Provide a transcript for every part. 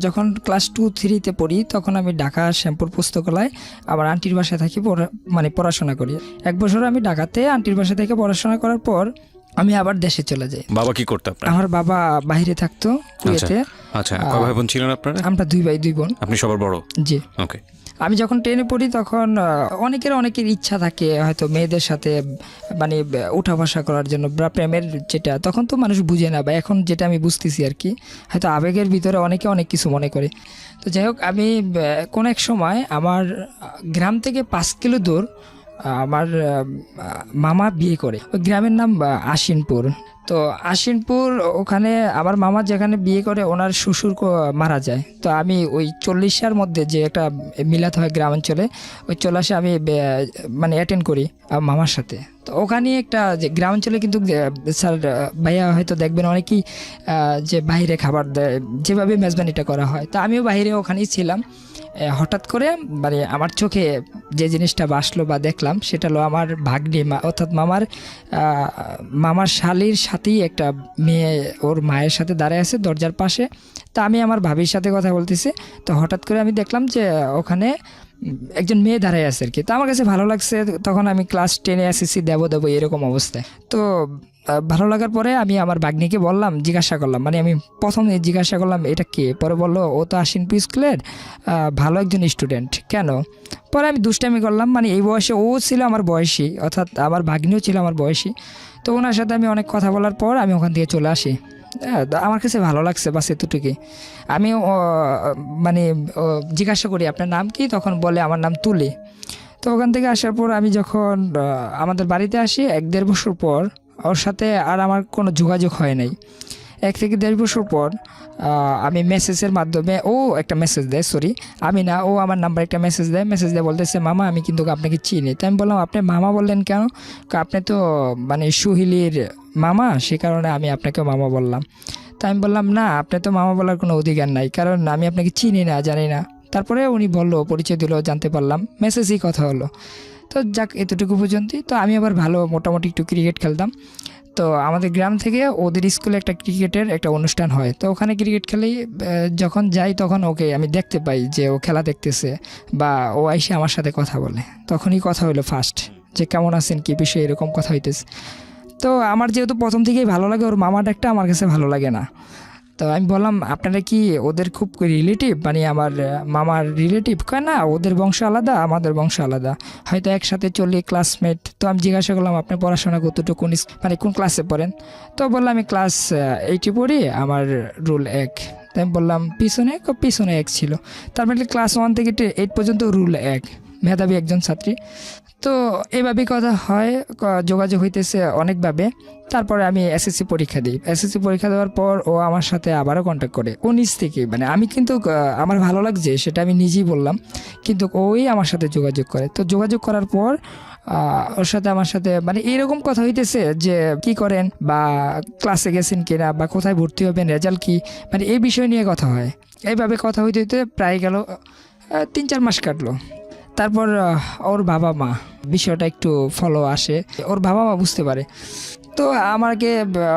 যখন ক্লাস 2-3-তে পড়ি তখন আমি ঢাকা শ্যামপুর পুস্তকালয় আমার আন্টির বাসায় থাকি মানে পড়াশোনা করি। 1 বছর আমি ঢাকাতে আন্টির বাসা থেকে পড়াশোনা করার পর আমি আবার দেশে চলে যাই। বাবা কি করতে আপনার? আমার বাবা বাইরে থাকতো কুয়েতে। আচ্ছা, কয় ভাই বোন ছিলেন আপনারা? আমরা 2 ভাই 2 বোন। আপনি সবার বড়? জি। ওকে। আমি যখন 10-এ পড়ি তখন অনেকের ইচ্ছা থাকে হয়তো মেয়েদের সাথে মানে উঠা বসা করার জন্য বা প্রেমের, যেটা তখন তো মানুষ বুঝে না, বা এখন যেটা আমি বুঝতেছি আর কি, হয়তো আবেগের ভিতরে অনেকে অনেক কিছু মনে করে। তো যাই হোক, আমি কোন এক সময় আমার গ্রাম থেকে 5 কিলো দূর আমার মামা বিয়ে করে। ওই গ্রামের নাম আশিনপুর। তো আশিনপুর, ওখানে আমার মামা যেখানে বিয়ে করে ওনার শ্বশুর মারা যায়। তো আমি ওই 40-এর মধ্যে যে একটা মিলাদ হয় গ্রামাঞ্চলে, ওই 40-এ আমি মানে অ্যাটেন্ড করি মামার সাথে। তো ওখানে একটা যে গ্রামাঞ্চলে কিন্তু স্যার ভাইয়া হয়তো দেখবেন অনেকেই যে বাইরে খাবার দেয়, যেভাবে মেজবানিটা করা হয়। তো আমিও বাইরে ওখানেই ছিলাম। হঠাৎ করে মানে আমার চোখে যে জিনিসটা বাসলো বা দেখলাম সেটা হলো আমার ভাগ্নি, অর্থাৎ মামার শালির সাথেই একটা মেয়ে ওর মায়ের সাথে দাঁড়ায় আছে দরজার পাশে। তা আমি আমার ভাবির সাথে কথা বলতেছি, তো হঠাৎ করে আমি দেখলাম যে ওখানে একজন মেয়ে দাঁড়ায় আছে আর কি। তো আমার কাছে ভালো লাগছে। তখন আমি ক্লাস 10-এ এসেছি, দেবো এরকম অবস্থায়। তো ভালো লাগার পরে আমি আমার ভাগ্নিকে বললাম, জিজ্ঞাসা করলাম, মানে আমি প্রথমে জিজ্ঞাসা করলাম এটা কে। পরে বললো ও তো আশিনপুর স্কুলের ভালো একজন স্টুডেন্ট। কেন? পরে আমি দুষ্টামি করলাম, মানে এই বয়সে ও ছিল আমার বয়সী, অর্থাৎ আমার ভাগ্নিও ছিল আমার বয়সী। তো ওনার সাথে আমি অনেক কথা বলার পর আমি ওখান থেকে চলে আসি। আমার কাছে ভালো লাগছে, বাস এতটুকুই। আমি মানে জিজ্ঞাসা করি আপনার নাম কি, তখন বলে আমার নাম তুলি। তো ওখান থেকে আসার পর আমি যখন আমাদের বাড়িতে আসি 1-1.5 বছর পর, ওর সাথে আর আমার কোনো যোগাযোগ হয় নাই। 1 থেকে 1.5 বছর পর আমি মেসেজের মাধ্যমে, ও একটা মেসেজ দেয়, সরি আমি না, ও আমার নাম্বার একটা মেসেজ দেয় বলতেছে মামা আমি কিন্তু আপনাকে চিনি। তো আমি বললাম আপনি মামা বললেন কেন? আপনি তো মানে সুহিলির মামা, সে কারণে আমি আপনাকে মামা বললাম। তো আমি বললাম না, আপনি তো মামা বলার কোনো অধিকার নাই, কারণ আমি আপনাকে চিনি না, জানি না। তারপরে উনি বললো, পরিচয় দিল, জানতে পারলাম, মেসেজই কথা হলো। তো যাক, এতটুকু পর্যন্তই। তো আমি আবার ভালো মোটামুটি একটু ক্রিকেট খেলতাম। তো আমাদের গ্রাম থেকে ওদের স্কুলে একটা ক্রিকেটের একটা অনুষ্ঠান হয়। তো ওখানে ক্রিকেট খেলেই যখন যাই তখন ওকে আমি দেখতে পাই যে ও খেলা দেখতেছে, বা ও এসে আমার সাথে কথা বলে। তখনই কথা হলো ফার্স্ট, যে কেমন আছেন, কী বিষয়ে, এরকম কথা হইতেছে। তো আমার যেহেতু প্রথম থেকেই ভালো লাগে, ওর মামা ডাকটা আমার কাছে ভালো লাগে না। তো আমি বললাম আপনারা কি ওদের খুব রিলেটিভ, মানে আমার মামার রিলেটিভ? কয় না, ওদের বংশ আলাদা, আমাদের বংশ আলাদা, হয়তো একসাথে চলি, ক্লাসমেট। তো আমি জিজ্ঞাসা করলাম আপনি পড়াশোনা কতটুকু, মানে কোন ক্লাসে পড়েন? তো বললাম আমি ক্লাস 8-এ পড়ি, আমার রুল 1। তাই আমি বললাম পিছনে 1 ছিল, তার মানে ক্লাস 1 থেকে 8 পর্যন্ত রুল 1, মেধাবী একজন ছাত্রী। তো এভাবেই কথা হয়, যোগাযোগ হইতেছে অনেকভাবে। তারপরে আমি এসএসসি পরীক্ষা দিই। এসএসসি পরীক্ষা দেওয়ার পর ও আমার সাথে আবারও কন্ট্যাক্ট করে, ও নিজ থেকে, মানে আমি কিন্তু আমার ভালো লাগছে সেটা আমি নিজেই বললাম, কিন্তু ওই আমার সাথে যোগাযোগ করে। তো যোগাযোগ করার পর ওর সাথে আমার সাথে মানে এরকম কথা হইতেছে যে কি করেন, বা ক্লাসে গেছেন কিনা, বা কোথায় ভর্তি হবেন, রেজাল্ট কি, মানে এই বিষয় নিয়ে কথা হয়। এইভাবে কথা হইতে হইতে প্রায় গেল 3-4 মাস কাটলো। তারপর ওর বাবা মা বিষয়টা একটু ফলো আসে, ওর বাবা মা বুঝতে পারে। তো আমাকে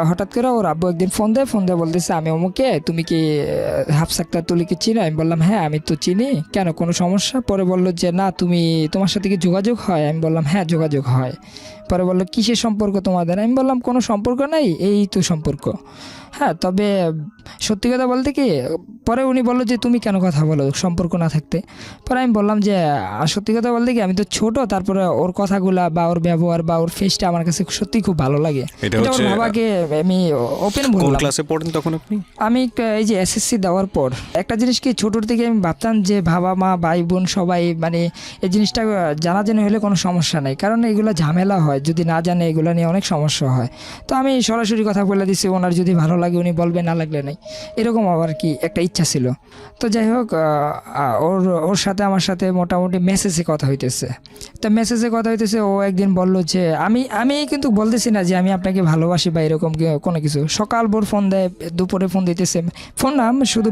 হঠাৎ করে ওর আব্বু একদিন ফোন দেয় বলতেছে আমি অমুকে, তুমি কি হাফসা আক্তার তুলিকে চিনো? আমি বললাম হ্যাঁ আমি তো চিনি, কেন কোনো সমস্যা? পরে বললো যে না, তোমার সাথে কি যোগাযোগ হয়? আমি বললাম হ্যাঁ যোগাযোগ হয়। পরে বললো কিসের সম্পর্ক তোমাদের? আমি বললাম কোনো সম্পর্ক নাই, এই তো সম্পর্ক। হ্যাঁ, তবে সত্যি কথা বলতে কি, পরে উনি বললো যে তুমি কেন কথা বলো সম্পর্ক না থাকতে? পরে আমি বললাম যে সত্যি কথা বলতে কি, আমি তো ছোট, তারপরে ওর কথাগুলা বা ওর ব্যবহার বা ওর ফেসটা আমার কাছে সত্যি খুব ভালো লাগে। এটা ওর বাবাকে আমি ওপেন কোন বললাম। ক্লাসে পড়েন তখন আপনি? আমি এই যে এসএসসি দেওয়ার পর একটা জিনিস কি, ছোটোর থেকে আমি ভাবতাম যে বাবা মা ভাই বোন সবাই মানে এই জিনিসটা জানাজানি হলে কোনো সমস্যা নেই, কারণ এগুলো ঝামেলা হয়, যদি না জানে এগুলো নিয়ে অনেক সমস্যা হয়। তো আমি সরাসরি কথা বলে দিছি, ওনার যদি ভালো লাগে উনি বলবে, না লাগলে নেই, এরকম আবার কি একটা ইচ্ছা ছিল। তো যাই হোক, ওর সাথে আমার সাথে মোটামুটি মেসেজে কথা হইতেছে। তো মেসেজে কথা হইতেছে, ও একদিন বললো যে আমি কিন্তু বলতেছি না যে আমি আপনাকে ভালোবাসি বা এরকম কোনো কিছু। সকাল ভোর ফোন দেয়, দুপুরে ফোন দিতেছে, ফোন না, শুধু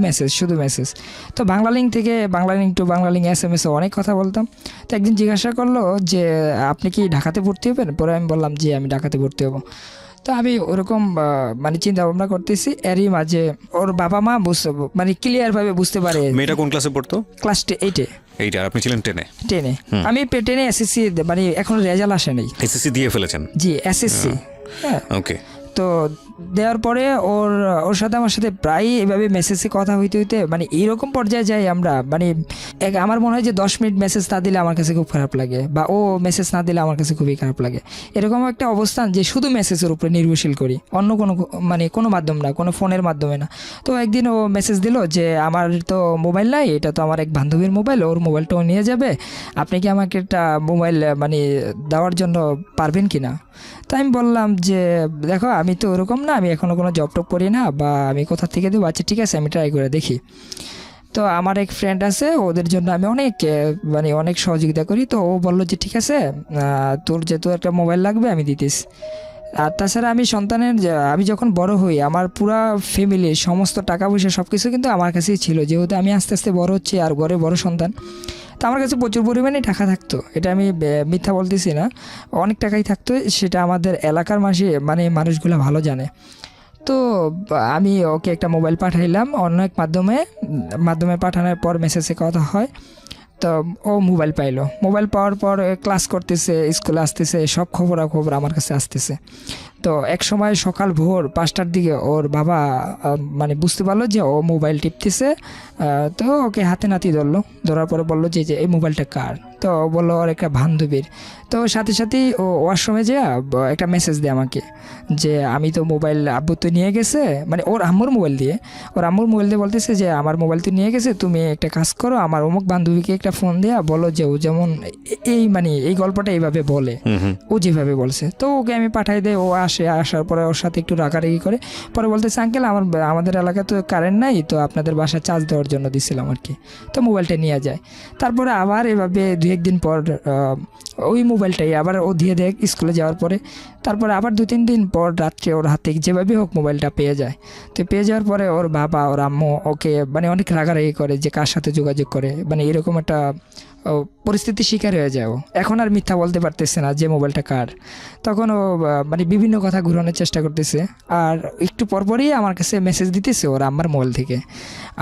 মেসেজ। তো বাংলালিংক থেকে বাংলালিংক টু বাংলালিংক SMS-এ অনেক কথা বলতাম। তো একদিন জিজ্ঞাসা করলো যে আপনি কি ঢাকাতে ভর্তি হবেন? পরে আমি বললাম জি আমি ঢাকাতে ভর্তি হবো। তো আমি ওরকম মানে চিন্তা ভাবনা করতেছি, এরই মাঝে ওর বাবা মা মানে ক্লিয়ারভাবে বুঝতে পারে। মেয়েটা কোন ক্লাসে পড়তো? ক্লাস 8-এ। এইটা আপনি ছিলেন 10-এ? 10-এ আমি 10-এ এসএসসি, মানে এখন রেজাল্ট আসে নাই। এসএসসি দিয়ে ফেলেছেন? জি, এসএসসি। হ্যাঁ, ওকে। তো দেওয়ার পরে ওর সাথে আমার সাথে প্রায় এভাবে মেসেজে কথা হইতে হইতে মানে এইরকম পর্যায়ে যাই আমরা, মানে আমার মনে হয় যে 10 মিনিট মেসেজ না দিলে আমার কাছে খুব খারাপ লাগে, বা ও মেসেজ না দিলে আমার কাছে খুবই খারাপ লাগে। এরকম একটা অবস্থান যে শুধু মেসেজের উপরে নির্ভরশীল করি, অন্য মানে কোনো মাধ্যম না, কোনো ফোনের মাধ্যমে না। তো একদিন ও মেসেজ দিল যে আমার তো মোবাইল নাই, এটা তো আমার এক বান্ধবীর মোবাইল, ওর মোবাইলটাও নিয়ে যাবে, আপনি কি আমাকে একটা মোবাইল মানে দেওয়ার জন্য পারবেন কি না? তো আমি বললাম যে দেখো, আমি তো ওরকম না, আমি এখনও কোনো জব টপ করি না, বা আমি কোথা থেকে দেবো, আচ্ছা ঠিক আছে আমি ট্রাই করে দেখি। তো আমার এক ফ্রেন্ড আছে, ওদের জন্য আমি মানে অনেক সহযোগিতা করি। তো ও বললো যে ঠিক আছে, তোর যেহেতু একটা মোবাইল লাগবে আমি দিতিস। আর তাছাড়া আমি যখন বড় হই, আমার পুরা ফ্যামিলির সমস্ত টাকা পয়সা সব কিছু কিন্তু আমার কাছেই ছিল, যেহেতু আমি আস্তে আস্তে বড় হচ্ছি আর ঘরে বড় সন্তান। তো আমার কাছে প্রচুর পরিমাণে টাকা থাকতো, এটা আমি মিথ্যা বলতেছি না, অনেক টাকাই থাকতো। সেটা আমাদের এলাকার মানে মানুষগুলো ভালো জানে। তো আমি ওকে একটা মোবাইল পাঠাইলাম অন্য এক মাধ্যমে পাঠানোর পর মেসেজে কথা হয়। তো ও মোবাইল পাইলো, মোবাইল পাওয়ার পর ক্লাস করতেছে, স্কুলে আসতেছে, সব খবরাখবর আমার কাছে আসতেছে। তো এক সময় সকাল ভোর 5টার দিকে ওর বাবা মানে বুঝতে পারলো যে ও মোবাইল টিপতেছে। তো ওকে হাতে নাতি ধরার পরে বললো যে এই মোবাইলটা কার? তো বললো ওর একটা বান্ধবীর। তো সাথে সাথেই ও ওয়াশরুমে যে একটা মেসেজ দেয় আমাকে যে আমি তো মোবাইল আব্বু তো নিয়ে গেছে, মানে ওর আম্মুর মোবাইল দিয়ে বলতেছে যে আমার মোবাইল তো নিয়ে গেছে, তুমি একটা কাজ করো, আমার অমুক বান্ধবীকে একটা ফোন দেয়া বলো যে ও যেমন মানে এই গল্পটা এইভাবে বলে, ও যেভাবে বলছে। তো ওকে আমি পাঠাই দেয়, ও আসার পরে ওর সাথে একটু রাগারাগি করে, পরে বলতেছে আঙ্কেল আমাদের এলাকায় তো কারেন্ট নাই, তো আপনাদের বাসায় চার্জ দেওয়ার জন্য দিছিলাম আর কি। তো মোবাইলটা নিয়ে যায়। তারপরে আবার এভাবে 2-1 দিন পর ওই মোবাইলটাই আবার ও দিয়ে দেয় স্কুলে যাওয়ার পরে। তারপরে আবার 2-3 দিন পর রাত্রে ওর হাতে যেভাবে হোক মোবাইলটা পেয়ে যায়। তো পেয়ে যাওয়ার পরে ওর বাবা ওর আম্মু ওকে মানে অনেক রাগারাগি করে যে কার সাথে যোগাযোগ করে, মানে এরকম একটা পরিস্থিতির শিকার হয়ে যায়। এখন আর মিথ্যা বলতে পারতেছে না যে মোবাইলটা কার। তখন ও মানে বিভিন্ন কথা ঘুরানোর চেষ্টা করতেছে, আর একটু পরপরই আমার কাছে মেসেজ দিতেছে ওর আম্মার মোবাইল থেকে।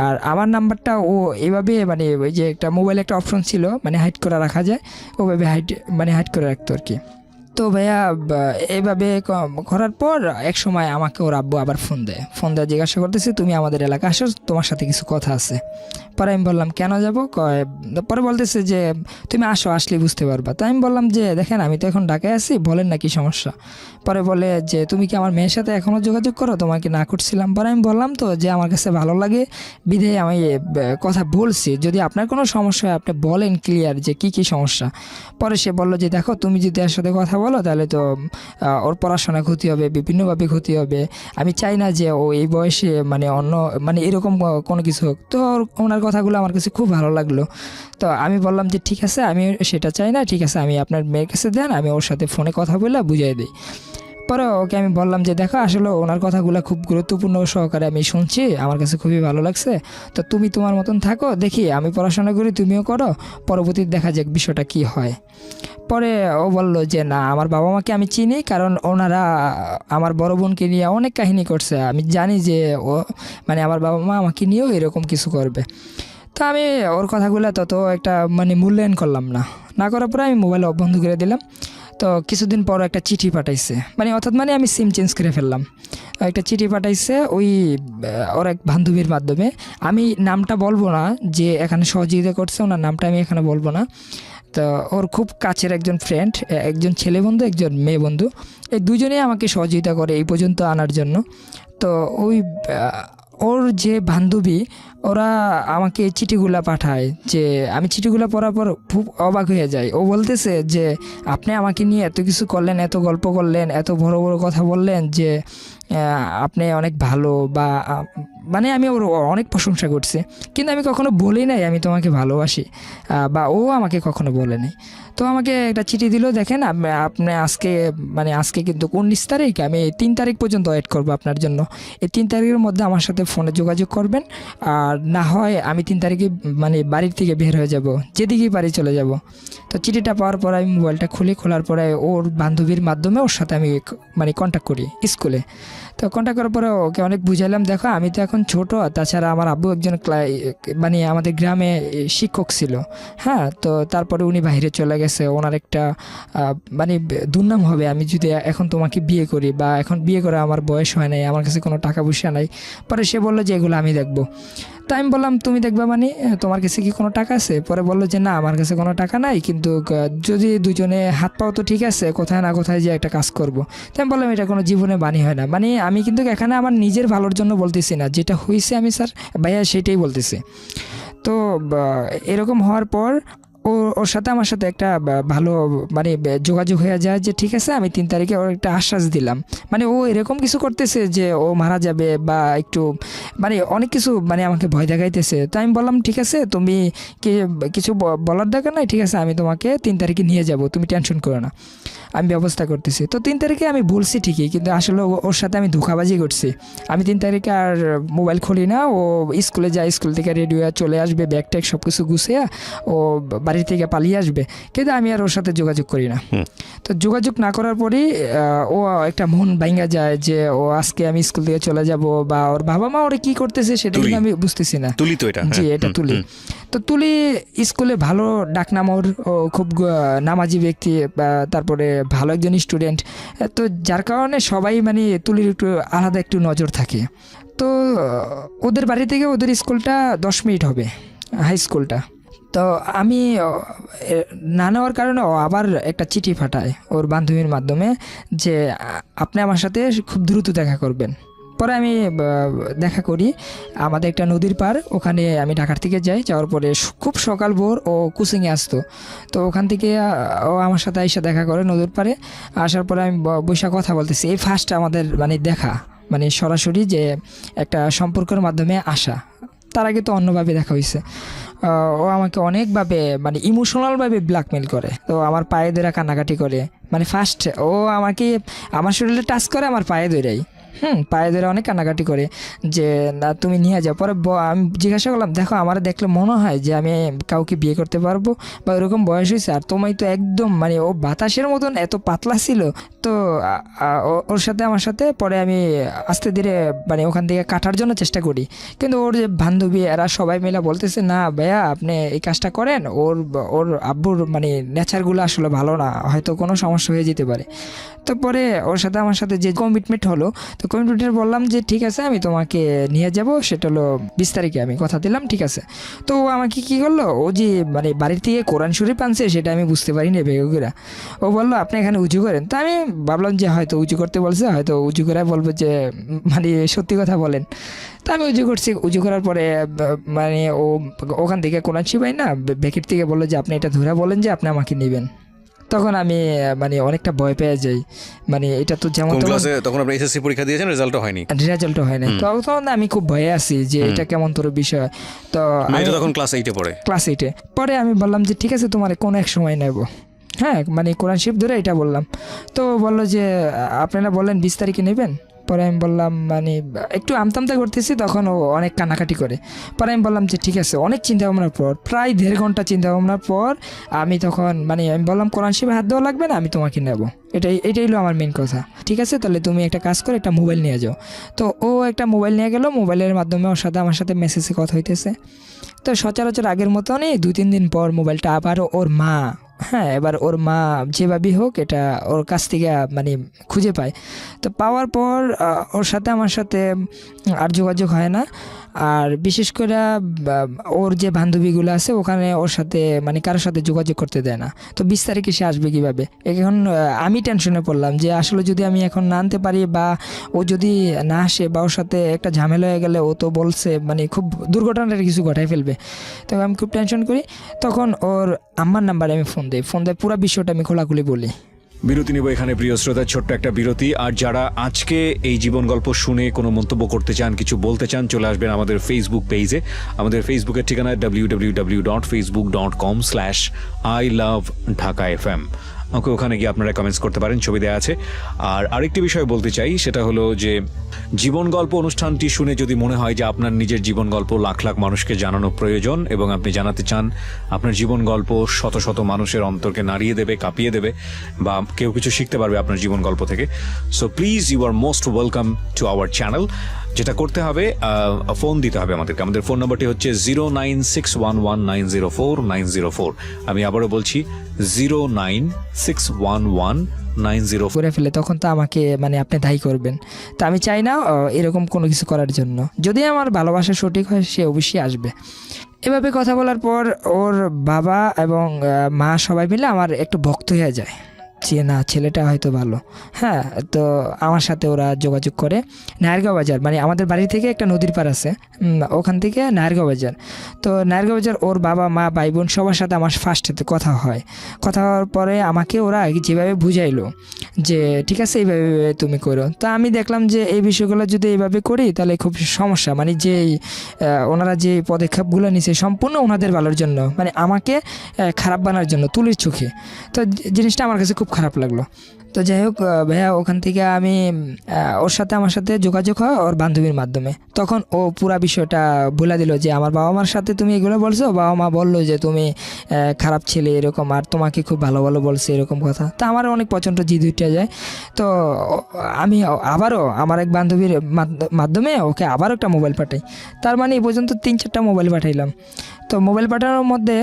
আর আমার নাম্বারটা ও এইভাবে মানে ওই যে একটা মোবাইলে একটা অপশন ছিল মানে হাইড করে রাখা যায়, ওভাবে হাইড করে রাখতো আর কি। তো ভাইয়া এইভাবে করার পর এক সময় আমাকে ওর আব্বু আবার ফোন দেয় জিজ্ঞাসা করতেছে তুমি আমাদের এলাকা আসো, তোমার সাথে কিছু কথা আছে। পরে আমি বললাম কেন যাব? পরে বলতেছে যে তুমি আসলে বুঝতে পারবা। তাই আমি বললাম যে দেখেন আমি তো এখন ঢাকায় আছি, বলেন না কি সমস্যা। পরে বলে যে তুমি কি আমার মেয়ের সাথে এখনও যোগাযোগ করো? তোমাকে না করছিলাম। পরে আমি বললাম তো যে আমার কাছে ভালো লাগে বিধে আমি কথা বলছি, যদি আপনার কোনো সমস্যা হয় আপনি বলেন ক্লিয়ার যে কি সমস্যা। পরে সে বললো যে দেখো তুমি যদি এর সাথে কথা বলো তাহলে তো ওর পড়াশোনা ক্ষতি হবে, বিভিন্নভাবে ক্ষতি হবে। আমি চাই না যে ও এই বয়সে মানে মানে এরকম কোনো কিছু হোক। তো ওনার কথাগুলো আমার কাছে খুব ভালো লাগলো। তো আমি বললাম যে ঠিক আছে, আমি সেটা চাই না, ঠিক আছে আমি আপনার মেয়ের কাছে দেন, আমি ওর সাথে ফোনে কথা বলে বুঝিয়ে দিই। পরে ওকে আমি বললাম যে দেখো আসলে ওনার কথাগুলো খুব গুরুত্বপূর্ণ সহকারে আমি শুনছি, আমার কাছে খুবই ভালো লাগছে। তো তুমি তোমার মতন থাকো, দেখি আমি পড়াশোনা করি তুমিও করো, পরবর্তীতে দেখা যাক বিষয়টা কি হয়। পরে ও বলল যে না, আমার বাবা মাকে আমি চিনি, কারণ ওনারা আমার বড় বোনকে নিয়ে অনেক কাহিনী করছে, আমি জানি যে ও মানে আমার বাবা মা আমাকে নিয়েও এরকম কিছু করবে। তো আমি ওর কথাগুলো তত একটা মানে মূল্যায়ন করলাম না করার পরে আমি মোবাইল বন্ধ করে দিলাম। তো কিছুদিন পর একটা চিঠি পাঠাইছে, মানে আমি সিম চেঞ্জ করে ফেললাম। একটা চিঠি পাঠাইছে ওই ওর এক বান্ধবীর মাধ্যমে, আমি নামটা বলবো না, যে এখানে সহযোগিতা করছে ওনার নামটা আমি এখানে বলবো না। তো ওর খুব কাছের একজন ফ্রেন্ড, একজন ছেলে বন্ধু একজন মেয়ে বন্ধু, এই দুজনেই আমাকে সহযোগিতা করে এই পর্যন্ত আনার জন্য। তো ওর যে বান্ধবী ওরা আমাকে চিঠিগুলা পাঠায়, যে আমি চিঠিগুলো পড়ার পর খুব অবাক হয়ে যাই। ও বলতেছে যে আপনি আমাকে নিয়ে এত কিছু করলেন, এত গল্প করলেন, এত বড় বড় কথা বললেন, যে আপনি অনেক ভালো বা মানে আমি ওর অনেক প্রশংসা করছি, কিন্তু আমি কখনো বলি নাই আমি তোমাকে ভালোবাসি, বা ও আমাকে কখনো বলেনি। তো আমাকে একটা চিঠি দিল, দেখেন আপনি আজকে মানে আজকে কিন্তু 19 তারিখ, আমি 3 তারিখ পর্যন্ত ওয়েট করবো আপনার জন্য। এই 3 তারিখের মধ্যে আমার সাথে ফোনে যোগাযোগ করবেন, আর না হয় আমি 3 তারিখে মানে বাড়ির থেকে বের হয়ে যাব, যেদিকেই পারি চলে যাব। তো চিঠিটা পাওয়ার পর আমি মোবাইলটা খোলার পরে ওর বান্ধবীর মাধ্যমে ওর সাথে আমি মানে কন্ট্যাক্ট করি স্কুলে। তো কন্ট্যাক্ট করার পরে ওকে অনেক বুঝাইলাম, দেখো আমি তো এখন ছোট, তাছাড়া আমার আব্বু একজন মানে আমাদের গ্রামে শিক্ষক ছিল। হ্যাঁ, তো তারপরে উনি বাইরে চলে গেছে, ওনার একটা মানে দুর্নাম হবে আমি যদি এখন তোমাকে বিয়ে করি, বা এখন বিয়ে করে আমার বয়স হয় নাই, আমার কাছে কোনো টাকা পয়সা নাই। পরে সে বললো যে এগুলো আমি দেখবো। তাই আমি বললাম তুমি দেখবা মানে তোমার কাছে কি কোনো টাকা আছে? পরে বললো যে না, আমার কাছে কোনো টাকা নাই, কিন্তু যদি দুজনে হাত পাও তো ঠিক আছে, কোথায় না কোথায় যে একটা কাজ করব। তাই আমি বললাম এটা কোনো জীবনে বাণী হয় না, মানে আমি কিন্তু এখানে আমার নিজের ভালোর জন্য বলতেছি না, যেটা হয়েছে আমি স্যার ভাইয়া সেটাই বলতেছি। তো এরকম হওয়ার পর ওর সাথে আমার সাথে একটা ভালো মানে যোগাযোগ হয়ে যায় যে ঠিক আছে আমি 3 তারিখে ওর একটা আশ্বাস দিলাম। মানে ও এরকম কিছু করতেছে যে ও মারা যাবে বা একটু মানে অনেক কিছু মানে আমাকে ভয় দেখাইতেছে। তো আমি বললাম ঠিক আছে, তুমি কিছু বলার দরকার নাই, ঠিক আছে আমি তোমাকে 3 তারিখে নিয়ে যাব, তুমি টেনশন করো না, আমি ব্যবস্থা করতেছি। তো 3 তারিখে আমি বলছি ঠিকই, কিন্তু আসলে ওর সাথে আমি ধোঁকাবাজি করছি। আমি 3 তারিখে আর মোবাইল খুলি না, ও স্কুলে যায়, স্কুল থেকে রেডি হয়ে চলে আসবে, ব্যাগ ট্যাগ সব কিছু গুছিয়ে ও বাড়ি থেকে পালিয়ে আসবে, কিন্তু আমি আর ওর সাথে যোগাযোগ করি না। তো যোগাযোগ না করার পরেই ও একটা মন ভাঙা যায় যে ও আজকে আমি স্কুল থেকে চলে যাব, বা ওর বাবা মা ওরে কি করতেছে সেটা কিন্তু আমি বুঝতেছি না। তুলি তো এটা, জি এটা তুলি। তো তুলি স্কুলে ভালো ডাকনাম ওর, ও খুব নামাজি ব্যক্তি, তারপরে ভালো একজন স্টুডেন্ট। তো যার কারণে সবাই মানে তুলির একটু আলাদা একটু নজর থাকে। তো ওদের বাড়ি থেকে ওদের স্কুলটা 10 মিনিট হবে, হাই স্কুলটা। তো আমি না নেওয়ার কারণে ও আবার একটা চিঠি পাঠায় ওর বান্ধবীর মাধ্যমে যে আপনি আমার সাথে খুব দ্রুত দেখা করবেন। পরে আমি দেখা করি আমাদের একটা নদীর পার, ওখানে আমি ঢাকার থেকে যাই, যাওয়ার পরে খুব সকাল ভোর ও কোচিংয়ে আসতো। তো ওখান থেকে ও আমার সাথে এসে দেখা করে নদীর পারে। আসার পরে আমি বৈশা কথা বলতেছি, এই ফার্স্ট আমাদের মানে দেখা, মানে সরাসরি যে একটা সম্পর্কের মাধ্যমে আসা। তার আগে তো অন্যভাবে দেখা হয়েছে। ও আমাকে অনেকভাবে মানে ইমোশনালভাবে ব্ল্যাকমেল করে, তো আমার পায়ে ধরে কান্নাকাটি করে। মানে ফার্স্ট ও আমাকে আমার শরীরে টাচ করে, আমার পায়ে ধরেই পায়ে ধরে অনেক কান্নাকাটি করে যে না তুমি নিয়ে যাও। পরে আমি জিজ্ঞাসা করলাম, দেখো আমার দেখলে মনে হয় যে আমি কাউকে বিয়ে করতে পারবো বা ওরকম বয়স হয়েছে, আর তোমায় তো একদম মানে ও বাতাসের মতন এত পাতলা ছিল। তো ওর সাথে আমার সাথে পরে আমি আস্তে ধীরে মানে ওখান থেকে কাটার জন্য চেষ্টা করি, কিন্তু ওর যে বান্ধবী এরা সবাই মিলে বলতেছে না ভাইয়া আপনি এই কাজটা করেন, ওর ওর আব্বুর মানে নেচারগুলো আসলে ভালো না, হয়তো কোনো সমস্যা হয়ে যেতে পারে। তো পরে ওর সাথে আমার সাথে যে কমিটমেন্ট হলো, তো কমিটমেন্টের বললাম যে ঠিক আছে আমি তোমাকে নিয়ে যাব, সেটা হলো 20 তারিখে, আমি কথা দিলাম ঠিক আছে। তো ও আমাকে কী করলো, ও যে মানে বাড়ির থেকে কোরআন শরীফ আনছে সেটা আমি বুঝতে পারিনি বেগুরা। ও বললো আপনি এখানে উঁচু করেন। তা আমি ভাবলাম যে হয়তো উঁচু করতে বলছে, হয়তো উঁচু করে বলবো যে মানে সত্যি কথা বলেন। তা আমি উঁচু করছি, উঁচু করার পরে মানে ও ওখান থেকে কোরআন শিবাই না ব্যাকেট থেকে বললো যে আপনি এটা ধরে বলেন যে আপনি আমাকে নেবেন। তখন আমি মানে অনেকটা ভয় পেয়ে যাই, মানে এটা তো যেমন তখন আপনি এসএসসি পরীক্ষা দিয়েছেন, রেজাল্টও হয়নি, রেজাল্ট হয় না, তখন আমি খুব ভয়ে আছি যে এটা কেমন তোর বিষয়। তো আমি তখন ক্লাস 8-এ পড়ে, ক্লাস 8-এ পরে আমি বললাম যে ঠিক আছে তোমার কোনো এক সময় নেব, হ্যাঁ মানে কোরআন শিফ ধরে এটা বললাম। তো বললো যে আপনারা বললেন 20 তারিখে নেবেন। পরে আমি বললাম মানে একটু আমতামতা করতেছি, তখন ও অনেক কান্নাকাটি করে। পরে আমি বললাম যে ঠিক আছে, অনেক চিন্তা ভাবনার পর প্রায় 1.5 ঘন্টা চিন্তা ভাবনার পর আমি তখন মানে আমি বললাম কোরআন শিফে হাত দেওয়া লাগবে না, আমি তোমাকে নেব, এটাই হলো আমার মেন কথা। ঠিক আছে তাহলে তুমি একটা কাজ করে একটা মোবাইল নিয়ে যাও। তো ও একটা মোবাইল নিয়ে গেল, মোবাইলের মাধ্যমে ওর সাথে আমার সাথে মেসেজে কথা হইতেছে। তো সচরাচর আগের মতনই 2-3 দিন পর মোবাইলটা আবার ওর মা, হ্যাঁ এবার ওর মা যেভাবেই হোক এটা ওর কাছ থেকে মানে খুঁজে পায়। তো পাওয়ার পর ওর সাথে আমার সাথে আর যোগাযোগ হয় না। আর বিশেষ করে ওর যে বান্ধবীগুলো আছে ওখানে ওর সাথে মানে কারোর সাথে যোগাযোগ করতে দেয় না। তো 20 তারিখে সে আসবে কীভাবে? এখন আমি টেনশনে পড়লাম যে আসলে যদি আমি এখন না আনতে পারি বা ও যদি না আসে বা ওর সাথে একটা ঝামেলা হয়ে গেলে, ও তো বলছে মানে খুব দুর্ঘটনার কিছু ঘটাই ফেলবে। তো আমি খুব টেনশন করি। তখন ওর আম্মার নাম্বারে আমি ফোন দিই, পুরো বিষয়টা আমি খোলাখুলি বলি বিরতি নেব এখানে, প্রিয় শ্রোতা, ছোট্ট একটা বিরতি। আর যারা আজকে এই জীবন গল্প শুনে কোনো মন্তব্য করতে চান, কিছু বলতে চান, চলে আসবেন আমাদের ফেসবুক পেজে। আমাদের ফেসবুকের ঠিকানা www.facebook.com/iloveDhakaFM। ওকে, ওখানে গিয়ে আপনারা কমেন্টস করতে পারেন, ছবি দেওয়া আছে। আর আরেকটি বিষয় বলতে চাই, সেটা হলো যে জীবন গল্প অনুষ্ঠানটি শুনে যদি মনে হয় যে আপনার নিজের জীবন গল্প লাখ লাখ মানুষকে জানানো প্রয়োজন এবং আপনি জানাতে চান আপনার জীবন গল্প শত শত মানুষের অন্তরকে নাড়িয়ে দেবে, কাঁপিয়ে দেবে, বা কেউ কিছু শিখতে পারবে আপনার জীবন গল্প থেকে, so please you are most welcome to our channel. যেটা করতে হবে, ফোন দিতে হবে আমাদেরকে। আমাদের ফোন নাম্বারটি হচ্ছে 09611904904। আমি আবারও বলছি 0961190। করে ফেলে তখন তো আমাকে মানে আপনি দায়ী করবেন। তো আমি চাই না এরকম কোনো কিছু করার জন্য। যদি আমার ভালোবাসা সঠিক হয় সে অবশ্যই আসবে। এভাবে কথা বলার পর ওর বাবা এবং মা সবাই মিলে আমার একটু ভক্ত হয়ে যায় যে না, ছেলেটা হয়তো ভালো। হ্যাঁ, তো আমার সাথে ওরা যোগাযোগ করে। নায়ারগাঁও বাজার, মানে আমাদের বাড়ি থেকে একটা নদীর পার আছে, ওখান থেকে নায়ারগাঁও বাজার। তো নায়ারগাঁও বাজার ওর বাবা মা ভাই বোন সবার সাথে আমার ফার্স্টেতে কথা হয়। কথা হওয়ার পরে আমাকে ওরা যেভাবে বুঝাইলো যে ঠিক আছে এইভাবে তুমি করো। তো আমি দেখলাম যে এই বিষয়গুলো যদি এইভাবে করি তাহলে খুব সমস্যা, মানে যে ওনারা যে পদক্ষেপগুলো নিছে সম্পূর্ণ ওনাদের ভালোর জন্য, মানে আমাকে খারাপ বানার জন্য তুলির চোখে। তো জিনিসটা আমার কাছে খুব খারাপ লাগলো। তো যাই হোক ভাইয়া, ওখান থেকে আমি ওর সাথে আমার সাথে যোগাযোগ হয় ওর বান্ধবীর মাধ্যমে। তখন ও পুরা বিষয়টা বলে দিল যে আমার বাবা মার সাথে তুমি এগুলো বলছো, বাবা মা বললো যে তুমি খারাপ ছেলে এরকম, আর তোমাকে খুব ভালো ভালো বলছে এরকম কথা। তো আমার অনেক প্রচণ্ড জিদ উঠে যায়। তো আমি আবারও আমার এক বান্ধবীর মাধ্যমে ওকে আবারও একটা মোবাইল পাঠাই। তার মানে এই পর্যন্ত 3-4টা মোবাইল পাঠাইলাম। তো মোবাইল পাঠানোর মধ্যে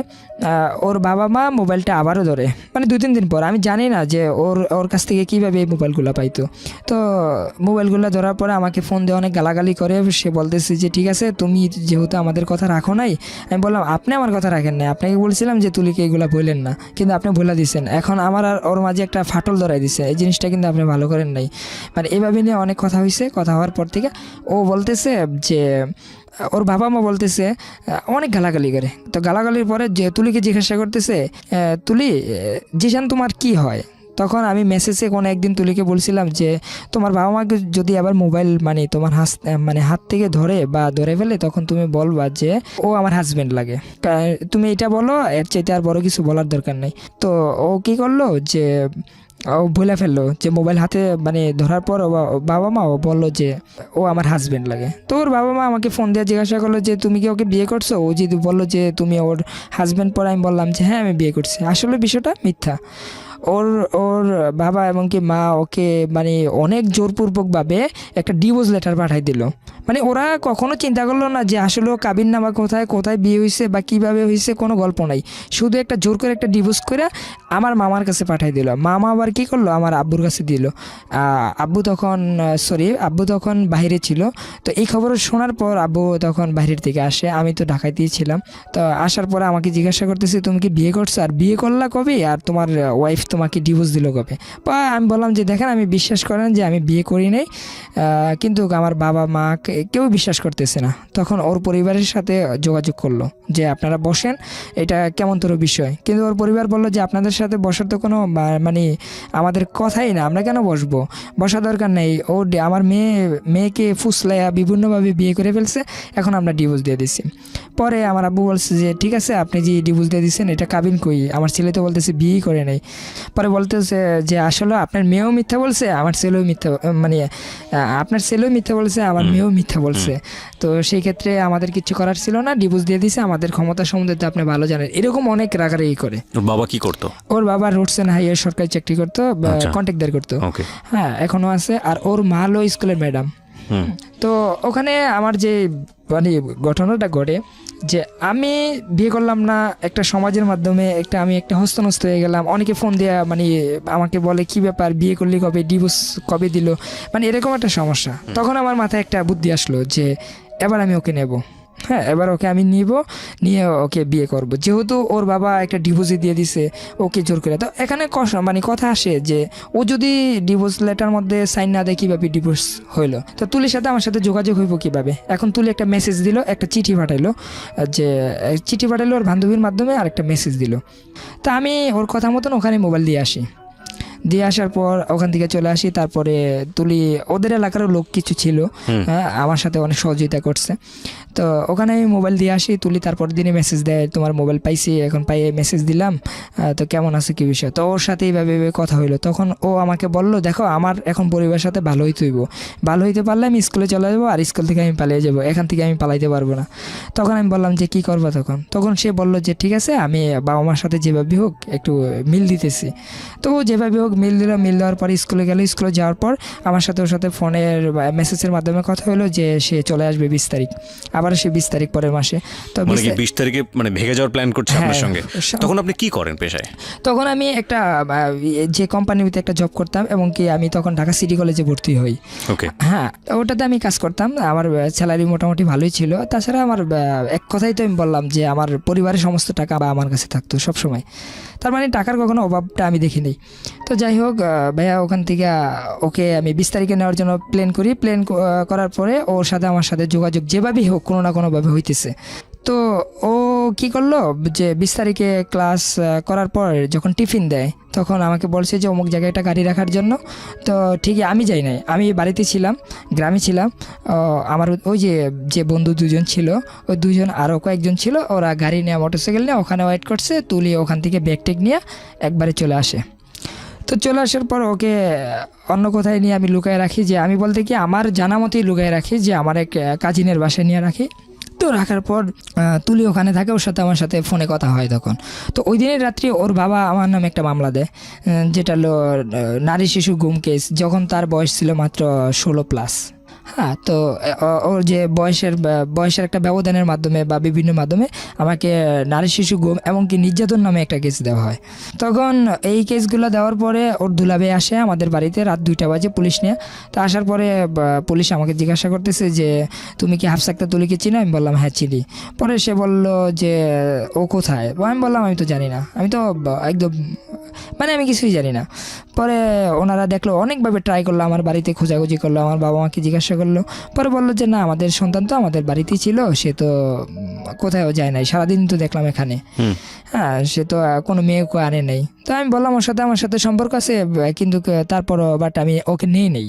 ওর বাবা মা মোবাইলটা আবারও ধরে, মানে 2-3 দিন পর। আমি জানি না যে ওর কাছ থেকে কীভাবে এই মোবাইলগুলো পাইতো। তো মোবাইলগুলো ধরার পরে আমাকে ফোন দিয়ে অনেক গালাগালি করে। সে বলতেছে যে ঠিক আছে, তুমি যেহেতু আমাদের কথা রাখো নাই। আমি বললাম আপনি আমার কথা রাখেন নাই, আপনাকে বলছিলাম যে তুলিকে এগুলো বললেন না, কিন্তু আপনি বলে দিচ্ছেন। এখন আমার আর ওর মাঝে একটা ফাটল ধরাই দিছে, এই জিনিসটা কিন্তু আপনি ভালো করেন নাই। মানে এভাবে নিয়ে অনেক কথা হয়েছে। কথা হওয়ার পর থেকে ও বলতেছে যে ওর বাবা মা বলতেছে অনেক গালাগালি করে। তো গালাগালির পরে যে তুলিকে জিজ্ঞাসা করতেছে, তুলি জিশান তোমার কি হয়? তখন আমি মেসেজে কোনো একদিন তুলিকে বলছিলাম যে তোমার বাবা মাকে যদি আবার মোবাইল মানে তোমার হাত থেকে ধরে বা ধরে ফেলে, তখন তুমি বলবা যে ও আমার হাজব্যান্ড লাগে। তুমি এটা বলো, এর চাইতে আর বড় কিছু বলার দরকার নেই। তো ও কি করলো যে ও বলে ফেললো যে মোবাইল হাতে মানে ধরার পর বাবা মা ও বললো যে ও আমার হাজব্যান্ড লাগে। তো ওর বাবা মা আমাকে ফোন দিয়ে জিজ্ঞাসা করলো যে তুমি কি ওকে বিয়ে করছো? ও যদি বললো যে তুমি ওর হাজব্যান্ড, পরে আমি বললাম যে হ্যাঁ আমি বিয়ে করছি। আসলে বিষয়টা মিথ্যা। ওর বাবা এবং কি মা ওকে মানে অনেক জোরপূর্বকভাবে একটা ডিভোর্স লেটার পাঠাই দিল। মানে ওরা কখনো চিন্তা করলো না যে আসলে কাবিন নামা কোথায় কোথায় বিয়ে হয়েছে বা কিভাবে হয়েছে, কোনো গল্প নাই। শুধু একটা জোর করে একটা ডিভোর্স করে আমার মামার কাছে পাঠাই দিল। মামা আবার কী করলো, আমার আব্বুর কাছে দিল। আব্বু তখন বাইরে ছিল। তো এই খবর শোনার পর আব্বু তখন বাইরের থেকে আসে, আমি তো ঢাকাতেই ছিলাম। তো আসার পরে আমাকে জিজ্ঞাসা করতেছে তুমি কি বিয়ে করছো, আর বিয়ে করলা কবে, আর তোমার ওয়াইফ তোমাকে ডিভোর্স দিল কবে? বা আমি বললাম যে দেখেন আমি বিশ্বাস করেন যে আমি বিয়ে করি নাই, কিন্তু আমার বাবা মা কেউ বিশ্বাস করতেছে না। তখন ওর পরিবারের সাথে যোগাযোগ করলো যে আপনারা বসেন, এটা কেমন তোর বিষয়। কিন্তু ওর পরিবার বললো যে আপনাদের সাথে বসার তো কোনো মানে আমাদের কথাই না, আমরা কেন বসবো, বসা দরকার নেই। ও আমার মেয়েকে ফুসলাইয়া বিভিন্নভাবে বিয়ে করে ফেলছে, এখন আমরা ডিভোর্স দিয়ে দিচ্ছি। পরে আমার আব্বু বলছে যে ঠিক আছে আপনি যে ডিভোর্স দিয়ে দিচ্ছেন এটা কাবিন কই, আমার ছেলে তো বলতেছে বিয়েই করে নাই। পরে বলতেছে যে আসলে আপনার মেয়েও মিথ্যা বলছে, আমার ছেলেও মিথ্যা, মানে আপনার ছেলেও মিথ্যা বলছে, আমার মেয়েও মিথ্যা বলছে। তো সেই ক্ষেত্রে আমাদের কিছু করার ছিল না, ডিভোর্স দিয়ে দিছে। আমাদের ক্ষমতা সম্বন্ধে তো আপনি ভালো জানেন। এরকম অনেক রাগারাগি করে। ওর বাবা কি করতো? ওর বাবা রোডস অ্যান্ড হাইওয়ে সরকারি চাকরি করতো, কন্ট্রাক্টদার করতো। হ্যাঁ, এখনো আছে। আর ওর মা হলো স্কুলের ম্যাডাম। তো ওখানে আমার যে মানে ঘটনাটা ঘটে যে আমি বিয়ে করলাম না, একটা সমাজের মাধ্যমে আমি একটা হস্তনস্ত হয়ে গেলাম। অনেকে ফোন দেয়া মানে আমাকে বলে কি ব্যাপার, বিয়ে করলি কবে, ডিভোর্স কবে দিল, মানে এরকম একটা সমস্যা। তখন আমার মাথায় একটা বুদ্ধি আসলো যে এবার আমি ওকে নেব। হ্যাঁ, এবার ওকে আমি নিয়ে ওকে বিয়ে করব, যেহেতু ওর বাবা একটা ডিভোর্সই দিয়ে দিছে ওকে জোর করে। তো এখানে মানে কথা আসে যে ও যদি ডিভোর্স লেটার মধ্যে সাইন না দেয় কীভাবে ডিভোর্স হইলো, তো তুলির সাথে আমার সাথে যোগাযোগ হইব কীভাবে? এখন তুলি একটা মেসেজ দিল, একটা চিঠি পাঠাইলো, ওর বান্ধবীর মাধ্যমে, আর একটা মেসেজ দিল। তা আমি ওর কথা মতন ওখানে মোবাইল দিয়ে আসি। দিয়ে আসার পর ওখান থেকে চলে আসি। তারপরে তুলি ওদের এলাকারও লোক কিছু ছিল, হ্যাঁ, আমার সাথে অনেক সহযোগিতা করছে। তো ওখানে আমি মোবাইল দিয়ে আসি। তুলি তারপর দিনে মেসেজ দেয়, তোমার মোবাইল পাইছি, এখন পাইয়ে মেসেজ দিলাম, তো কেমন আছে কি বিষয়। তো ওর সাথে এইভাবে কথা হইলো। তখন ও আমাকে বলল, দেখো আমার এখন পরিবারের সাথে ভালো হইতে হইব, ভালো হইতে পারলে আমি স্কুলে চলে যাবো, আর স্কুল থেকে আমি পালিয়ে যাবো, এখান থেকে আমি পালাইতে পারবো না। তখন আমি বললাম যে কী করবো। তখন সে বলল যে ঠিক আছে, আমি বাবা মার সাথে যেভাবে হোক একটু মিল দিতেছি। তো ও যেভাবে হোক মিল দিল। মিল দেওয়ার পর স্কুলে গেল। স্কুলে যাওয়ার পর আমার সাথে ওর সাথে ফোনের মেসেজের মাধ্যমে কথা হলো যে সে চলে আসবে 20 তারিখ, আবার সে 20 তারিখ পরের মাসে। তো মানে কি 20 তারিখে মানে ভেগে যাওয়ার প্ল্যান করছে আপনার হ্যাঁ, সঙ্গে? তখন আপনি কি করেন পেশায়? তখন আমি একটা যে কোম্পানির ভিতরে একটা জব করতাম, এবং কি আমি তখন ঢাকা সিটি কলেজে ভর্তি হই। ওকে। হ্যাঁ, ওটাতে আমি কাজ করতাম। আমার স্যালারি মোটামুটি ভালোই ছিল। তাছাড়া আমার এক কথাই তো আমি বললাম যে আমার পরিবারের সমস্ত টাকা বা আমার কাছে থাকতো সবসময়। তার মানে টাকার কখনো অভাবটা আমি দেখিনি। তো যাই হোক, ভাইয়া ওখান থেকে ওকে আমি 20 তারিখে নেওয়ার জন্য প্ল্যান করি। প্ল্যান করার পরে ওর সাথে আমার সাথে যোগাযোগ যেভাবেই হোক কোনো না কোনোভাবে হইতেছে। তো ও কি করলো যে 20 তারিখে ক্লাস করার পর যখন টিফিন দেয়, তখন আমাকে বলছে যে অমুক জায়গায় একটা গাড়ি রাখার জন্য। তো ঠিকই আমি যাই নাই, আমি বাড়িতে ছিলাম, গ্রামে ছিলাম। আমার ওই যে বন্ধু দুজন ছিল, ওই দুজন আরও কয়েকজন ছিল, ওরা গাড়ি নিয়ে মোটরসাইকেল নিয়ে ওখানে ওয়েট করছে। তুলি ওখান থেকে ব্যাগ টেক নিয়ে একবারে চলে আসে। তো চলে আসার পর ওকে অন্য কোথায় নিয়ে আমি লুকায় রাখি, যে আমি বলতে কি আমার জানা মতোই লুকায় রাখি, যে আমার এক কাজিনের বাসায় নিয়ে রাখি। তো রাখার পর তুলি ওখানে থাকে, ওর সাথে আমার সাথে ফোনে কথা হয় তখন। তো ওই দিনের রাত্রি ওর বাবা আমার নামে একটা মামলা দেয়, যেটা হলো নারী শিশু গুম কেস, যখন তার বয়স ছিল মাত্র 16+। হ্যাঁ, তো ওর যে বয়সের একটা ব্যবধানের মাধ্যমে বা বিভিন্ন মাধ্যমে আমাকে নারী শিশু গুম এমনকি নির্যাতন নামে একটা কেস দেওয়া হয়। তখন এই কেসগুলো দেওয়ার পরে ওর দুলাবে আসে আমাদের বাড়িতে রাত 2টা বাজে পুলিশ নিয়ে। তো আসার পরে পুলিশ আমাকে জিজ্ঞাসা করতেছে যে তুমি কি হাফসা আক্তার তুলিকে চিনো? আমি বললাম হ্যাঁ চিনি। পরে সে বলল যে ও কোথায়? আমি বললাম আমি তো জানি না, আমি তো একদম মানে আমি কিছুই জানি না। পরে ওনারা দেখলো, অনেকভাবে ট্রাই করলো, আমার বাড়িতে খোঁজাখুঁজি করলো, আমার বাবা মাকে জিজ্ঞাসা করলো। পরে বললো যে না, আমাদের সন্তান তো আমাদের বাড়িতেই ছিল, সে তো কোথাও যায় নাই, সারাদিন তো দেখলাম এখানে। হ্যাঁ, সে তো কোনো মেয়েকে আনে নেই। তো আমি বললাম আমার সাথে সম্পর্ক আছে, কিন্তু তারপরও বাট আমি ওকে নেই,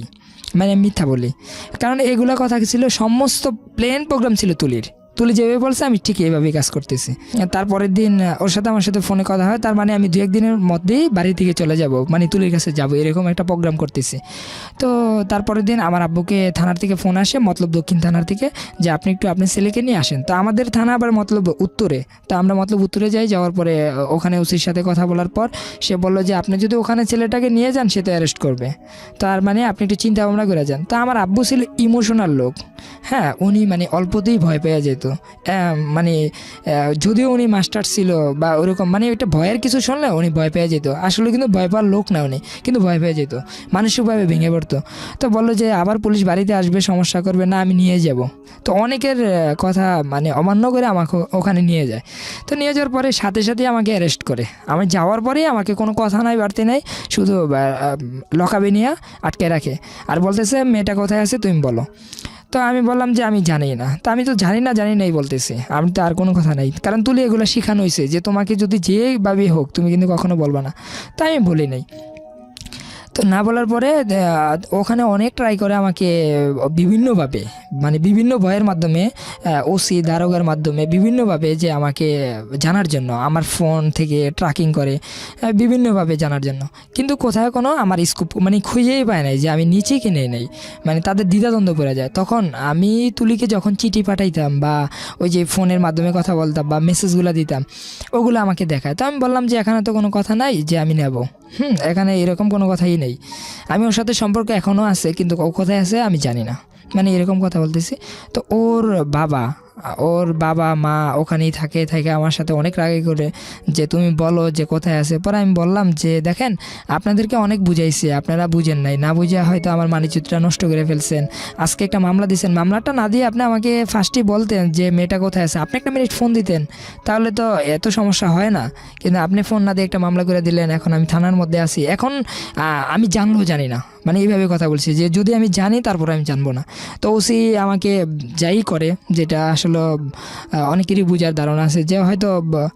মানে আমি মিথ্যা বলি। কারণ এগুলো কথা ছিল, সমস্ত প্লেন প্রোগ্রাম ছিল তুলি যেভাবে বলছে আমি ঠিক এইভাবেই কাজ করতেছি। তারপরের দিন ওর সাথে আমার সাথে ফোনে কথা হয়, তার মানে আমি 2-1 দিনের মধ্যেই বাড়ি থেকে চলে যাব, মানে তুলির কাছে যাব, এরকম একটা প্রোগ্রাম করতেছি। তো তারপরের দিন আমার আব্বুকে থানার থেকে ফোন আসে, মতলব দক্ষিণ থানার থেকে, যে আপনি একটু আপনার ছেলেকে নিয়ে আসেন। তো আমাদের থানা আবার মতলব উত্তরে, তো আমরা মতলব উত্তরে যাই। যাওয়ার পরে ওখানে ওসির সাথে কথা বলার পর সে বললো যে আপনি যদি ওখানে ছেলেটাকে নিয়ে যান সে তো অ্যারেস্ট করবে, তার মানে আপনি একটু চিন্তা ভাবনা করে যান। তো আমার আব্বু ছিল ইমোশনাল লোক। হ্যাঁ, উনি মানে অল্পতেই ভয় পেয়ে যেত। মানে যদিও উনি মাস্টার ছিল বা ওরকম, মানে একটা ভয়ের কিছু শুনলে উনি ভয় পেয়ে যেত। আসলে কিন্তু ভয় পাওয়ার লোক না উনি, কিন্তু ভয় পেয়ে যেত, মানসিকভাবে ভেঙে পড়তো। তো বললো যে আবার পুলিশ বাড়িতে আসবে, সমস্যা করবে না, আমি নিয়ে যাব। তো অনেকের কথা মানে অমান্য করে আমাকে ওখানে নিয়ে যায়। তো নিয়ে যাওয়ার পরে সাথে সাথে আমাকে অ্যারেস্ট করে। আমি যাওয়ার পরেই আমাকে কোনো কথা নাই, বাড়তে নাই, শুধু লকাবে নিয়ে আটকে রাখে, আর বলতেছে মেয়েটা কোথায় আছে তুমি বলো। তো আমি বললাম যে আমি জানি না। তো আমি তো জানি নাই বলতেছি, আমি তো আর কোনো কথা নাই, কারণ তুলি এগুলো শেখানো হয়েছে যে তোমাকে যদি যেভাবেই হোক তুমি কিন্তু কখনো বলবা না। তো আমি বলি নাই। তো না বলার পরে ওখানে অনেক ট্রাই করে আমাকে বিভিন্নভাবে, মানে বিভিন্ন ভয়ের মাধ্যমে, ওসি দারোগার মাধ্যমে বিভিন্নভাবে যে আমাকে জানার জন্য, আমার ফোন থেকে ট্র্যাকিং করে বিভিন্নভাবে জানার জন্য, কিন্তু কোথাও কোনো আমার স্কোপ মানে খুঁজেই পায় নাই যে আমি নিচে কিনে নেই, মানে তাদের দ্বিধাদ্বন্দ্ব পড়ে যায়। তখন আমি তুলিকে যখন চিঠি পাঠাইতাম বা ওই যে ফোনের মাধ্যমে কথা বলতাম বা মেসেজগুলো দিতাম, ওগুলো আমাকে দেখায়। তো আমি বললাম যে এখানে তো কোনো কথা নাই যে আমি নেব, এখানে এরকম কোনো কথাই নেই, আমি ওর সাথে সম্পর্ক এখনও আছে, কিন্তু ও কোথায় আছে আমি জানি না, মানে এরকম কথা বলতেছি। তো ওর বাবা মা ওখানেই থাকে আমার সাথে অনেক রাগে করে যে তুমি বলো যে কোথায় আছে। পরে আমি বললাম যে দেখেন, আপনাদেরকে অনেক বুঝাইছি, আপনারা বুঝেন নাই, না বুঝে হয়তো আমার মানিচিত্রটা নষ্ট করে ফেলছেন। আজকে একটা মামলা দিয়েছেন, মামলাটা না দিয়ে আপনি আমাকে ফার্স্টই বলতেন যে মেয়েটা কোথায় আছে, আপনি একটা মিনিট ফোন দিতেন, তাহলে তো এত সমস্যা হয় না। কিন্তু আপনি ফোন না দিয়ে একটা মামলা করে দিলেন, এখন আমি থানার মধ্যে আছি, এখন আমি জানলেও জানি না, মানে এইভাবে কথা বলছি যে যদি আমি জানি তারপর আমি জানবো না। তো ওসি আমাকে যাই করে, যেটা আসলে অনেকেরই বোঝার ধারণা আছে যে হয়তো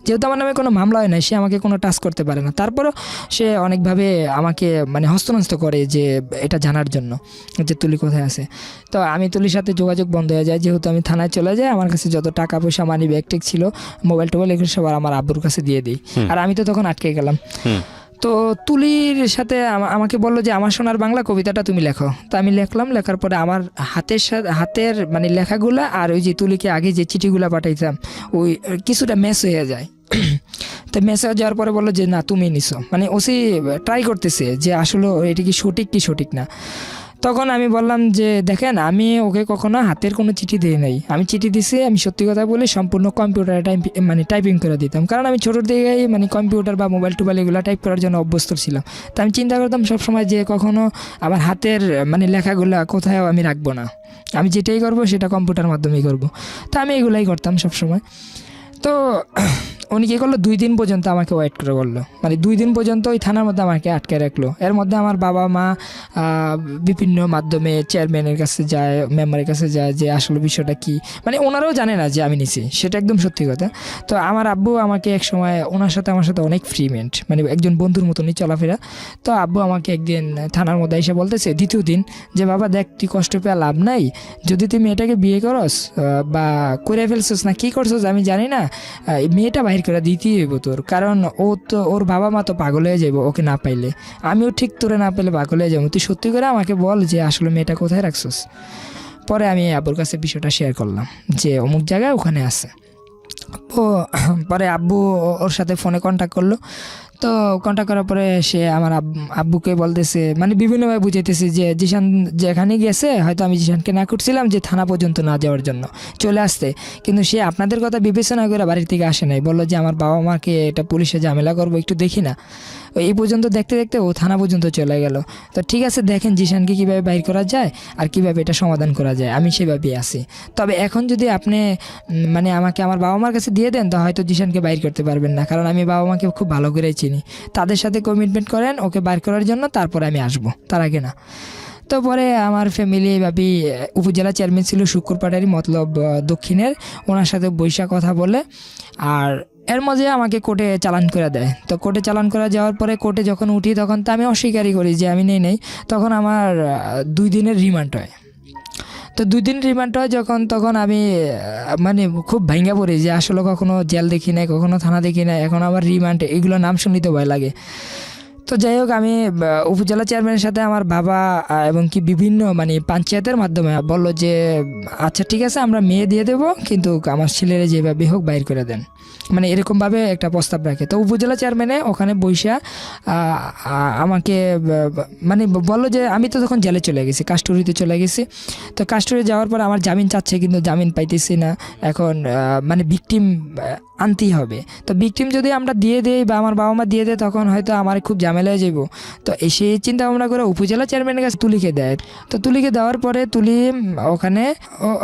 যেহেতু আমার নামে কোনো মামলা হয় না, সে আমাকে কোনো টাচ করতে পারে না, তারপরও সে অনেকভাবে আমাকে মানে হস্তনস্ত করে যে এটা জানার জন্য যে তুলি কোথায় আছে। তো আমি তুলির সাথে যোগাযোগ বন্ধ হয়ে যায়, যেহেতু আমি থানায় চলে যাই, আমার কাছে যত টাকা পয়সা মানি ব্যাগ টেক ছিল, মোবাইল টোবাইল, এগুলো সব আমার আব্বুর কাছে দিয়ে দিই। আর আমি তো তখন আটকে গেলাম। তো তুলির সাথে আমাকে বললো যে আমার সোনার বাংলা কবিতাটা তুমি লেখো। তো আমি লিখলাম, লেখার পরে আমার হাতের মানে লেখাগুলা আর ওই যে তুলিকে আগে যে চিঠিগুলা পাঠাইতাম ওই কিছুটা ম্যাচ হয়ে যায়। তো ম্যাচ হয়ে যাওয়ার পরে বললো যে না তুমি নিছো, মানে ওসি ট্রাই করতেছে যে আসলে এটা কি সঠিক না। তখন আমি বললাম যে দেখেন আমি ওকে কখনো হাতের কোনো চিঠি দিই নাই, আমি চিঠি দিছি আমি সত্যি কথা বলে সম্পূর্ণ কম্পিউটারে মানে টাইপিং করে দিতাম, কারণ আমি ছোটোর দিকেই মানে কম্পিউটার বা মোবাইল টোবাইল এগুলো টাইপ করার জন্য অভ্যস্ত ছিলাম। তো আমি চিন্তা করতাম সবসময় যে কখনো আমার হাতের মানে লেখাগুলো কোথাও আমি রাখবো না, আমি যেটাই করবো সেটা কম্পিউটার মাধ্যমেই করব। তো আমি এগুলাই করতাম সবসময়। তো উনি কী করলো, 2 দিন পর্যন্ত আমাকে ওয়েট করে বললো, মানে 2 দিন পর্যন্ত ওই থানার মধ্যে আমাকে আটকে রাখলো। এর মধ্যে আমার বাবা মা বিভিন্ন মাধ্যমে চেয়ারম্যানের কাছে যায়, মেম্বারের কাছে যায় যে আসলে বিষয়টা কি, মানে ওনারাও জানে না যে আমি নিছি, সেটা একদম সত্যি কথা। তো আমার আব্বু আমাকে এক সময় ওনার সাথে আমার সাথে অনেক ফ্রিমেন্ট, মানে একজন বন্ধুর মতনই চলাফেরা। তো আব্বু আমাকে একদিন থানার মধ্যে এসে বলতেছে দ্বিতীয় দিন যে বাবা দেখ তুই কষ্ট পেয়ে লাভ নাই, যদি তুই মেয়েটাকে বিয়ে করস বা করে ফেলছস না কী করছস আমি জানি না, মেয়েটা বাহির করে দিতেই হইব তোর, কারণ ও তো ওর বাবা মা তো পাগল হয়ে যাবো ওকে না পাইলে, আমিও ঠিক তোরে না পেলে পাগল হয়ে যাবো, তুই সত্যি করে আমাকে বল যে আসলে মেয়েটা কোথায় রাখছস। পরে আমি আব্বুর কাছে বিষয়টা শেয়ার করলাম যে অমুক জায়গায় ওখানে আছে। ও পরে আব্বু ওর সাথে ফোনে কন্ট্যাক্ট করলো। তো কন্ট্যাক্ট করার পরে সে আমার আব্বুকে বলতেছে, মানে বিভিন্নভাবে বুঝাইতেছে যে জিশান যেখানে গেছে, হয়তো আমি জিশানকে না করছিলাম যে থানা পর্যন্ত না যাওয়ার জন্য চলে আসতে, কিন্তু সে আপনাদের কথা বিবেচনা করে বাড়ির থেকে আসে নাই, বললো যে আমার বাবা মাকে এটা পুলিশে ঝামেলা করবো, একটু দেখি না। এই পর্যন্ত দেখতে দেখতে ও থানা পর্যন্ত চলে গেল। তো ঠিক আছে দেখেন জিশানকে কীভাবে বাইর করা যায় আর কীভাবে এটা সমাধান করা যায়, আমি সেভাবেই আছি। তবে এখন যদি আপনি মানে আমাকে আমার বাবা মার কাছে দিয়ে দেন তো হয়তো জিশানকে বাইর করতে পারবেন না, কারণ আমি বাবা মাকে খুব ভালো করেই চিনি, তাদের সাথে কমিটমেন্ট করেন ওকে বাইর করার জন্য, তারপরে আমি আসবো, তার আগে না। তো পরে আমার ফ্যামিলি ভাবি উপজেলা চেয়ারম্যান ছিল শুক্রপাড়ারই, মতলব দক্ষিণের, ওনার সাথে বৈশা কথা বলে আর এর মাঝে আমাকে কোর্টে চালান করে দেয়। তো কোর্টে চালান করা যাওয়ার পরে কোর্টে যখন উঠি তখন তো আমি অস্বীকারই করি যে আমি নেই, তখন আমার 2 দিনের রিমান্ড হয়। তো 2 দিন রিমান্ড হয় যখন, তখন আমি মানে খুব ভাঙ্গা পড়ি যে আসলে কখনো জেল দেখি নাই, কখনো থানা দেখি নাই, এখন আমার রিমান্ড এগুলো নাম শুনতে ভয় লাগে। তো যাই হোক আমি উপজেলা চেয়ারম্যানের সাথে আমার বাবা এবং কি বিভিন্ন মানে পঞ্চায়েতের মাধ্যমে বললো যে আচ্ছা ঠিক আছে আমরা মেয়ে দিয়ে দেবো, কিন্তু আমার ছেলেরা যেভাবে হোক বাইর করে দেন, মানে এরকমভাবে একটা প্রস্তাব রাখে। তো উপজেলা চেয়ারম্যানে ওখানে বৈশা আমাকে মানে বললো যে আমি তো তখন জেলে চলে গেছি, কাস্টডিতে চলে গেছি। তো কাস্টডি যাওয়ার পর আমার জামিন চাচ্ছে, কিন্তু জামিন পাইতেছি না। এখন মানে ভিকটিম আনতেই হবে। তো ভিকটিম যদি আমরা দিয়ে দেই বা আমার বাবা মা দিয়ে দেয় তখন হয়তো আমার খুব ঝামেলা হয়ে যাবো। তো সেই চিন্তা ভাবনা করে উপজেলা চেয়ারম্যানের কাছে তুলিকে দেয়। তো তুলিকে দেওয়ার পরে তুলি ওখানে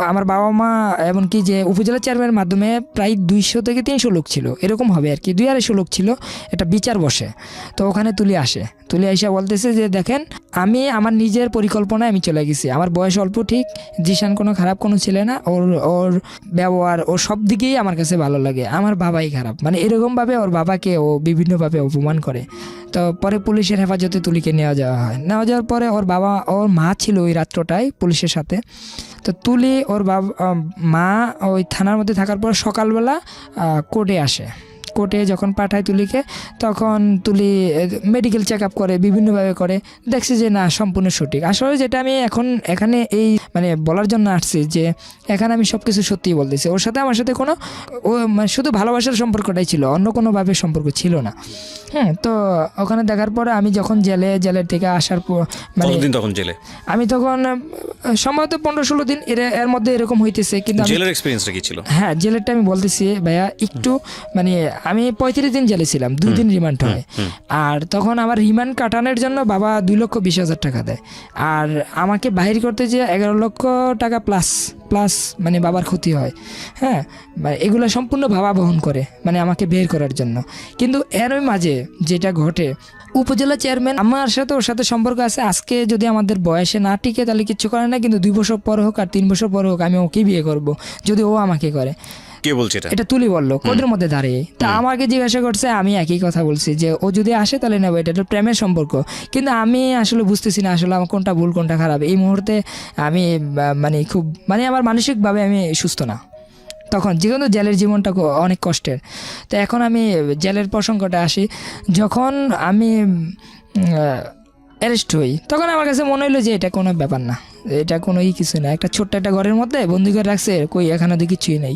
আমার বাবা মা এমনকি যে উপজেলা চেয়ারম্যানের মাধ্যমে প্রায় 200 থেকে 300 লোক ছিল, এরকম হবে আর কি, 200-250 লোক ছিল, এটা বিচার বসে। তো ওখানে তুলি আসে, তুলি আইসা বলতেছে যে দেখেন আমি আমার নিজের পরিকল্পনায় আমি চলে গেছি, আমার বয়স অল্প ঠিক, জিশান কোনো খারাপ কোনো ছেলে না, ওর ব্যবহার ওর সব দিকেই আমার কাছে ভালো লাগে, আমার বাবাই খারাপ, মানে এরকমভাবে ওর বাবাকে ও বিভিন্নভাবে অপমান করে। তো পরে পুলিশের হেফাজতে তুলিকে নেওয়া যাওয়ার পরে ওর মা ছিল ওই রাত্রটায় পুলিশের সাথে। তো তুলি ওর মা ওই থানার মধ্যে থাকার পর সকালবেলা কোর্টে আসে। কোর্টে যখন পাঠায় তুলিকে তখন তুলি মেডিকেল চেক আপ করে, বিভিন্নভাবে করে, দেখছি যে না সম্পূর্ণ সঠিক। আসলে যেটা আমি এখন এখানে এই মানে বলার জন্য আসছি যে এখানে আমি সব কিছু সত্যিই বলতেছি, ওর সাথে আমার সাথে কোনো শুধু ভালোবাসার সম্পর্কটাই ছিল, অন্য কোনোভাবে সম্পর্ক ছিল না। তো ওখানে দেখার পরে আমি যখন জেলের থেকে আসার পর মানে তখন জেলে আমি তখন সম্ভবত 15-16 দিন এর মধ্যে এরকম হইতেছে। কিন্তু জেলের এক্সপেরিয়েন্সটা কি ছিল? হ্যাঁ জেলেরটা আমি বলতেছি ভাইয়া একটু, মানে আমি 35 দিন জেলে ছিলাম, 2 দিন রিমান্ড হয়। আর তখন আমার রিমান্ড কাটানোর জন্য বাবা 2,20,000 টাকা দেয়, আর আমাকে বাহির করতে যে 11 লক্ষ টাকা প্লাস প্লাস মানে বাবার ক্ষতি হয়। হ্যাঁ, মানে এগুলো সম্পূর্ণ বাবা বহন করে মানে আমাকে বের করার জন্য। কিন্তু এর মাঝে যেটা ঘটে, উপজেলা চেয়ারম্যান আমার সাথে ওর সাথে সম্পর্ক আছে, আজকে যদি আমাদের বয়সে না টিকে তাহলে কিচ্ছু করে না, কিন্তু 2 বছর পর হোক আর 3 বছর পর হোক আমি ওকে বিয়ে করব যদি ও আমাকে করে। কে বলছে এটা? এটা তুলি বললো কোদের মধ্যে দাঁড়িয়ে। তা আমাকে জিজ্ঞাসা করছে, আমি একই কথা বলছি যে ও যদি আসে তাহলে নেবো, এটা তো প্রেমের সম্পর্ক। কিন্তু আমি আসলে বুঝতেছি না আসলে আমার কোনটা ভুল কোনটা খারাপ। এই মুহূর্তে আমি মানে খুব মানে আমার মানসিকভাবে আমি সুস্থ না তখন, যেহেতু জেলের জীবনটা অনেক কষ্টের। তো এখন আমি জেলের প্রসঙ্গটা আসি, যখন আমি অ্যারেস্ট হই তখন আমার কাছে মনে হলো যে এটা কোনো ব্যাপার না, এটা কোনো কিছু না, একটা ছোট্ট একটা ঘরের মধ্যে বন্দি করে রাখছে, কই এখানে তো কিছুই নেই।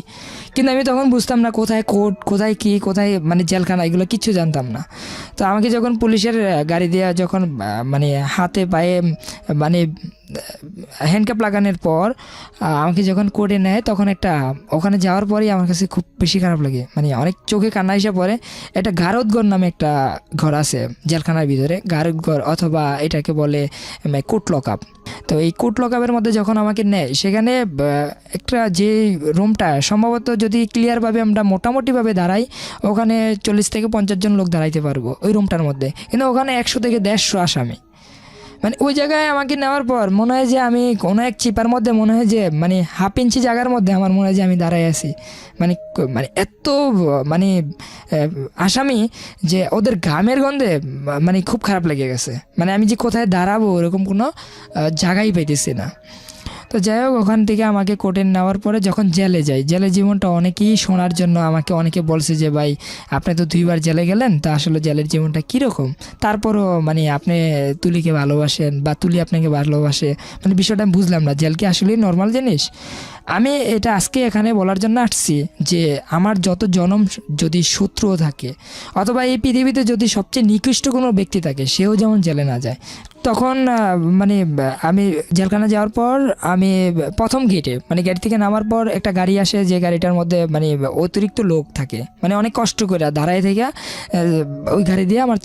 কিন্তু আমি তখন বুঝতাম না কোথায় কোর্ট, কোথায় কি, কোথায় মানে জেলখানা, এগুলো কিচ্ছু জানতাম না। তো আমাকে যখন পুলিশের গাড়ি দেওয়া, যখন মানে হাতে পায়ে মানে হ্যান্ডকাপ লাগানোর পর আমাকে যখন কোর্টে নেয়, তখন একটা ওখানে যাওয়ার পরেই আমার কাছে খুব বেশি খারাপ লাগে, মানে অনেক চোখে কান্না এসে পড়ে। একটা গারদঘর নামে একটা ঘর আছে জেলখানার ভিতরে, গারদঘর অথবা এটাকে বলে কোর্ট লকআপ। তো এই কোর্ট লকআপের মধ্যে যখন আমাকে নেয়, সেখানে একটা যে রুমটা সম্ভবত যদি ক্লিয়ারভাবে আমরা মোটামুটিভাবে দাঁড়াই, ওখানে 40 থেকে 50 জন লোক দাঁড়াইতে পারবো ওই রুমটার মধ্যে, কিন্তু ওখানে 100 থেকে 150 আসামি। মানে ওই জায়গায় আমাকে নেওয়ার পর মনে হয় যে আমি কোনো এক চিপার মধ্যে, মনে হয় যে মানে 1/2 ইঞ্চি জায়গার মধ্যে আমার মনে হয় যে আমি দাঁড়াই আছি। মানে মানে এত মানে আসামি যে ওদের ঘামের গন্ধে মানে খুব খারাপ লেগে গেছে, মানে আমি যে কোথায় দাঁড়াবো ওরকম কোনো জায়গাই পাইতেছি না। তো যাই হোক, ওখান থেকে আমাকে কোর্টে নেওয়ার পরে যখন জেলে যাই, জেলের জীবনটা অনেকেই শোনার জন্য আমাকে অনেকে বলছে যে ভাই আপনি তো 2 বার জেলে গেলেন, তা আসলে জেলের জীবনটা কীরকম, তারপরও মানে আপনি তুলিকে ভালোবাসেন বা তুলি আপনাকে ভালোবাসে, মানে বিষয়টা আমি বুঝলাম না, জেল কি আসলেই নর্মাল জিনিস। আমি এটা আজকে এখানে বলার জন্য আসছি যে আমার যত জনম যদি শত্রুও থাকে, অথবা এই পৃথিবীতে যদি সবচেয়ে নিকৃষ্ট কোনো ব্যক্তি থাকে, সেও যেমন জেলে না যায়। তখন মানে আমি জেলখানা যাওয়ার পর আমি প্রথম গেটে মানে গেট থেকে নামার পর একটা গাড়ি আসে, যে গাড়িটার মধ্যে মানে অতিরিক্ত লোক থাকে, মানে অনেক কষ্ট করে দাঁড়ায় থেকে ওই গাড়ি দিয়ে আমার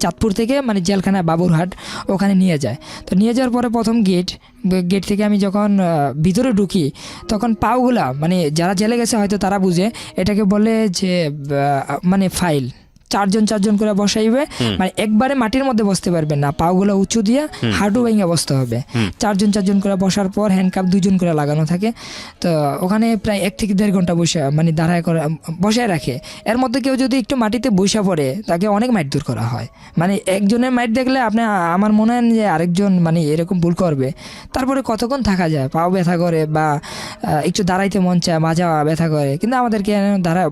চাঁদপুর থেকে মানে জেলখানা বাবুরহাট ওখানে নিয়ে যায়। তো নিয়ে যাওয়ার পরে প্রথম গেট থেকে আমি যখন ভিতরে ঢুকি, তখন পাওগুলা মানে যারা জেলে গেছে হয়তো তারা বুঝে, এটাকে বলে যে মানে ফাইল 4 জন করে বসাইবে, মানে একবারে মাটির মধ্যে বসতে পারবে না, পাগুলো উঁচু দিয়ে হাঁটু ভেঙে বসতে হবে। 4 জন করে বসার পর হ্যান্ডকাপ 2 জন করে লাগানো থাকে। তো ওখানে প্রায় 1 থেকে 1.5 ঘন্টা বসে মানে দাঁড়ায় করে বসায় রাখে। এর মধ্যে কেউ যদি একটু মাটিতে বসে পড়ে, তাকে অনেক মাইট দূর করা হয়। মানে একজনের মাইট দেখলে আপনি আমার মনে হয় যে আরেকজন মানে এরকম ভুল করবে। তারপরে কতক্ষণ থাকা যায়, পাও ব্যথা করে বা একটু দাঁড়াইতে মন চায়, মাজা ব্যথা করে, কিন্তু আমাদেরকে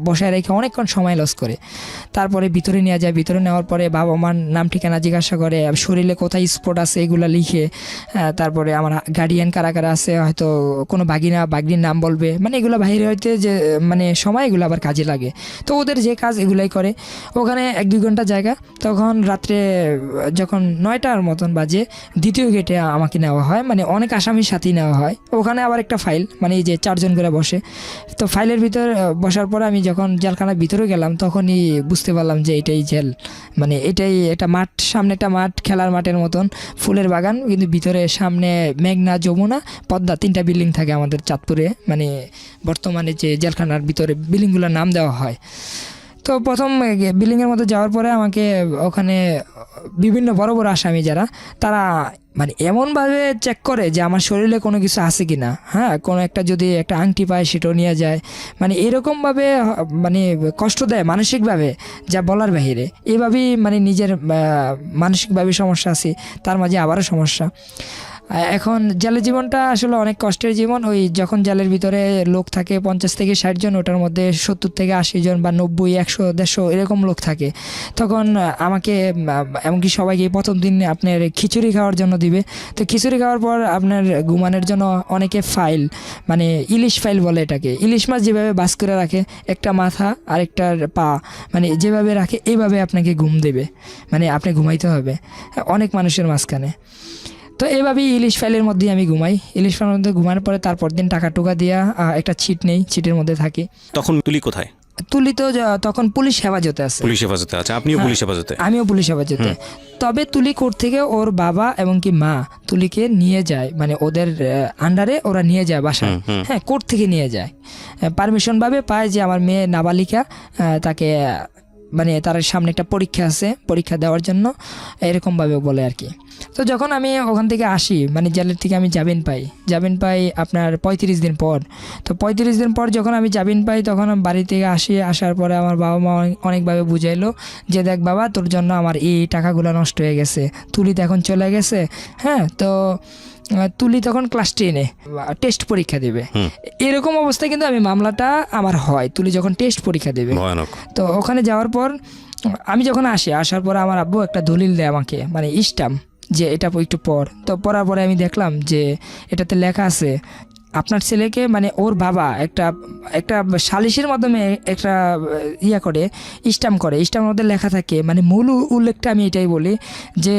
বসায় রেখে অনেকক্ষণ সময় লস করে। তারপরে ভিতরে নিয়ে যায়, ভিতরে নেওয়ার পরে বাবা মার নাম ঠিকানা জিজ্ঞাসা করে, শরীরে কোথায় স্পট আছে এগুলো লিখে, তারপরে আমার গার্ডিয়ান কারা কারা আছে, হয়তো কোনো বাগিনীর নাম বলবে, মানে এগুলো বাইরে হইতে যে মানে সময় এগুলো আবার কাজে লাগে। তো ওদের যে কাজ এগুলাই করে। ওখানে 1-2 ঘন্টা জায়গা। তখন রাত্রে যখন 9টার মতন বাজে, দ্বিতীয় গেটে আমাকে নেওয়া হয়, মানে অনেক আসামির সাথেই নেওয়া হয়। ওখানে আবার একটা ফাইল, মানে এই যে 4 জন করে বসে। তো ফাইলের ভিতর বসার পর আমি যখন জেলখানার ভিতরে গেলাম, তখনই বুঝতে পারলাম যে এটাই জেল, মানে এটাই একটা মাঠ, সামনে একটা মাঠ, খেলার মাঠের মতন, ফুলের বাগান, কিন্তু ভিতরে সামনে মেঘনা, যমুনা, পদ্মা, 3টা বিল্ডিং থাকে আমাদের চাঁদপুরে, মানে বর্তমানে যে জেলখানার ভিতরে বিল্ডিংগুলোর নাম দেওয়া হয়। তো প্রথম বিল্ডিংয়ের মধ্যে যাওয়ার পরে আমাকে ওখানে বিভিন্ন বড় বড় আসামি যারা, তারা মানে এমনভাবে চেক করে যে আমার শরীরে কোনো কিছু আছে কি না, হ্যাঁ, কোনো একটা যদি একটা আংটি পায় সেটাও নিয়ে যায়, মানে এরকমভাবে মানে কষ্ট দেয় মানসিকভাবে, যা বলার বাহিরে। এইভাবেই মানে নিজের মানসিকভাবে সমস্যা আছে, তার মাঝে আবারও সমস্যা। এখন জেলের জীবনটা আসলে অনেক কষ্টের জীবন। ওই যখন জেলের ভিতরে লোক থাকে 50 থেকে 60 জন, ওটার মধ্যে 70 থেকে 80 জন বা 90, 100, 150 এরকম লোক থাকে। তখন আমাকে এমনকি সবাইকে প্রথম দিন আপনার খিচুড়ি খাওয়ার জন্য দিবে। তো খিচুড়ি খাওয়ার পর আপনার ঘুমানোর জন্য অনেকে ফাইল, মানে ইলিশ ফাইল বলে এটাকে, ইলিশ মাছ যেভাবে বাস করে রাখে, একটা মাথা আর একটা পা, মানে যেভাবে রাখে এইভাবে আপনাকে ঘুম দেবে, মানে আপনি ঘুমাইতে হবে অনেক মানুষের মাঝখানে। তো এইভাবেই ইলিশ ফাইলের মধ্যেই আমি ঘুমাই। ইলিশ ফাইলের মধ্যে ঘুমানোর পরে তারপর দিন টাকা টুকা দিয়া একটা ছিট নেই, ছিটের মধ্যে থাকি। তখন তুলি কোথায়? তুলি তো তখন পুলিশ হেফাজতে আছে। পুলিশ হেফাজতে আছে, আপনিও হ্যাঁ, পুলিশ হেফাজতে? আমিও পুলিশ হেফাজতে। তবে তুলি কোর্ট থেকে ওর বাবা এবং কি মা তুলিকে নিয়ে যায়, মানে ওদের আন্ডারে ওরা নিয়ে যায় বাসায়। হ্যাঁ, কোর্ট থেকে নিয়ে যায়, পারমিশন ভাবে পায় যে আমার মেয়ে নাবালিকা, তাকে মানে তার সামনে একটা পরীক্ষা আছে, পরীক্ষা দেওয়ার জন্য এরকমভাবে বলে আর কি। তো যখন আমি ওখান থেকে আসি, মানে জেলের থেকে আমি জামিন পাই আপনার 35 দিন পর। তো 35 দিন পর যখন আমি জামিন পাই তখন আমি বাড়ি থেকে আসার পরে আমার বাবা মা অনেকভাবে বুঝাইলো যে দেখ বাবা, তোর জন্য আমার এই টাকাগুলো নষ্ট হয়ে গেছে, তুলি তো এখন চলে গেছে। হ্যাঁ, তো তুলি তখন ক্লাস 10-এ টেস্ট পরীক্ষা দেবে, এরকম অবস্থায় কিন্তু আমি মামলাটা আমার হয়, তুলি যখন টেস্ট পরীক্ষা দেবে। ভয়ানক। তো ওখানে যাওয়ার পর আমি যখন আসার পরে আমার আব্বু একটা দলিল দেয় আমাকে, মানে স্ট্যাম্প, যে এটা একটু পর। তো পড়ার পরে আমি দেখলাম যে এটাতে লেখা আছে আপনার ছেলেকে, মানে ওর বাবা একটা সালিশের মাধ্যমে একটা করে স্ট্যাম্পের মধ্যে লেখা থাকে, মানে মূল উল্লেখটা আমি এটাই বলি যে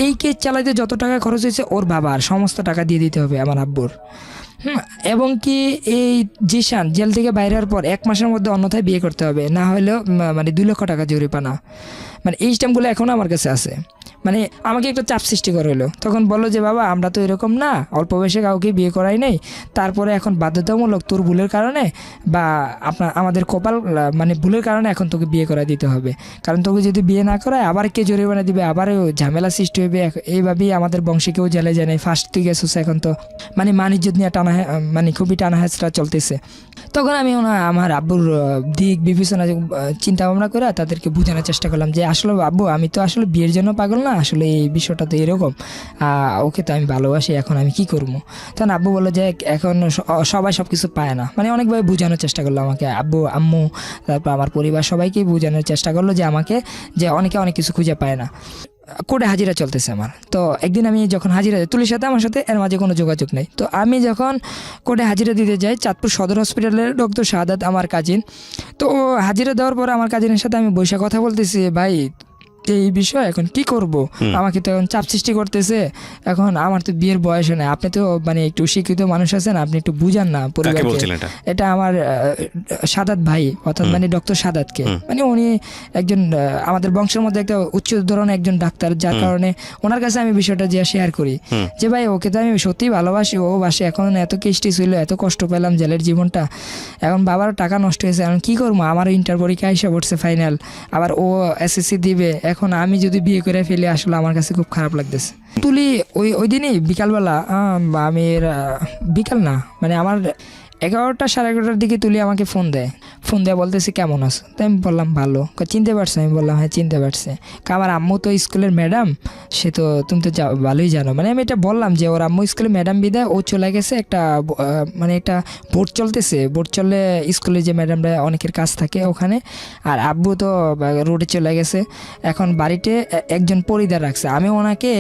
এই কেস চালাইতে যত টাকা খরচ হয়েছে ওর বাবার সমস্ত টাকা দিয়ে দিতে হবে আমার আব্বুর। এবং কি এই জিশান জেল থেকে বাইরে হওয়ার পর 1 মাসের মধ্যে অন্যথায় বিয়ে করতে হবে, না হলেও মানে 2 লক্ষ টাকা জরিমানা। মানে এই স্ট্যাম্পগুলো এখনও আমার কাছে আছে। মানে আমাকে একটা চাপ সৃষ্টি করে হলো, তখন বললো যে বাবা আমরা তো এরকম না, অল্প বয়সে কাউকে বিয়ে করাই নাই, তারপরে এখন বাধ্যতামূলক তোর ভুলের কারণে বা আমাদের কপাল মানে ভুলের কারণে এখন তোকে বিয়ে করাই দিতে হবে, কারণ তোকে যদি বিয়ে না করায় আবার কে জরিমানা দিবে, আবারও ঝামেলা সৃষ্টি হবে। এইভাবেই আমাদের বংশে কেউ জেলে যায় নাই, ফার্স্ট তুই গেছিস, এখন তো মানে ইজ্জত নিয়ে মানে খুবই টানাহেঁচড়া চলতেছে। তখন আমি আমার আব্বুর দিক বিবেচনা চিন্তা ভাবনা করে তাদেরকে বোঝানোর চেষ্টা করলাম যে আসলে আব্বু আমি তো আসলে বিয়ের জন্য পাগল না, আসলে এই বিষয়টা তো এরকম, ওকে তো আমি ভালোবাসি, এখন আমি কি করবো। তখন আব্বু বললো যে এখন সবাই সব কিছু পায় না, মানে অনেকভাবে বোঝানোর চেষ্টা করলো আমাকে, আব্বু আম্মু তারপর আমার পরিবার সবাইকেই বোঝানোর চেষ্টা করলো যে আমাকে, যে অনেকে অনেক কিছু খুঁজে পায় না। কোর্টে হাজিরা চলতেছে আমার। তো একদিন আমি যখন হাজিরা তুলির সাথে আমার সাথে এর মাঝে কোনো যোগাযোগ নেই, তো আমি যখন কোর্টে হাজিরা দিতে যাই, চাঁদপুর সদর হসপিটালের ডক্টর শাহাদাত আমার কাজিন, তো হাজিরা দেওয়ার পর আমার কাজিনের সাথে আমি বসে কথা বলতেছি, ভাই এই বিষয় এখন কি করব, আমাকে তো এখন চাপ সৃষ্টি করতেছে, এখন আমার তো বিয়ের বয়স নেই, আপনি তো মানে একটু শিক্ষিত মানুষ আছেন, আপনি একটু বুঝান না পরিবারকে। এটা আমার সাদাত ভাই, অর্থাৎ মানে ডক্টর সাদাতকে, মানে উনি একজন আমাদের বংশের মধ্যে একটা উচ্চ ধরনের একজন ডাক্তার, যার কারণে ওনার কাছে আমি বিষয়টা যে শেয়ার করি যে ভাই ওকে তো আমি সত্যিই ভালোবাসি, ও বাসে, এখন এত কেষ্টি ছিল, এত কষ্ট পেলাম জেলের জীবনটা, এখন বাবারও টাকা নষ্ট হয়েছে, এখন কী করবো, আমারও ইন্টার পরীক্ষা এসে পড়ছে ফাইনাল, আবার ও SSC দিবে, এখন আমি যদি বিয়ে করে ফেলি আসলে আমার কাছে খুব খারাপ লাগতেছে। তুলি ওই দিনই বিকালবেলা, আমি বিকাল না মানে আমার 11টা সাড়ে 11টার দিকে তুলি আমাকে ফোন দেয় বলতেছে কেমন আছো, তাই আমি বললাম ভালো। চিনতে পারছো? আমি বললাম হ্যাঁ চিনতে পারছে। আমার আম্মু তো স্কুলের ম্যাডাম, সে তো তুমি তো ভালোই জানো, মানে আমি এটা বললাম যে ওর আম্মু স্কুলের ম্যাডাম বিদায় ও চলে গেছে, একটা মানে একটা ভোট চলতেছে, ভোট চললে স্কুলে যে ম্যাডামরা অনেকের কাজ থাকে ওখানে, আর আব্বু তো রোডে চলে গেছে, এখন বাড়িতে একজন পরিদার রাখছে। আমি ওনাকে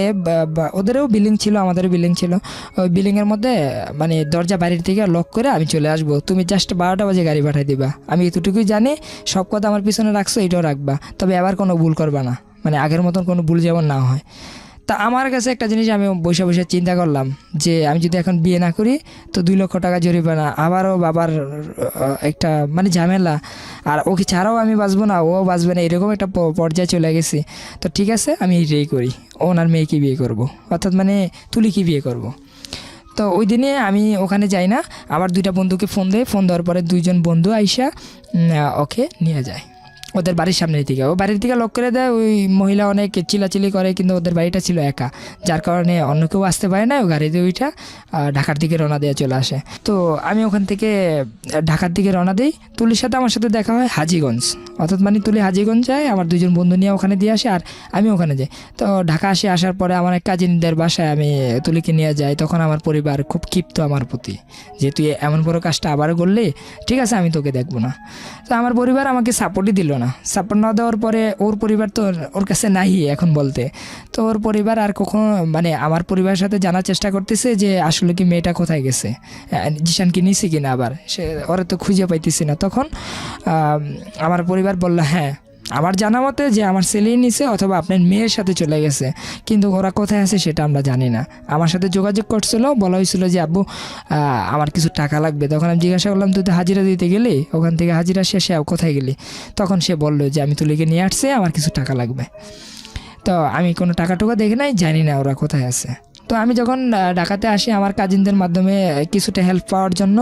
ওদেরও বিল্ডিং ছিল আমাদেরও বিল্ডিং ছিল, ওই বিল্ডিংয়ের মধ্যে মানে দরজা বাড়ির থেকে লক করে আমি চলে আসবো, তুমি জাস্ট 12টা বাজে গাড়ি পাঠিয়ে দিবা, আমি এতটুকুই জানি, সব কথা আমার পিছনে রাখছো, এটাও রাখবা, তবে আবার কোনো ভুল করবা না, মানে আগের মতন কোনো ভুল যেমন না হয়। তা আমার কাছে একটা জিনিস আমি বসে বসে চিন্তা করলাম যে আমি যদি এখন বিয়ে না করি তো 2 লক্ষ টাকা জরিমানা, আবারও বাবার একটা মানে ঝামেলা, আর ওকে ছাড়াও আমি বাঁচবো না, ও বাঁচবে না, এরকম একটা পর্যায়ে চলে গেছি। তো ঠিক আছে আমি এইটাই করি, ওনার মেয়েকে বিয়ে করব, অর্থাৎ মানে তুলিকে বিয়ে করব। তো ওই দিনে আমি ওখানে যাই না, আমার 2টা বন্ধুকে ফোন দেওয়ার পরে 2জন বন্ধু আইসা ওকে নিয়ে যায় ওদের বাড়ির সামনের দিকে, ও বাড়ির দিকে লক করে দেয়। ওই মহিলা অনেক চিলাচিলি করে, কিন্তু ওদের বাড়িটা ছিল একা, যার কারণে অন্য কেউ আসতে পারে না, ও গাড়িতে ওইটা ঢাকার দিকে রওনা দিয়ে চলে আসে। তো আমি ওখান থেকে ঢাকার দিকে রওনা দিই, তুলির সাথে আমার সাথে দেখা হয় হাজীগঞ্জ, অর্থাৎ মানে তুলি হাজীগঞ্জ যায়, আমার 2জন বন্ধু নিয়ে ওখানে দিয়ে আসে, আর আমি ওখানে যাই। তো ঢাকা আসার পরে আমার এক কাজিনদের বাসায় আমি তুলিকে নিয়ে যাই, তখন আমার পরিবার খুব ক্ষিপ্ত আমার প্রতি, যে তুই এমন বড় কাজটা আবার করলি, ঠিক আছে আমি তোকে দেখবো না। তো আমার পরিবার আমাকে সাপোর্টই দিল না, সাপোর্ট না দেওয়ার পরে ওর পরিবার তো ওর কাছে নাই এখন বলতে, তো ওর পরিবার আর কখনো মানে আমার পরিবারের সাথে জানার চেষ্টা করতেছে যে আসলে কি মেয়েটা কোথায় গেছে, জিশানকে নিছি কিনা, আবার সে ওরা তো খুঁজে পাইতেছি না। তখন আমার পরিবার বললো হ্যাঁ আমার জানা মতে যে আমার ছেলেই নিছে অথবা আপনার মেয়ের সাথে চলে গেছে, কিন্তু ওরা কোথায় আছে সেটা আমরা জানি না। আমার সাথে যোগাযোগ করছিল, বলা হয়েছিল যে আব্বু আমার কিছু টাকা লাগবে। তখন আমি জিজ্ঞাসা করলাম তুই তো হাজিরা দিতে গেলি, ওখান থেকে হাজিরা শেষে কোথায় গেলি? তখন সে বললো যে আমি তুলিকে নিয়ে আসছে, আমার কিছু টাকা লাগবে। তো আমি কোনো টাকা টুকা দেখি নাই, জানি না ওরা কোথায় আছে। তো আমি যখন ঢাকাতে আসি আমার কাজিনদের মাধ্যমে কিছুটা হেল্প পাওয়ার জন্য,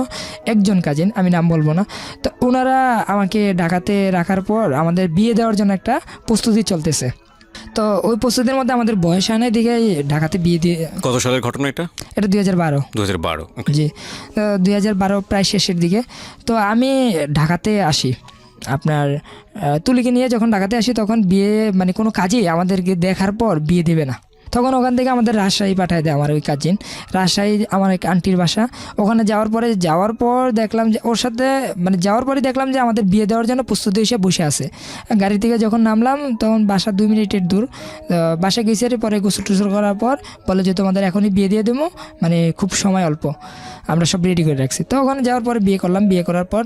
একজন কাজিন, আমি নাম বলবো না, তো ওনারা আমাকে ঢাকাতে রাখার পর আমাদের বিয়ে দেওয়ার জন্য একটা প্রস্তুতি চলতেছে। তো ওই প্রস্তুতির মধ্যে আমাদের বয়স আনার দিকে ঢাকাতে বিয়ে দিয়ে, কত সালের ঘটনা এটা? এটা 2012। 2012। জি, 2012 প্রায় শেষের দিকে। তো আমি ঢাকাতে আসি আপনার তুলিকে নিয়ে। যখন ঢাকাতে আসি তখন বিয়ে মানে কোনো কাজেই আমাদেরকে দেখার পর বিয়ে দেবে না। তখন ওখান থেকে আমাদের রাজশাহী পাঠায় দেয় আমার ওই কাজিন। রাজশাহী আমার এক আন্টির বাসা, ওখানে যাওয়ার পর দেখলাম যে ওর সাথে মানে যাওয়ার পরে দেখলাম যে আমাদের বিয়ে দেওয়ার জন্য প্রস্তুতি হিসেবে বসে আছে। গাড়ি থেকে যখন নামলাম তখন বাসা 2 মিনিটের দূর। বাসা গেছে পরে গোসল টোসল করার পর বলে যে তোমাদের এখনই বিয়ে দিয়ে দেবো, মানে খুব সময় অল্প, আমরা সব রেডি করে রাখছি। তো ওখানে যাওয়ার পরে বিয়ে করলাম। বিয়ে করার পর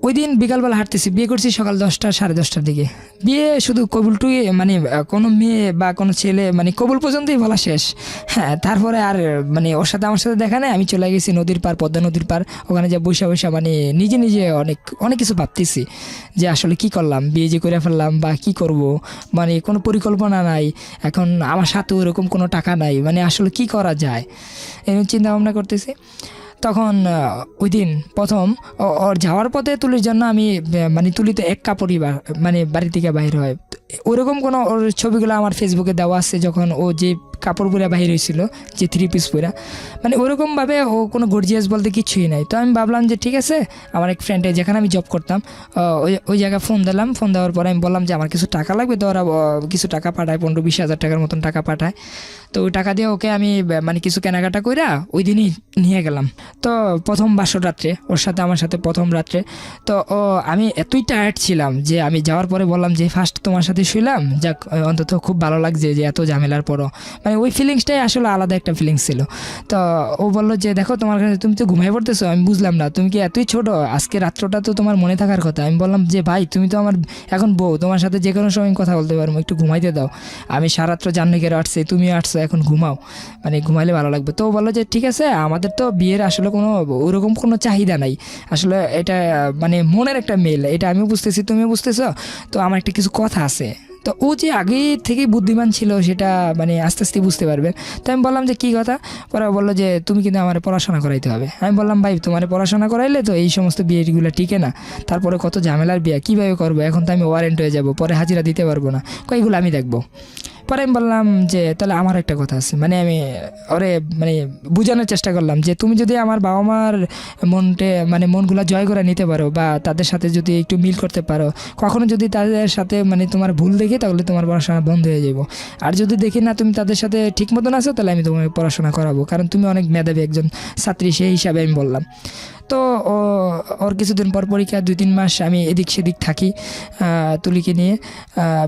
ওই দিন বিকালবেলা হাঁটতেছি, বিয়ে করছি সকাল 10টা 10:30টার দিকে। বিয়ে শুধু কবুলটুই মানে কোনো মেয়ে বা কোনো ছেলে মানে কবুল পর্যন্তই বলা শেষ। হ্যাঁ, তারপরে আর মানে ওর সাথে আমার সাথে দেখা নেই। আমি চলে গেছি নদীর পার, পদ্মা নদীর পার। ওখানে যে বৈশা মানে নিজে নিজে অনেক কিছু ভাবতেছি যে আসলে কি করলাম, বিয়ে যে করে ফেললাম বা কি করব, মানে কোনো পরিকল্পনা নাই। এখন আমার সাথে ওরকম কোনো টাকা নাই, মানে আসলে কি করা যায় এরকম চিন্তা ভাবনা করতেছি। তখন ওই দিন প্রথম ওর যাওয়ার পথে তুলির জন্য আমি মানে তুলি তো এক কাপড়ই মানে বাড়ি থেকে বাইর হয়, ওরকম কোনো ওর ছবিগুলো আমার ফেসবুকে দেওয়া আছে। যখন ও যে কাপড় পরে বাহির হয়েছিল, যে 3 পিস পরা, মানে ওরকমভাবে ও কোনো গর্জিয়াস বলতে কিছুই নাই। তো আমি ভাবলাম যে ঠিক আছে, আমার এক ফ্রেন্ডে যেখানে আমি জব করতাম ওই জায়গায় ফোন দিলাম। ফোন দেওয়ার পরে আমি বললাম যে আমার কিছু টাকা লাগবে। তো ওরা কিছু টাকা পাঠায়, 15-20 হাজার টাকার মতন টাকা পাঠায়। তো ওই টাকা দিয়ে ওকে আমি মানে কিছু কেনাকাটা কইরা ওই দিনই নিয়ে গেলাম। তো প্রথম বাসর রাত্রে ওর সাথে আমার সাথে প্রথম রাত্রে। তো আমি এতই টায়ার্ড ছিলাম যে আমি যাওয়ার পরে বললাম যে ফার্স্ট তোমার সাথে শুইলাম, যাক অন্তত খুব ভালো লাগছে যে এত ঝামেলার পরও, মানে ওই ফিলিংসটাই আসলে আলাদা একটা ফিলিংস ছিল। তো ও বললো যে দেখো তোমার কাছে তুমি তো ঘুমিয়ে পড়তেছো। আমি বুঝলাম না, তুমি কি এতই ছোট, আজকে রাত্রটা তো তোমার মনে থাকার কথা। আমি বললাম যে ভাই তুমি তো আমার এখন বউ, তোমার সাথে যে কোনো সময় কথা বলতে পারবো, একটু ঘুমাইতে দাও। আমি সারাত্র জান্নিকের আসছে, তুমিও আসছো, এখন ঘুমাও, মানে ঘুমাইলে ভালো লাগবে। তো ও বললো যে ঠিক আছে, আমাদের তো বিয়ের আসলে কোনো ওরকম কোনো চাহিদা নাই, আসলে এটা মানে মনের একটা মেল, এটা আমিও বুঝতেছি তুমিও বুঝতেছো, তো আমার একটা কিছু কথা আছে। তো ও যে আগে থেকেই বুদ্ধিমান ছিল সেটা মানে আস্তে আস্তে বুঝতে পারবে। তো আমি বললাম যে কী কথা? পরে বললো যে তুমি কিন্তু আমার পড়াশোনা করাইতে হবে। আমি বললাম ভাই তোমার পড়াশোনা করাইলে তো এই সমস্ত বিয়েগুলো টিকে না, তারপরে কত ঝামেলার বিয়ে, কীভাবে করবো, এখন তো আমি ওয়ারেন্ট হয়ে যাব, পরে হাজিরা দিতে পারবো না, কইগুলো আমি দেখবো। পরে আমি বললাম যে তাহলে আমার একটা কথা আছে, মানে আমি ওরে মানে বোঝানোর চেষ্টা করলাম যে তুমি যদি আমার বাবা মার মনগুলো জয় করে নিতে পারো বা তাদের সাথে যদি একটু মিল করতে পারো, কখনো যদি তাদের সাথে মানে তোমার ভুল দেখি তাহলে তোমার পড়াশোনা বন্ধ হয়ে যাবো। আর যদি দেখি না তুমি তাদের সাথে ঠিক মতন আছো, তাহলে আমি তোমাকে পড়াশোনা করাবো, কারণ তুমি অনেক মেধাবী একজন ছাত্রী, সেই হিসাবে আমি বললাম। তো ওর কিছুদিন পর পরীক্ষা, 2-3 মাস আমি এদিক সেদিক থাকি তুলিকে নিয়ে,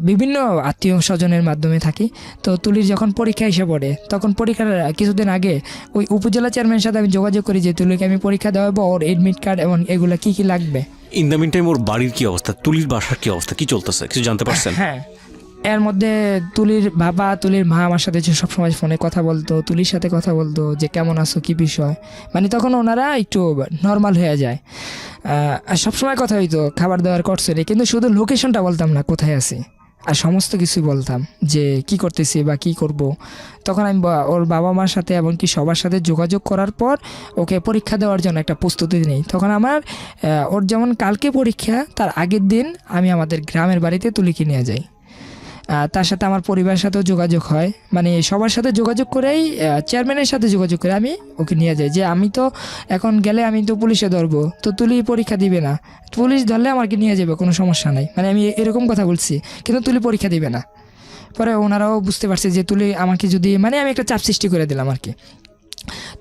বিভিন্ন আত্মীয় স্বজনের মাধ্যমে থাকি। তো তুলির যখন পরীক্ষা এসে পড়ে, তখন পরীক্ষার কিছুদিন আগে ওই উপজেলা চেয়ারম্যানের সাথে আমি যোগাযোগ করি যে তুলিকে আমি পরীক্ষা দেওয়াবো, ওর এডমিট কার্ড এবং এগুলো কী কী লাগবে। ইন দ্য মিন টাইম ওর বাড়ির কি অবস্থা, তুলির বাসার কি অবস্থা, কি চলতেছে কিছু জানতে পারছেন? হ্যাঁ, এর মধ্যে তুলির বাবা, তুলির মা আমার সাথে যে সবসময় ফোনে কথা বলতো, তুলির সাথে কথা বলতো যে কেমন আছো, কী বিষয়, মানে তখন ওনারা একটু নর্মাল হয়ে যায়। আর সবসময় কথা হইতো, খাবার দাবার করছে রে, কিন্তু শুধু লোকেশনটা বলতাম না কোথায় আছি, আর সমস্ত কিছুই বলতাম যে কি করতেছি বা কি করব। তখন আমি ওর বাবা মার সাথে এমনকি সবার সাথে যোগাযোগ করার পর ওকে পরীক্ষা দেওয়ার জন্য একটা প্রস্তুতি নেই। তখন আমার ওর যেমন কালকে পরীক্ষা, তার আগের দিন আমি আমাদের গ্রামের বাড়িতে তুলিকে নিয়ে যাই। তার সাথে আমার পরিবারের সাথেও যোগাযোগ হয়, মানে সবার সাথে যোগাযোগ করেই চেয়ারম্যানের সাথে যোগাযোগ করে আমি ওকে নিয়ে যাই যে আমি তো এখন গেলে আমি তো পুলিশে ধরবো, তো তুলি পরীক্ষা দিবে না, পুলিশ ধরলে আমাকে নিয়ে যাবে, কোনো সমস্যা নাই, মানে আমি এরকম কথা বলছি, কিন্তু তুলি পরীক্ষা দিবে না। পরে ওনারাও বুঝতে পারছে যে তুলি আমাকে যদি মানে আমি একটা চাপ সৃষ্টি করে দিলাম আর কি।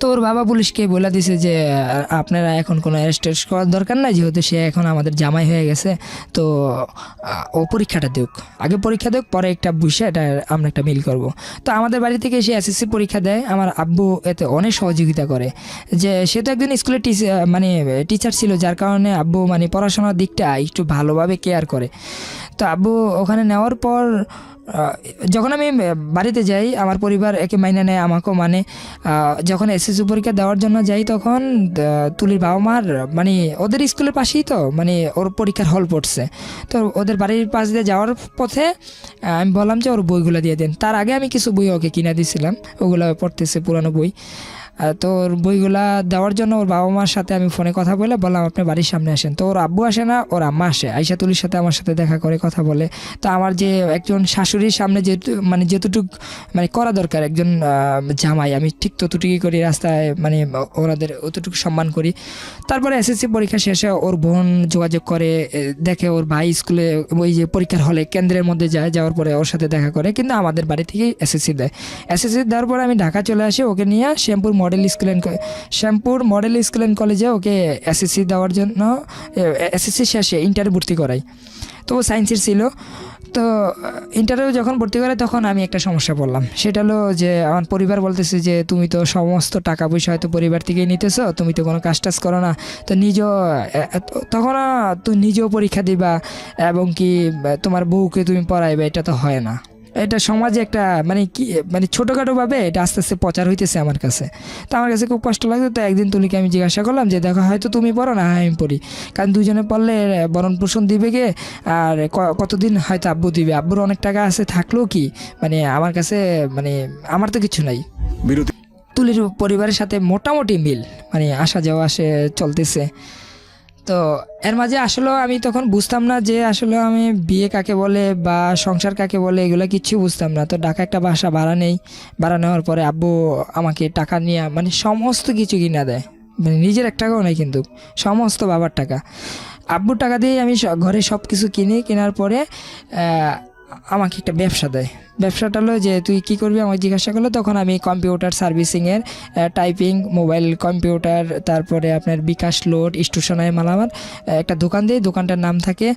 তো ওর বাবা পুলিশকে বলে দিছে যে আপনারা এখন কোনো অ্যারেস্ট করার দরকার নাই, যেহেতু সে এখন আমাদের জামাই হয়ে গেছে, তো ও পরীক্ষাটা দেখ, আগে পরীক্ষা দেখ, পরে একটা বিষয় এটা আমরা একটা মিল করব। তো আমাদের বাড়ি থেকে সে এসএসসি পরীক্ষা দেয়, আমার আব্বু এতে অনেক সহযোগিতা করে, যে সে তো একজন স্কুলের টিচার ছিল, যার কারণে আব্বু মানে পড়াশোনার দিকটা একটু ভালোভাবে কেয়ার করে। তো আব্বু ওখানে নেওয়ার পর যখন আমি বাড়িতে যাই আমার পরিবার একে মাইনে নেয়, আমাকেও মানে যখন এসএসসি পরীক্ষা দেওয়ার জন্য যাই তখন তুলির বাবা মার মানে ওদের স্কুলের পাশেই তো মানে ওর পরীক্ষার হল পড়ছে, তো ওদের বাড়ির পাশ দিয়ে যাওয়ার পথে আমি বললাম যে ওর বইগুলো দিয়ে দেন। তার আগে আমি কিছু বই ওকে কিনে দিয়েছিলাম, ওগুলো পড়তেছে পুরানো বই। তো ওর বইগুলা দেওয়ার জন্য ওর বাবা মার সাথে আমি ফোনে কথা বলে বললাম আপনি বাড়ির সামনে আসেন। তো ওর আব্বু আসে না, ওর আম্মা আসে, আইসা তুলির সাথে আমার সাথে দেখা করে কথা বলে। তো আমার যে একজন শাশুড়ির সামনে মানে যতটুকু মানে করা দরকার একজন জামাই, আমি ঠিক ততটুকুই করি রাস্তায়, মানে ওনাদের অতটুকু সম্মান করি। তারপরে এসএসসি পরীক্ষা শেষে ওর বোন যোগাযোগ করে, দেখে ওর ভাই স্কুলে ওই যে পরীক্ষার হলে কেন্দ্রের মধ্যে যায়, যাওয়ার পরে ওর সাথে দেখা করে, কিন্তু আমাদের বাড়ি থেকেই এসএসসি দেয়। এসএসসি দেওয়ার পরে আমি ঢাকা চলে আসি, ওকে নিয়ে শ্যামপুর মডেল স্কুল অ্যান্ড কলেজে ওকে এসএসসি দেওয়ার জন্য এসএসসি শেষে ইন্টারে ভর্তি করাই। তো ও সায়েন্সের ছিল। তো ইন্টারভিউ যখন ভর্তি করে তখন আমি একটা সমস্যা পড়লাম, সেটা হলো যে আমার পরিবার বলতেছে যে তুমি তো সমস্ত টাকা পয়সা হয়তো পরিবার থেকেই নিতেছো, তুমি তো কোনো কাজ টাজ করো না, তো তখন তুই নিজেও পরীক্ষা দিবা এবং কি তোমার বউকে তুমি পড়াইবে, এটা তো হয় না। এটা সমাজে একটা মানে কি মানে ছোটোখাটোভাবে এটা আস্তে আস্তে প্রচার হইতেছে আমার কাছে। তো আমার কাছে খুব কষ্ট লাগতো। তো একদিন তুলিকে আমি জিজ্ঞাসা করলাম যে দেখো হয়তো তুমি পড়ো না, আমি পড়ি, কারণ দুজনে পড়লে ভরণ পোষণ দিবে গে, আর কতদিন হয়তো আব্বু দিবে, আব্বুর অনেক টাকা আছে থাকলেও কি মানে আমার কাছে মানে আমার তো কিছু নাই। বিরতি। তুলির পরিবারের সাথে মোটামুটি মিল, মানে আসা যাওয়া চলতেছে। তো এর মাঝে আসলে আমি তখন বুঝতাম না যে আসলে আমি বিয়ে কাকে বলে বা সংসার কাকে বলে, এগুলো কিচ্ছু বুঝতাম না। তো ঢাকা একটা বাসা ভাড়া নেওয়ার পরে আব্বু আমাকে টাকা নিয়ে মানে সমস্ত কিছু কিনা দেয়, মানে নিজের এক টাকাও নেই কিন্তু সমস্ত বাবার টাকা, আব্বুর টাকা দিয়েই আমি ঘরে সব কিছু কেনার পরে আমাকে একটা ব্যবসা দেয়। ব্যবসাটা হলো যে তুই কী করবি আমাকে জিজ্ঞাসা করলো, তখন আমি কম্পিউটার সার্ভিসিংয়ের টাইপিং, মোবাইল কম্পিউটার, তারপরে আপনার বিকাশ লোড, স্টেশনারি মালামাল একটা দোকান দিই, দোকানটার নাম থাকে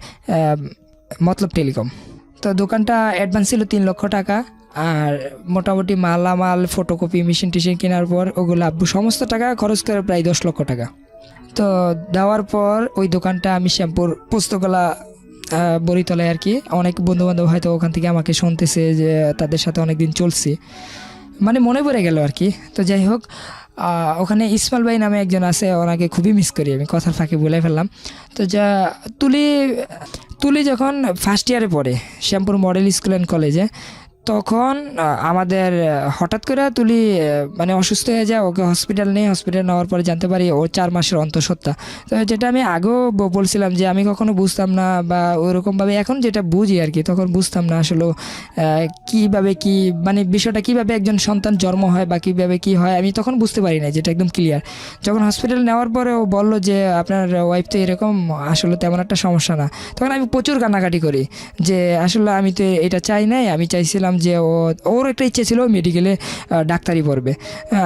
মতলব টেলিকম। তো দোকানটা অ্যাডভান্স ছিল 3 লক্ষ টাকা, আর মোটামুটি মালামাল ফটোকপি মেশিন টেশিন কেনার পর ওগুলো আব্বু সমস্ত টাকা খরচ করে প্রায় 10 লক্ষ টাকা। তো দেওয়ার পর ওই দোকানটা আমি শ্যামপুর পোস্তগোলা বরিতলায় আর কি, অনেক বন্ধুবান্ধব হয়তো ওখান থেকে আমাকে শুনতেছে যে তাদের সাথে অনেক দিন চলছি, মানে মনে পড়ে গেল আর কি। তো যাই হোক, ওখানে ইসমাইল ভাই নামে একজন আছে, ওনাকে খুবই মিস করি আমি, কথার ফাঁকে বলে ফেললাম। তো তুলি যখন ফার্স্ট ইয়ারে পড়ে শ্যামপুর মডেল স্কুল অ্যান্ড কলেজে, তখন আমাদের হঠাৎ করে তুলি মানে অসুস্থ হয়ে যায়, ওকে হসপিটাল নেওয়ার পরে জানতে পারি ওর 4 মাসের অন্তঃসত্ত্বা। তো যেটা আমি আগেও বলছিলাম যে আমি কখনো বুঝতাম না বা ওইরকমভাবে, এখন যেটা বুঝি আর কি, তখন বুঝতাম না আসলে কীভাবে কি মানে বিষয়টা কীভাবে একজন সন্তান জন্ম হয় বা কীভাবে কি হয়, আমি তখন বুঝতে পারি না, যেটা একদম ক্লিয়ার। যখন হসপিটাল নেওয়ার পরে ও বললো যে আপনার ওয়াইফ তো এরকম, আসলে তেমন একটা সমস্যা না, তখন আমি প্রচুর কান্নাকাটি করি যে আসলে আমি তো এটা চাই নাই, আমি চাইছিলাম যে ওর একটা ইচ্ছে ছিল মেডিকেলে ডাক্তারি পড়বে,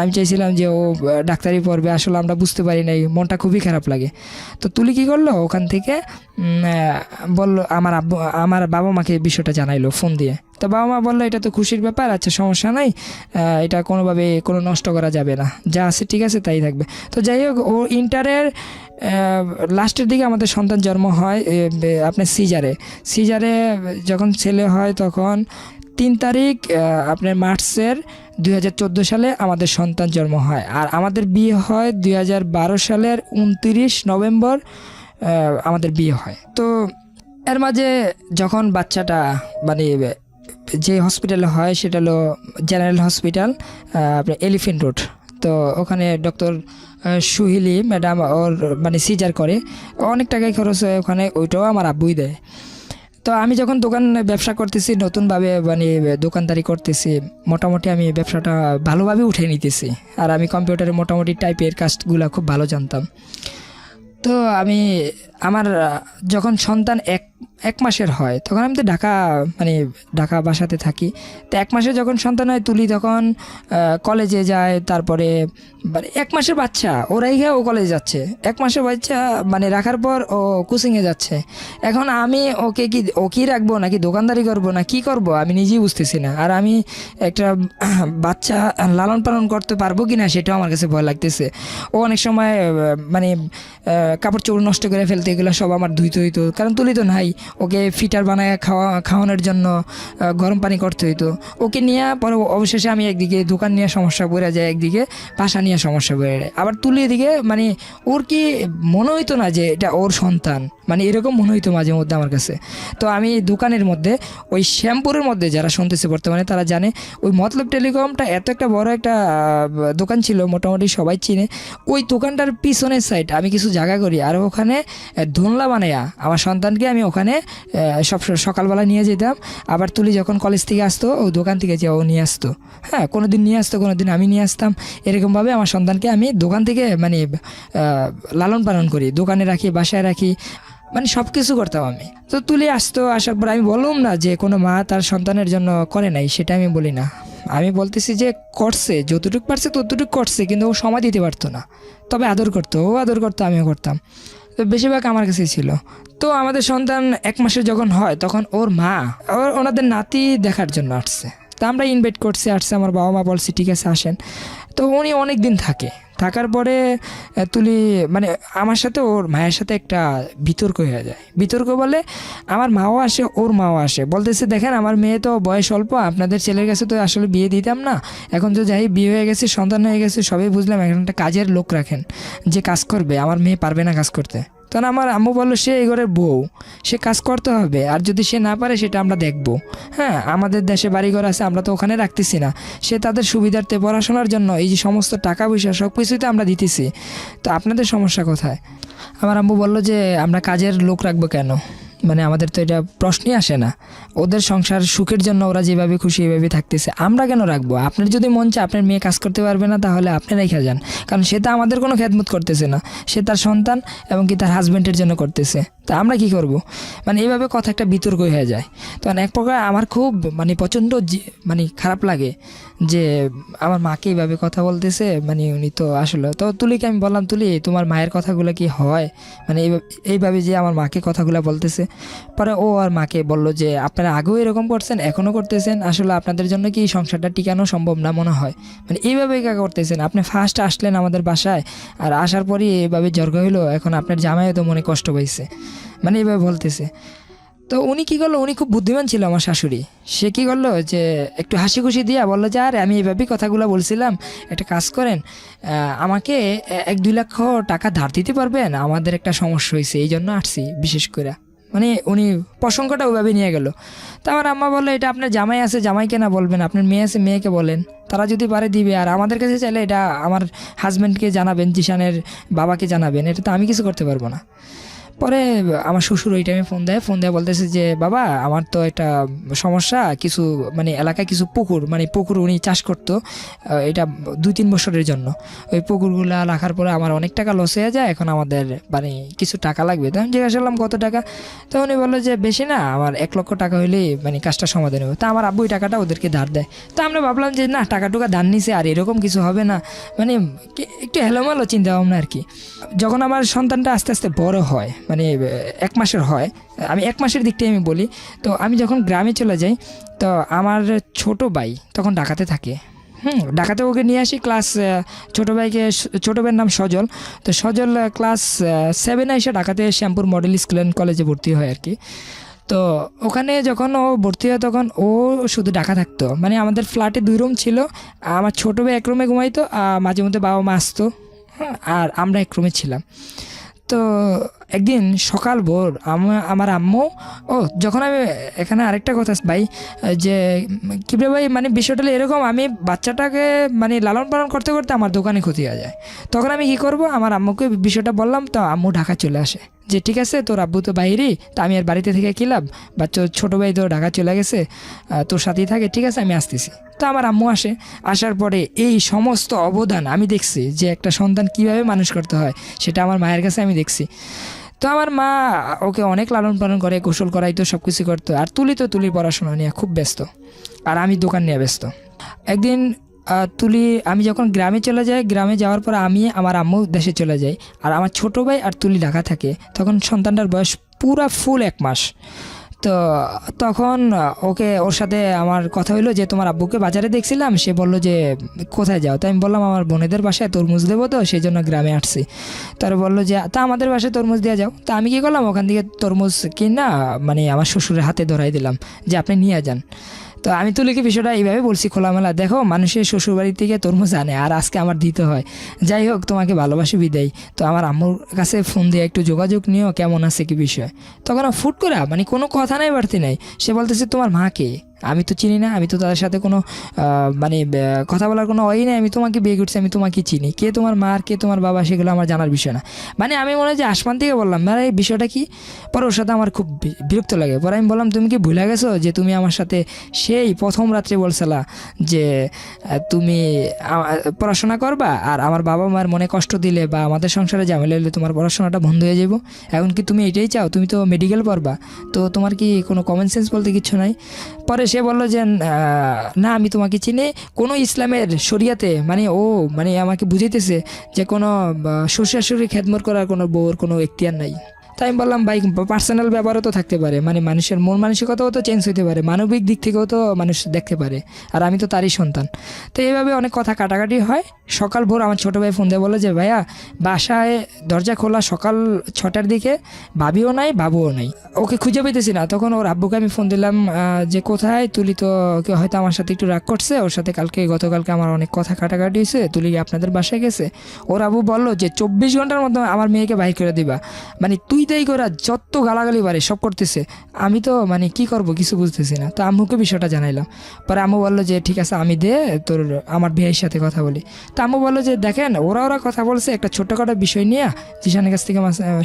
আমি চাইছিলাম যে ও ডাক্তারি পড়বে, আসলে আমরা বুঝতে পারি নাই, মনটা খুবই খারাপ লাগে। তো তুলি কী করলো, ওখান থেকে বললো আমার বাবা মাকে বিষয়টা জানাইলো ফোন দিয়ে। তো বাবা মা বললো এটা তো খুশির ব্যাপার, আচ্ছা সমস্যা নাই, এটা কোনোভাবে কোনো নষ্ট করা যাবে না, যা আছে ঠিক আছে তাই থাকবে। তো যাই হোক, ও ইন্টারের লাস্টের দিকে আমাদের সন্তান জন্ম হয় আপনার সিজারে যখন ছেলে হয় তখন 3 তারিখ আপনার মার্চের 2014 সালে আমাদের সন্তান জন্ম হয়, আর আমাদের বিয়ে হয় 2012 সালের 29 নভেম্বর আমাদের বিয়ে হয়। তো এর মাঝে যখন বাচ্চাটা মানে যে হসপিটালে হয় সেটা হলো জেনারেল হসপিটাল আপনার এলিফেন্ট রোড। তো ওখানে ডক্টর সুহিলি ম্যাডাম ওর মানে সিজার করে, অনেক টাকাই খরচ হয় ওখানে, ওইটাও আমার আব্বুই দেয়। তো আমি যখন ব্যবসা করতেছি নতুনভাবে, মানে দোকানদারি করতেছি, মোটামুটি আমি ব্যবসাটা ভালোভাবে উঠে নিতেছি, আর আমি কম্পিউটারে মোটামুটি টাইপের কাজগুলো খুব ভালো জানতাম। তো আমার যখন সন্তান এক মাসের হয় তখন আমি তো ঢাকা বাসাতে থাকি। তো 1 মাসে যখন সন্তান হয় তুলি তখন কলেজে যায়, তারপরে মানে 1 মাসের বাচ্চা ওরাই ও কলেজে যাচ্ছে, 1 মাসের বাচ্চা মানে রাখার পর ও কোচিংয়ে যাচ্ছে। এখন আমি ওকে রাখবো নাকি দোকানদারি করব না কি করব আমি নিজেই বুঝতেছি না, আর আমি একটা বাচ্চা লালন পালন করতে পারবো কি না সেটাও আমার কাছে ভয় লাগতেছে। ও অনেক সময় মানে কাপড় চোপড় নষ্ট করে ফেলতে, এগুলো সব আমার ধুইতে হইতো, কারণ তুলি তো নাই, ওকে ফিটার বানায় খাওয়ানোর জন্য গরম পানি করতে হইতো। ওকে নিয়ে পরে অবশেষে আমি একদিকে দোকান নিয়ে সমস্যা পড়ে যায়, একদিকে বাসা নিয়ে সমস্যা পড়ে যায়। আবার তুলি এদিকে মানে ওর কি মনে হইতো না যে এটা ওর সন্তান, মানে এরকম মনে হইতো মাঝে মধ্যে আমার কাছে। তো আমি দোকানের মধ্যে ওই শ্যামপুরের মধ্যে যারা শুনতেছে বর্তমানে তারা জানে ওই মতলব টেলিকমটা এত একটা বড় একটা দোকান ছিল, মোটামুটি সবাই চিনে। ওই দোকানটার পিছনের সাইড আমি কিছু জায়গা করি, আর ওখানে ধোনলা বানাইয়া আমার সন্তানকে আমি ওখানে সব সকালবেলা নিয়ে যেতাম। আবার তুলি যখন কলেজ থেকে আসতো ও দোকান থেকে যে ও নিয়ে আসতো, হ্যাঁ কোনো দিন নিয়ে আসতো, কোনো দিন আমি নিয়ে আসতাম। এরকমভাবে আমার সন্তানকে আমি দোকান থেকে মানে লালন পালন করি, দোকানে রাখি, বাসায় রাখি, মানে সব কিছু করতাম আমি। তো তুলি আসতো, আসার পর আমি বললাম না যে কোনো মা তার সন্তানের জন্য করে নাই, সেটা আমি বলি না। আমি বলতেছি যে করছে, যতটুকু পারছে ততটুকু করছে, কিন্তু ও সময় দিতে পারতো না। তবে আদর করতো, ও আদর করতো, আমিও করতাম। তো বেশিরভাগ আমার কাছেই ছিল। তো আমাদের সন্তান 1 মাসের যখন হয় তখন ওর মা ওনাদের নাতি দেখার জন্য আসছে। তা আমরা ইনভাইট করছি, আসছে, আমার বাবা মা বলছে ঠিক আছে আসেন। তো উনি অনেক দিন থাকার পরে তুলি মানে আমার সাথে ওর মায়ের সাথে একটা বিতর্ক হয়ে যায়। বিতর্ক বলে আমার মাও আসে, ওর মাও আসে, বলতেছে দেখেন আমার মেয়ে তো বয়স অল্প, আপনাদের ছেলের কাছে তো আসলে বিয়ে দিতাম না, এখন তো যাই বিয়ে হয়ে গেছে, সন্তান হয়ে গেছে, সবই বুঝলাম, এখন একটা কাজের লোক রাখেন যে কাজ করবে, আমার মেয়ে পারবে না কাজ করতে। তখন আমার আম্মু বললো সে এই ঘরের বউ, সে কাজ করতে হবে, আর যদি সে না পারে সেটা আমরা দেখব। হ্যাঁ আমাদের দেশে বাড়িঘর আছে, আমরা তো ওখানে রাখতেছি না, সে তাদের সুবিধার্থে পড়াশোনার জন্য এই যে সমস্ত টাকা পয়সা সব কিছুই তো আমরা দিতেছি, তো আপনাদের সমস্যা কোথায়? আমার আম্মু বললো যে আমরা কাজের লোক রাখবো কেন, মানে আমাদের তো এটা প্রশ্নই আসে না, ওদের সংসার সুখের জন্য ওরা যেভাবে খুশি এভাবে থাকতেছে, আমরা কেন রাখবো? আপনার যদি মন চায় আপনার মেয়ে কাজ করতে পারবে না, তাহলে আপনি রেখে যান, কারণ সে তো আমাদের কোনো খেদমত করতেছে না, সে তার সন্তান এবং কি তার হাজব্যান্ডের জন্য করতেছে, তা আমরা কি করব? মানে এইভাবে কথা একটা বিতর্ক হয়ে যায়। তখন এক প্রকার আমার খুব মানে প্রচণ্ড মানে খারাপ লাগে যে আমার মাকে এইভাবে কথা বলতেছে, মানে উনি তো আসলে। তো তুলিকে আমি বললাম তুলি তোমার মায়ের কথাগুলো কি হয়, মানে এইভাবে যে আমার মাকে কথাগুলো বলতেছে। পরে ও আর মাকে বলল যে আপনারা আগেও এরকম করছেন, এখনও করতেছেন, আসলে আপনাদের জন্য কি এই সংসারটা টিকানো সম্ভব না মনে হয়, মানে এইভাবে কা করতেছেন, আপনি ফার্স্ট আসলেন আমাদের বাসায়, আর আসার পরই এইভাবে জ্বর হইলো, এখন আপনার জামাইও তো মনে কষ্ট পাইছে, মানে এইভাবে বলতেছে। তো উনি কী করলো, উনি খুব বুদ্ধিমান ছিল আমার শাশুড়ি, সে কী করলো যে একটু হাসি খুশি দিয়া বললো যে আরে আমি এইভাবেই কথাগুলো বলছিলাম, একটা কাজ করেন, আমাকে 1-2 লক্ষ টাকা ধার দিতে পারবেন, আমাদের একটা সমস্যা হয়েছে, এই জন্য আসছি বিশেষ করে, মানে উনি প্রসঙ্গটা ওইভাবে নিয়ে গেল। তো আমার আম্মা বললো এটা আপনার জামাই আছে, জামাইকে না বলবেন, আপনার মেয়ে আছে, মেয়েকে বলেন, তারা যদি পারে দিবে, আর আমাদের কাছে চাইলে এটা আমার হাজব্যান্ডকে জানাবেন, জিশানের বাবাকে জানাবেন, এটা তো আমি কিছু করতে পারবো না। পরে আমার শ্বশুর ওই টাইমে ফোন দেয় বলতেছে যে বাবা আমার তো একটা সমস্যা, কিছু মানে এলাকায় কিছু পুকুর উনি চাষ করতো, এটা 2-3 বছরের জন্য, ওই পুকুরগুলা রাখার পরে আমার অনেক টাকা লস হয়ে যায়, এখন আমাদের মানে কিছু টাকা লাগবে। তো আমি জিজ্ঞাসা করলাম কত টাকা, তো উনি বললো যে বেশি না, আমার 1 লক্ষ টাকা হলেই মানে কাজটা সমাধান হবে। তা আমার আব্বু ওই টাকাটা ওদেরকে ধার দেয়। তো আমরা ভাবলাম যে না টাকা ধার নিছে আর এরকম কিছু হবে না, মানে একটু হেলোমেলো চিন্তা ভাবনা আর কি। যখন আমার সন্তানটা আস্তে আস্তে বড় হয়, মানে 1 মাসের হয়, আমি 1 মাসের দিকটাই আমি বলি, তো আমি যখন গ্রামে চলে যাই, তো আমার ছোট ভাই তখন ঢাকাতে থাকে, ঢাকাতে ওকে নিয়ে আসি ক্লাস, ছোটো ভাইয়ের নাম সজল। তো সজল ক্লাস 7 এসে ঢাকাতে শ্যামপুর মডেল স্কুল অ্যান্ড কলেজে ভর্তি হয় আর কি। তো ওখানে যখন ও ভর্তি হয় তখন ও শুধু ঢাকা থাকতো, মানে আমাদের ফ্ল্যাটে 2 রুম ছিল, আমার ছোটো ভাই 1 রুমে ঘুমাইতো, মাঝে মধ্যে বাবা মা আসতো, আর আমরা 1 রুমে ছিলাম। তো একদিন সকাল ভোর আমার আম্মু যখন আমি এখানে আরেকটা কথা ভাই, যে কিভাবে ভাই মানে বিষয়টা এরকম, আমি বাচ্চাটাকে মানে লালন পালন করতে করতে আমার দোকানে ক্ষতি হয়ে যায়, তখন আমি কি করব, আমার আম্মুকে বিষয়টা বললাম। তো আম্মু ঢাকা চলে আসে যে ঠিক আছে তোর আব্বু তো বাইরেই, তো আমি আর বাড়িতে থেকে কী লাভ, বাচ্চা ছোটো ভাই তো ঢাকা চলে গেছে, তোর সাথেই থাকে, ঠিক আছে আমি আসতেছি। তো আমার আম্মু আসার পরে এই সমস্ত অবদান আমি দেখছি, যে একটা সন্তান কিভাবে মানুষ করতে হয় সেটা আমার মায়ের কাছে আমি দেখছি। তো আমার মা ওকে অনেক লালন পালন করে, গোসল করাইতো, সব কিছু করতো, আর তুলির পড়াশোনা নিয়ে খুব ব্যস্ত, আর আমি দোকান নিয়ে ব্যস্ত। একদিন আমি যখন গ্রামে চলে যাই, গ্রামে যাওয়ার পর আমি আমার আম্মু দেশে চলে যাই, আর আমার ছোটো ভাই আর তুলি ঢাকা থাকে, তখন সন্তানটার বয়স পুরা ফুল 1 মাস। তো তখন ওকে ওর সাথে আমার কথা হইলো যে তোমার আব্বুকে বাজারে দেখছিলাম, সে বললো যে কোথায় যাও, তাই আমি বললাম আমার বোনেদের বাসায় তরমুজ দেবো, তো সেই জন্য গ্রামে আসছি। তারা বললো যে তা আমাদের বাসায় তরমুজ দিয়ে যাও। তা আমি কী করলাম, ওখান থেকে তরমুজ কিনা মানে আমার শ্বশুরের হাতে ধরাই দিলাম যে আপনি নিয়ে যান। তো আমি তুলিকে বিষয়টা এইভাবে বলছি খোলামেলা, দেখো মানুষের শ্বশুরবাড়ি থেকে তরমুজ আনে আর আজকে আমার দিতে হয়, যাই হোক তোমাকে ভালোবাসি বিদায়। তো আমার আম্মুর কাছে ফোন দিয়ে একটু যোগাযোগ নিও কেমন আছে কি বিষয়। তখন ফুট করে মানে কোনো কথা নাই বাড়তি নাই, সে বলতেছে তোমার মা কে, আমি তো চিনি না, আমি তো তাদের সাথে কোনো মানে কথা বলার কোনো ওই নেই, আমি তোমাকে বিয়ে করছি, আমি তোমাকে চিনি, কে তোমার মা আর কে তোমার বাবা সেগুলো আমার জানার বিষয় না। মানে আমি মনে হয় যে আসমান থেকে বললাম মানে এই বিষয়টা কি। পরে ওর সাথে আমার খুব বিরক্ত লাগে। পরে আমি বললাম তুমি কি ভুলে গেছো যে তুমি আমার সাথে সেই প্রথম রাত্রে বলছিলা যে তুমি পড়াশোনা করবা আর আমার বাবা মার মনে কষ্ট দিলে বা আমাদের সংসারে ঝামেলা হলে তোমার পড়াশোনাটা বন্ধ হয়ে যাবো, এখন কি তুমি এটাই চাও, তুমি তো মেডিকেল পড়বা, তো তোমার কি কোনো কমন সেন্স বলতে কিছু নাই। পরে সে বললো যে না আমি তোমাকে চিনি, কোনো ইসলামের শরিয়াতে মানে ও মানে আমাকে বুঝাইতেছে যে কোনো শ্বশুর শাশুড়ি খেদমত করার কোনো বউর কোনো এখতিয়ার নাই। তাই আমি বললাম ভাই পার্সোনাল ব্যাপারও তো থাকতে পারে, মানে মানুষের মন মানসিকতাও তো চেঞ্জ হতে পারে, মানবিক দিক থেকেও তো মানুষ দেখতে পারে, আর আমি তো তারই সন্তান। তো এইভাবে অনেক কথা কাটাকাটি হয়। সকাল ভোর আমার ছোটো ভাই ফোন দিয়ে বলে যে ভাইয়া বাসায় দরজা খোলা সকাল 6টার দিকে, ভাবিও নাই বাবুও নাই, ওকে খুঁজে পেতেছি না। তখন ওর আব্বুকে আমি ফোন দিলাম যে কোথায়, তুলি তো হয়তো আমার সাথে একটু রাগ করছে, ওর সাথে গতকালকে আমার অনেক কথা কাটাকাটি হয়েছে, তুলি আপনাদের বাসায় গেছে। ওর আব্বু বললো যে 24 ঘন্টার মধ্যে আমার মেয়েকে বাইর করে দিবা, মানে তুই তাই করে যত গালাগালি বাড়ে সব করতেছে। আমি তো মানে কি করব কিছু বুঝতেছি না। তো আম্মুকে বিষয়টা জানাইলাম। পরে আম্মু বললো যে ঠিক আছে আমি দে তোর আমার ভাইয়ের সাথে কথা বলি। তো আম্মু বললো যে দেখেন ওরা কথা বলছে একটা ছোট্টখাটো বিষয় নিয়ে, জিশানের কাছ থেকে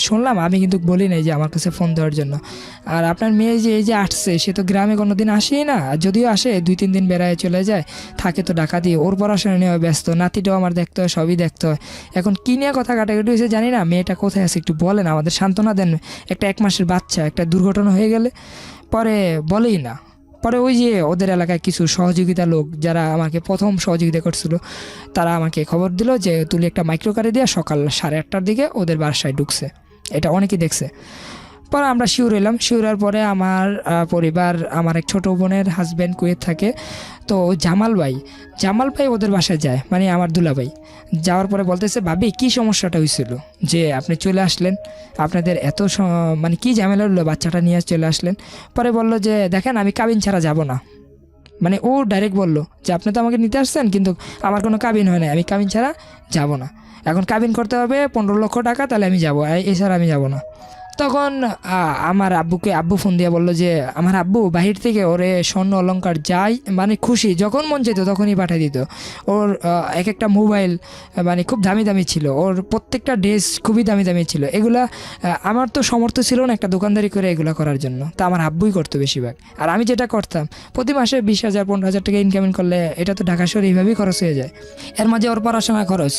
শুনলাম, আমি কিন্তু বলি নাই যে আমার কাছে ফোন দেওয়ার জন্য। আর আপনার মেয়ে যে এই যে আসছে সে তো গ্রামে কোনো দিন আসেই না, আর যদিও আসে 2-3 দিন বেড়ায় চলে যায়, থাকে তো ঢাকা দিয়ে, ওর পড়াশোনা নিয়ে ব্যস্ত, নাতিটাও আমার দেখতে হয়, সবই দেখতে হয়। এখন কী নিয়ে কথা কাটাকাটি হয়েছে জানি না, মেয়েটা কোথায় আছে একটু বলেন, আমাদের সান্ত্বনা দেন। একটা 1 মাসের বাচ্চা একটা দুর্ঘটনা হয়ে গেলে পরে বলেই না। পরে ওই যে ওদের এলাকায় কিছু সহযোগিতা লোক যারা আমাকে প্রথম সহযোগিতা করছিল, তারা আমাকে খবর দিল যে তুলি একটা মাইক্রো কারে দিয়ে সকাল 8:30টার দিকে ওদের বাসায় ঢুকছে, এটা অনেকেই দেখছে। পরে আমরা শিওর এলাম, শিওরের পরে আমার পরিবার, আমার এক ছোটো বোনের হাজব্যান্ড কুয়েত থাকে, তো জামাল ভাই ওদের বাসায় যায়, মানে আমার দুলাভাই। যাওয়ার পরে বলতেছে ভাবি কী সমস্যাটা হয়েছিল যে আপনি চলে আসলেন, আপনাদের এত মানে কী ঝামেলা হলো বাচ্চাটা নিয়ে চলে আসলেন। পরে বলল যে দেখেন আমি কাবিন ছাড়া যাব না, মানে ও ডাইরেক্ট বললো যে আপনি তো আমাকে নিতে আসছেন কিন্তু আমার কোনো কাবিন হয় না, আমি কাবিন ছাড়া যাব না, এখন কাবিন করতে হবে 15 লক্ষ টাকা, তাহলে আমি যাবো, এছাড়া আমি যাব না। তখন আমার আব্বু ফোন দিয়ে বললো যে আমার আব্বু বাহির থেকে ওরে স্বর্ণ অলংকার যাই মানে খুশি যখন মন চাইতো তখনই পাঠিয়ে দিত। ওর এক একটা মোবাইল মানে খুব দামি দামি ছিল, ওর প্রত্যেকটা ড্রেস খুবই দামি দামি ছিল। এগুলা আমার তো সামর্থ্য ছিল না একটা দোকানদারি করে এগুলো করার জন্য, তা আমার আব্বুই করতো বেশিরভাগ। আর আমি যেটা করতাম প্রতি মাসে 20,000-15,000 টাকা ইনকামিং করলে এটা তো ঢাকা শহরে এইভাবেই খরচ হয়ে যায়, এর মাঝে ওর পড়াশোনা খরচ।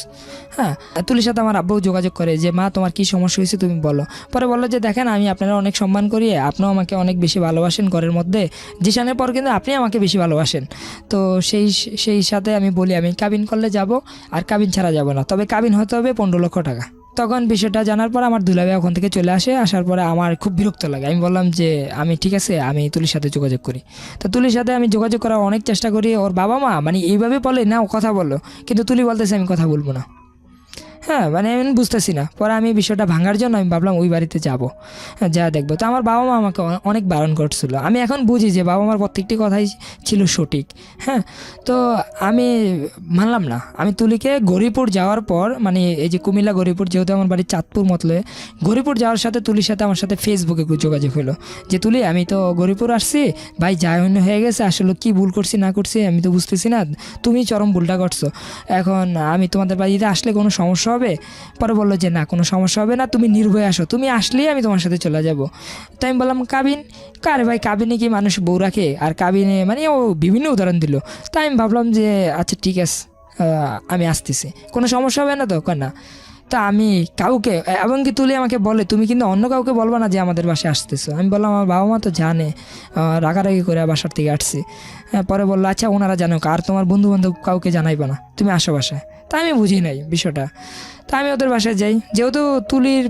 হ্যাঁ, তুলির সাথে আমার আব্বু যোগাযোগ করে যে মা তোমার কী সমস্যা হয়েছে তুমি বলো। পরে বললো যে দেখেন আমি আপনারা অনেক সম্মান করি, আপনিও আমাকে অনেক বেশি ভালোবাসেন ঘরের মধ্যে, জিশানের পর কিন্তু আপনি আমাকে বেশি ভালোবাসেন। তো সেই সাথে আমি বলি আমি কাবিন করলে যাব, আর কাবিন ছাড়া যাব না, তবে কাবিন হতে হবে 15 লক্ষ টাকা। তখন বিষয়টা জানার পর আমার দুলাভাই ওখান থেকে চলে আসে, আসার পরে আমার খুব বিরক্ত লাগে। আমি বললাম যে আমি ঠিক আছে আমি তুলির সাথে যোগাযোগ করি। তো তুলির সাথে আমি যোগাযোগ করার অনেক চেষ্টা করি, ওর বাবা মা মানে এইভাবে বলে না ও কথা বলো, কিন্তু তুলি বলতেছে আমি কথা বলবো না। হ্যাঁ, মানে আমি বুঝতেছি না। পরে আমি বিষয়টা ভাঙার জন্য আমি ভাবলাম ওই বাড়িতে যাবো, যা দেখবো। তো আমার বাবা মা আমাকে অনেক বারণ করছিল, আমি এখন বুঝি যে বাবা মার প্রত্যেকটি কথাই ছিল সঠিক। হ্যাঁ, তো আমি মানলাম না। আমি তুলিকে গরিপুর যাওয়ার পর মানে এই যে কুমিল্লা গরিপুর, যেহেতু আমার বাড়ি চাঁদপুর মতলে, গরিপুর যাওয়ার সাথে তুলির সাথে আমার সাথে ফেসবুকে যোগাযোগ হলো যে তুলি আমি তো গরিপুর আসছি ভাই, যা অন্য হয়ে গেছে, আসলে কি ভুল করছি না করছি আমি তো বুঝতেছি না, তুমি চরম ভুলটা করছো, এখন আমি তোমাদের বাড়িতে আসলে কোনো সমস্যা হবে? পরে বললো যে না কোনো সমস্যা হবে না, তুমি নির্ভয়ে আসো, তুমি আসলেই আমি তোমার সাথে চলে যাব। তাই আমি বললাম কাবিন কারে ভাই, কাবিনে কি মানুষ বউ রাখে? আর কাবিনে মানে ও বিভিন্ন উদাহরণ দিল। তাই আমি ভাবলাম যে আচ্ছা ঠিক আছে আমি আসতেছি, কোনো সমস্যা হবে না তো? না। তা আমি কাউকে, এবং কি তুলি আমাকে বলে তুমি কিন্তু অন্য কাউকে বলবা না যে আমাদের বাসায় আসতেছো। আমি বললাম আমার বাবা মা তো জানে, রাগারাগি করে বাসার থেকে আসছি। হ্যাঁ, পরে বললো আচ্ছা ওনারা জানো, আর তোমার বন্ধু বান্ধব কাউকে জানাইবা না, তুমি আসো বাসায়। তা আমি বুঝি নাই বিষয়টা। তা আমি ওদের বাসায় যাই, যেহেতু তুলির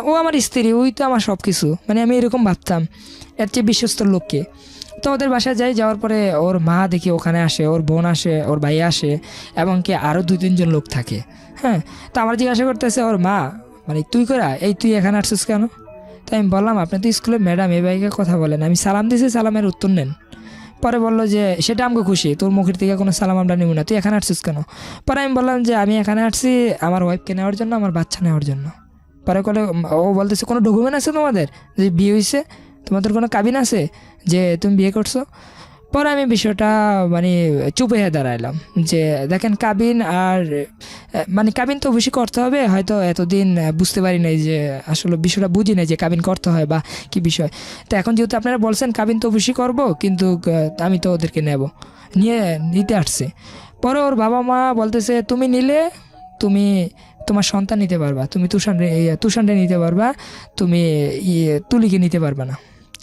ও আমার স্ত্রী, ওই তো আমার সব কিছু, মানে আমি এরকম ভাবতাম এর চেয়ে বিশ্বস্ত লোককে। তো ওদের বাসায় যাই, যাওয়ার পরে ওর মা দেখি ওখানে আসে, ওর বোন আসে, ওর ভাই আসে, এবং কি আরও 2-3 জন লোক থাকে। হ্যাঁ, তো আমার জিজ্ঞাসা করতেছে ওর মা, মানে তুই করা এই তুই এখানে আসছিস কেন? তাই আমি বললাম আপনি তো স্কুলের ম্যাডাম, এই ভাইকে কথা বলেন, আমি সালাম দিয়েছি, সালামের উত্তর নেন। পরে বললো যে সেটা আমাকে খুশি, তোর মুখের থেকে কোনো সালাম আমরা নিব না, তুই এখানে আসছিস কেন? পরে আমি বললাম যে আমি এখানে আসছি আমার ওয়াইফকে নেওয়ার জন্য, আমার বাচ্চা নেওয়ার জন্য। পরে ও বলতেছে কোনো ডকুমেন্ট আছে তোমাদের যে বিয়ে হয়েছে, তোমাদের কোনো কাবিন আছে যে তুমি বিয়ে করছো? পরে আমি বিষয়টা মানে চুপ হয়ে দাঁড়াইলাম যে দেখেন কাবিন আর মানে কাবিন তো অবশ্যই করতে হবে, হয়তো এতদিন বুঝতে পারি নাই যে আসলে বিষয়টা বুঝি নাই যে কাবিন করতে হয় বা কি বিষয়। তো এখন যেহেতু আপনারা বলছেন কাবিন তো অবশ্যই করবো, কিন্তু আমি তো ওদেরকে নিতে আসছি। পরে ওর বাবা মা বলতেছে তুমি নিলে তুমি তোমার সন্তান নিতে পারবা, তুমি তুষানরে নিতে পারবা, তুমি তুলিকে নিতে পারবা না।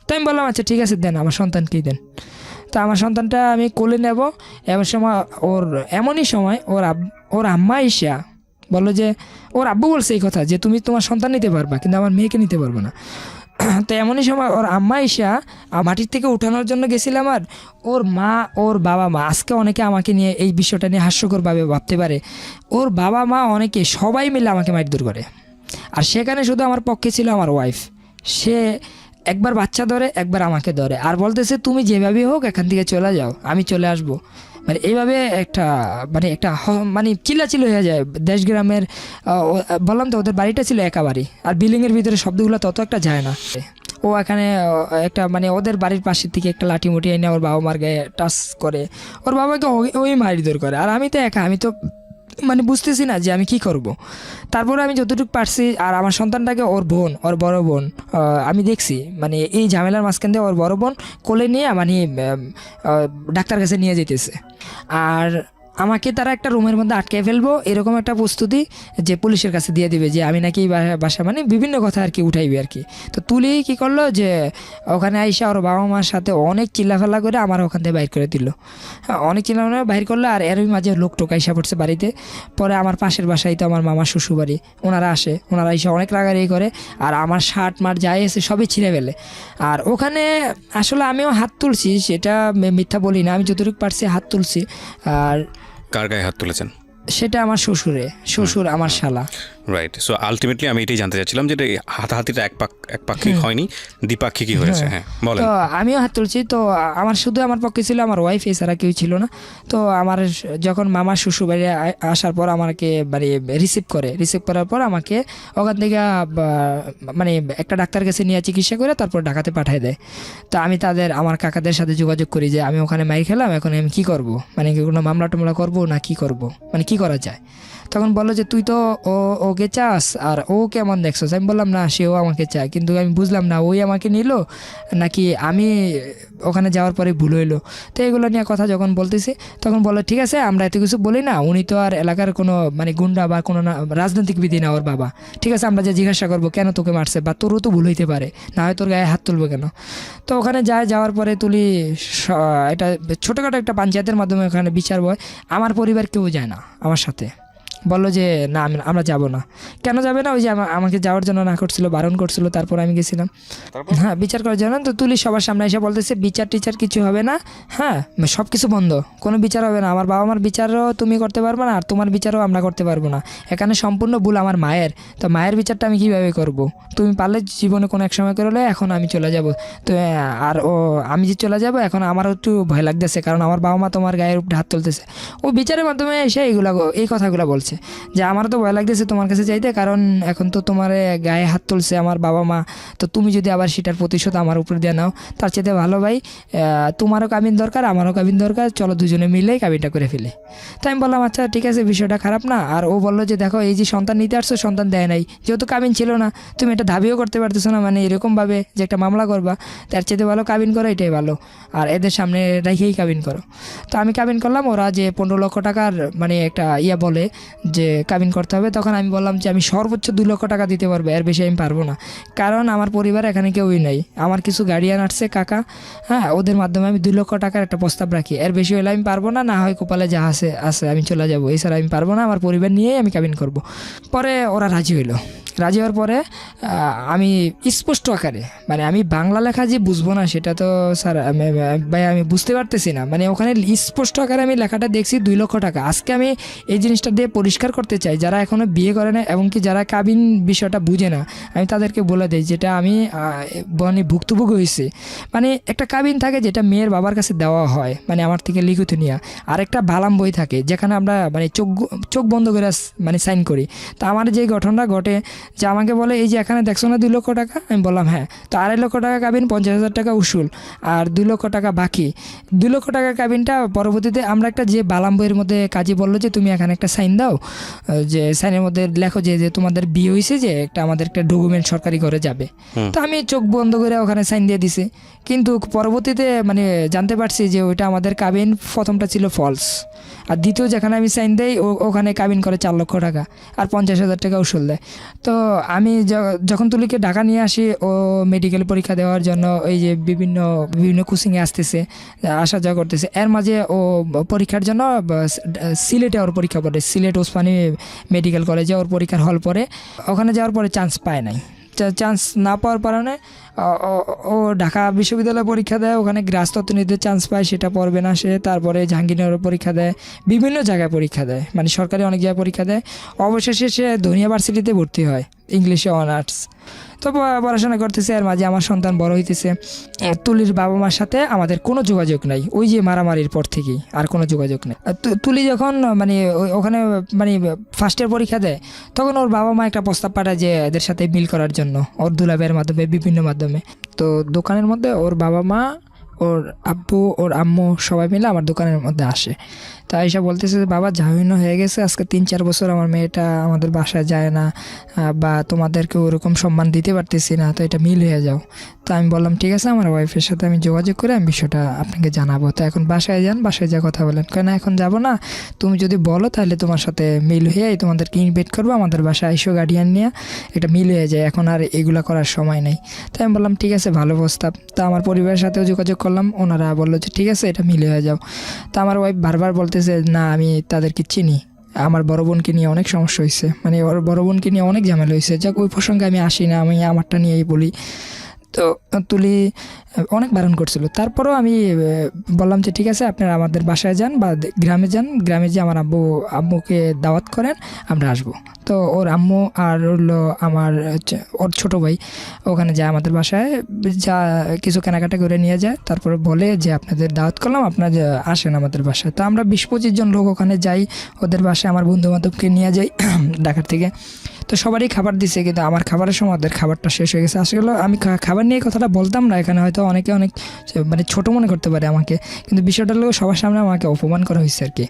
তো আমি বললাম আচ্ছা ঠিক আছে দেন, আমার সন্তানকেই দেন। তো আমার সন্তানটা আমি কোলে নেব, এমন সময় এমনই সময় ওর আম্মা ইসা বললো যে ওর আব্বু বলছে এই কথা যে তুমি তোমার সন্তান নিতে পারবা কিন্তু আমার মেয়েকে নিতে পারবে না। তো এমনই সময় ওর আম্মা ইসা মাটির থেকে উঠানোর জন্য গেছিলাম, আর ওর বাবা মা আজকে অনেকে আমাকে নিয়ে এই বিষয়টা নিয়ে হাস্যকরভাবে ভাবতে পারে, ওর বাবা মা অনেকে সবাই মিলে আমাকে মারধর করে। আর সেখানে শুধু আমার পক্ষে ছিল আমার ওয়াইফ, সে একবার বাচ্চা ধরে একবার আমাকে ধরে আর বলতেছে তুমি যেভাবে হোক এখান থেকে চলে যাও, আমি চলে আসবো। মানে এইভাবে মানে চিল্লাচিল্লি হয়ে যায় দেশ গ্রামের। বললাম তো ওদের বাড়িটা ছিল একা বাড়ি, আর বিল্ডিংয়ের ভিতরে শব্দগুলো তত একটা যায় না। ও এখানে একটা মানে ওদের বাড়ির পাশের থেকে একটা লাঠি মুঠি এনে ওর বাবা মার গায়ে টাচ করে, ওর বাবাকে ওই মারধর করে। আর আমি তো একা, আমি তো মানে বুঝতেছি না যে আমি কি করব। তারপরে আমি যতটুকু পারছি, আর আমার সন্তানটাকে ওর বড় বোন আমি দেখছি মানে এই ঝামেলার মাঝখান দিয়ে ওর বড় বোন কোলে নিয়ে মানে ডাক্তার কাছে নিয়ে যেতেছে, আর আমাকে তারা একটা রুমের মধ্যে আটকে ফেলবো এরকম একটা প্রস্তুতি যে পুলিশের কাছে দিয়ে দিবে যে আমি নাকি বাসা মানে বিভিন্ন কথা আর কি উঠাইবে আর কি। তো তুলি কি করলো যে ওখানে আইসা ওর বাবা মার সাথে অনেক চিল্লাফাল্লা করে আমার ওখান থেকে বাইর করে দিল। হ্যাঁ, অনেক চিল্লাফাল্লা বাইর করলো, আর এরই মাঝে লোক টোকা আইসা পড়ছে বাড়িতে। পরে আমার পাশের বাসায় তো আমার মামার শ্বশুর বাড়ি, ওনারা আসে, ওনারা এসে অনেক রাগারাগি করে, আর আমার শার্ট মার যাই এসে সবই ছিঁড়ে ফেলে। আর ওখানে আসলে আমিও হাত তুলছি, সেটা মিথ্যা বলি না, আমি যতটুকু পারছি হাত তুলছি। আর কার গায়ে হাত তুলেছেন? সেটা আমার শ্বশুর আমার শালা। রাইট। সো আলটিমেটলি আমি এটাই জানতে চাচ্ছিলাম যে হাতাহাতিটা একপাক্ষিক হয়নি, দ্বিপাক্ষিকই হয়েছে। হ্যাঁ বলেন। তো আমিও হাত তুলছি, তো আমার শুধু আমার পক্ষে ছিল আমার ওয়াইফ, এছাড়া কেউ ছিল না। তো আমার যখন মামার শ্বশুর বাড়ি আসার পর আমাকে মানে রিসিভ করার পর আমাকে ওখান থেকে মানে একটা ডাক্তার কাছে নিয়ে চিকিৎসা করে তারপর ঢাকাতে পাঠিয়ে দেয়। তো আমি আমার কাকাদের সাথে যোগাযোগ করি যে আমি ওখানে মাইর খেলাম, এখন আমি কী করবো, মানে কি কোনো মামলা টামলা করবো না কি করব, মানে কি করা যায়। তখন বললো যে তুই তো ওকে চাস আর ও কেমন দেখছস। আমি বললাম না, সেও আমাকে চায়, কিন্তু আমি বুঝলাম না ওই আমাকে নিল নাকি আমি ওখানে যাওয়ার পরে ভুল হইলো। তো এগুলো নিয়ে কথা যখন বলতেছি তখন বললো ঠিক আছে আমরা এত কিছু বলি না, উনি তো আর এলাকার কোনো মানে গুন্ডা বা কোনো রাজনৈতিক বিধি না ওর বাবা, ঠিক আছে আমরা যে জিজ্ঞাসা করবো কেন তোকে মারছে, বা তোরও তো ভুল হইতে পারে, না হয় তোর গায়ে হাত তুলবো কেন। তো ওখানে যাওয়ার পরে তুলি এটা ছোটোখাটো একটা পঞ্চায়েতের মাধ্যমে ওখানে বিচার হয়। আমার পরিবার কেউ যায় না আমার সাথে, বললো যে না আমরা যাব না। কেন যাবে না, ওই যে আমাকে যাওয়ার জন্য না করছিল, বারণ করছিল, তারপর আমি গেছিলাম হ্যাঁ বিচার করার জন্য। তো তুলি সবার সামনে এসে বলতেছে বিচার টিচার কিছু হবে না, হ্যাঁ সব কিছু বন্ধ, কোনো বিচার হবে না, আমার বাবা মার বিচারও তুমি করতে পারবে না আর তোমার বিচারও আমরা করতে পারবো না, এখানে সম্পূর্ণ ভুল আমার মায়ের। তো মায়ের বিচারটা আমি কীভাবে করব, তুমি পারলে জীবনে কোনো এক সময় করলে, এখন আমি চলে যাব। তো আর আমি যে চলে যাব এখন আমারও একটু ভয় লাগতেছে, কারণ আমার বাবা মা তোমার গায়ের উপরে হাত তুলতেছে। ও বিচারের মাধ্যমে এসে এই কথাগুলো বলছে যে আমারও তো ভয় লাগতেছে তোমার কাছে যাইতে, কারণ এখন তো তোমার গায়ে হাত তুলছে আমার বাবা মা, তো তুমি যদি আবার সেটার প্রতিশোধ আমার উপর দিয়ে নাও, তার চেয়ে ভালো ভাই তোমারও কাবিন দরকার আমারও কাবিন দরকার, চলো দুজনে মিলেই কাবিনটা করে ফেলে। তাই আমি বললাম আচ্ছা ঠিক আছে বিষয়টা খারাপ না। আর ও বললো যে দেখো এই যে সন্তান নিতে আসছো, সন্তান দেয় নাই, যেহেতু কাবিন ছিল না তুমি এটা দাবিও করতে পারতেছো না, মানে এরকমভাবে যে একটা মামলা করবা, তার চেয়ে ভালো কাবিন করো, এটাই ভালো, আর এদের সামনে রেখেই কাবিন করো। তো আমি কাবিন করলাম। ওরা যে 15 লক্ষ টাকার মানে একটা বলে যে কাবিন করতে হবে। তখন আমি বললাম যে আমি সর্বোচ্চ 2 লক্ষ টাকা দিতে পারবো, এর বেশি আমি পারবো না, কারণ আমার পরিবার এখানে কেউই নেই, আমার কিছু গার্ডিয়ান আসছে কাকা, হ্যাঁ, ওদের মাধ্যমে আমি 2 লক্ষ টাকার একটা প্রস্তাব রাখি, এর বেশি হলে আমি পারবো না, না হয় কপালে যা আছে আছে আমি চলে যাবো, এছাড়া আমি পারবো না, আমার পরিবার নিয়েই আমি কাবিন করব। পরে ওরা রাজি হইলো। রাজি হওয়ার পরে আমি স্পষ্ট আকারে, মানে আমি বাংলা লেখা যে বুঝবো না সেটা তো স্যার ভাই আমি বুঝতে পারতেছি না, মানে ওখানে স্পষ্ট আকারে আমি লেখাটা দেখছি 2 লক্ষ টাকা। আজকে আমি এই জিনিসটা দিয়ে পরিষ্কার করতে চাই, যারা এখনও বিয়ে করে না এবং কি যারা কাবিন বিষয়টা বুঝে না, আমি তাদেরকে বলে দিই যেটা আমি মানে ভুক্তভোগী হয়েছি। মানে একটা কাবিন থাকে যেটা মেয়ের বাবার কাছে দেওয়া হয়, মানে আমার থেকে লিখিত নিয়ে, আর একটা বালাম বই থাকে যেখানে আমরা মানে চোখ বন্ধ করে মানে সাইন করি। তো আমার যে ঘটনাটা ঘটে যে আমাকে বলে এই যে এখানে দেখছো না 2 লক্ষ টাকা, আমি বললাম হ্যাঁ, তো 2.5 লক্ষ টাকা কাবিন, 50,000 টাকা উসুল, আর 2 লক্ষ টাকা বাকি। 2 লক্ষ টাকা কাবিনটা পরবর্তীতে আমরা একটা যে বালাম বইয়ের মধ্যে কাজী বললো যে তুমি এখানে একটা সাইন দাও, যে সাইনের মধ্যে লেখো যে যে তোমাদের বিয়ে হয়েছে, যে একটা আমাদের একটা ডকুমেন্ট সরকারি ঘরে যাবে। তো আমি চোখ বন্ধ করে ওখানে সাইন দিয়ে দিছি, কিন্তু পরবর্তীতে মানে জানতে পারছি যে ওইটা আমাদের কাবিন প্রথমটা ছিল ফলস, আর দ্বিতীয় যেখানে আমি সাইন দেই ওখানে কাবিন করে 4 লক্ষ টাকা আর 50,000 টাকা উসুল দেয়। তো আমি যখন তুলিকে ঢাকা নিয়ে আসি, ও মেডিকেল পরীক্ষা দেওয়ার জন্য এই যে বিভিন্ন কোচিংয়ে আসতেছে, আসা যাওয়া করতেছে, এর মাঝে ও পরীক্ষার জন্য সিলেটে ওর পরীক্ষা পড়ে, সিলেট ওসমানী মেডিকেল কলেজে ওর পরীক্ষার হল পরে, ওখানে যাওয়ার পরে চান্স পায় নাই। চান্স না পাওয়ার কারণে ও ঢাকা বিশ্ববিদ্যালয়ে পরীক্ষা দেয়, ওখানে গ্রাসতত্ত্বনীতিতে চান্স পায়, সেটা পড়বে না সে। তারপরে জাহাঙ্গীরনগরে পরীক্ষা দেয়, বিভিন্ন জায়গায় পরীক্ষা দেয়, মানে সরকারি অনেক জায়গায় পরীক্ষা দেয়। অবশেষে সে ধনিয়া ভার্সিটিতে ভর্তি হয়, ইংলিশে অনার্স। তো পড়াশোনা করতেছে, এর মাঝে আমার সন্তান বড় হইতেছে। তুলির বাবা মার সাথে আমাদের কোনো যোগাযোগ নাই, ওই যে মারামারির পর থেকেই আর কোনো যোগাযোগ নেই। তুলি যখন মানে ওখানে মানে ফার্স্ট ইয়ার পরীক্ষা দেয়, তখন ওর বাবা মা একটা প্রস্তাব পাঠায় যে এদের সাথে মিল করার জন্য, ওর দুলাভাইয়ের মাধ্যমে, বিভিন্ন মাধ্যমে। তো দোকানের মধ্যে ওর বাবা মা, ওর আব্বু, ওর আম্মু সবাই মিলে আমার দোকানের মধ্যে আসে। তা এসে বলতেছে যে বাবা জামিনও হয়ে গেছে, আজকে 3-4 বছর আমার মেয়েটা আমাদের বাসায় যায় না, বা তোমাদেরকে ওরকম সম্মান দিতে পারতেছি না, তো এটা মিল হয়ে যাও। তো আমি বললাম ঠিক আছে, আমার ওয়াইফের সাথে আমি যোগাযোগ করে আমি বিষয়টা আপনাকে জানাবো। তো এখন বাসায় যান, বাসায় যা কথা বলেন। কেন এখন যাব না, তুমি যদি বলো তাহলে তোমার সাথে মিল হয়ে তোমাদেরকে ইনভাইট করবো আমাদের বাসায়, আইসো গার্ডিয়ান নিয়ে, এটা মিল হয়ে যায়, এখন আর এগুলো করার সময় নেই। তো আমি বললাম ঠিক আছে, ভালো প্রস্তাব। তো আমার পরিবারের সাথেও যোগাযোগ করলাম, ওনারা বললো যে ঠিক আছে এটা মিল হয়ে যাও। তো আমার ওয়াইফ বারবার বলতেছে না আমি তাদেরকে চিনি, আমার বড় বোনকে নিয়ে অনেক সমস্যা হয়েছে, মানে ওর বড় বোনকে নিয়ে অনেক ঝামেলা হয়েছে। যাক ওই প্রসঙ্গে আমি আসি না, আমি আমারটা নিয়েই বলি। তো তুলি অনেক বারণ করছিল, তারপরেও আমি বললাম যে ঠিক আছে আপনারা আমাদের বাসায় যান বা গ্রামে যান, গ্রামে যে আমার আম্মুকে দাওয়াত করেন, আমরা আসবো। তো ওর আম্মু আর হলো আমার ওর ছোটো ভাই ওখানে যায় আমাদের বাসায়, যা কিছু কেনাকাটা করে নিয়ে যায়, তারপরে বলে যে আপনাদের দাওয়াত করলাম, আপনারা আসেন আমাদের বাসায়। তো আমরা 20-25 জন লোক ওখানে যাই ওদের বাসায়, আমার বন্ধু বান্ধবকে নিয়ে যাই ঢাকার থেকে। তো সবারই খাবার দিছে, কিন্তু আমার খাবারের সময় ওদের খাবারটা শেষ হয়ে গেছে। আসলে আমি খাবার নিয়ে কথাটা বলতাম না এখানে, হয়তো অনেকে অনেক মানে ছোটো মনে করতে পারে আমাকে, কিন্তু বিষয়টার লোক সবার সামনে আমাকে অপমান করা হয়েছে আর কি।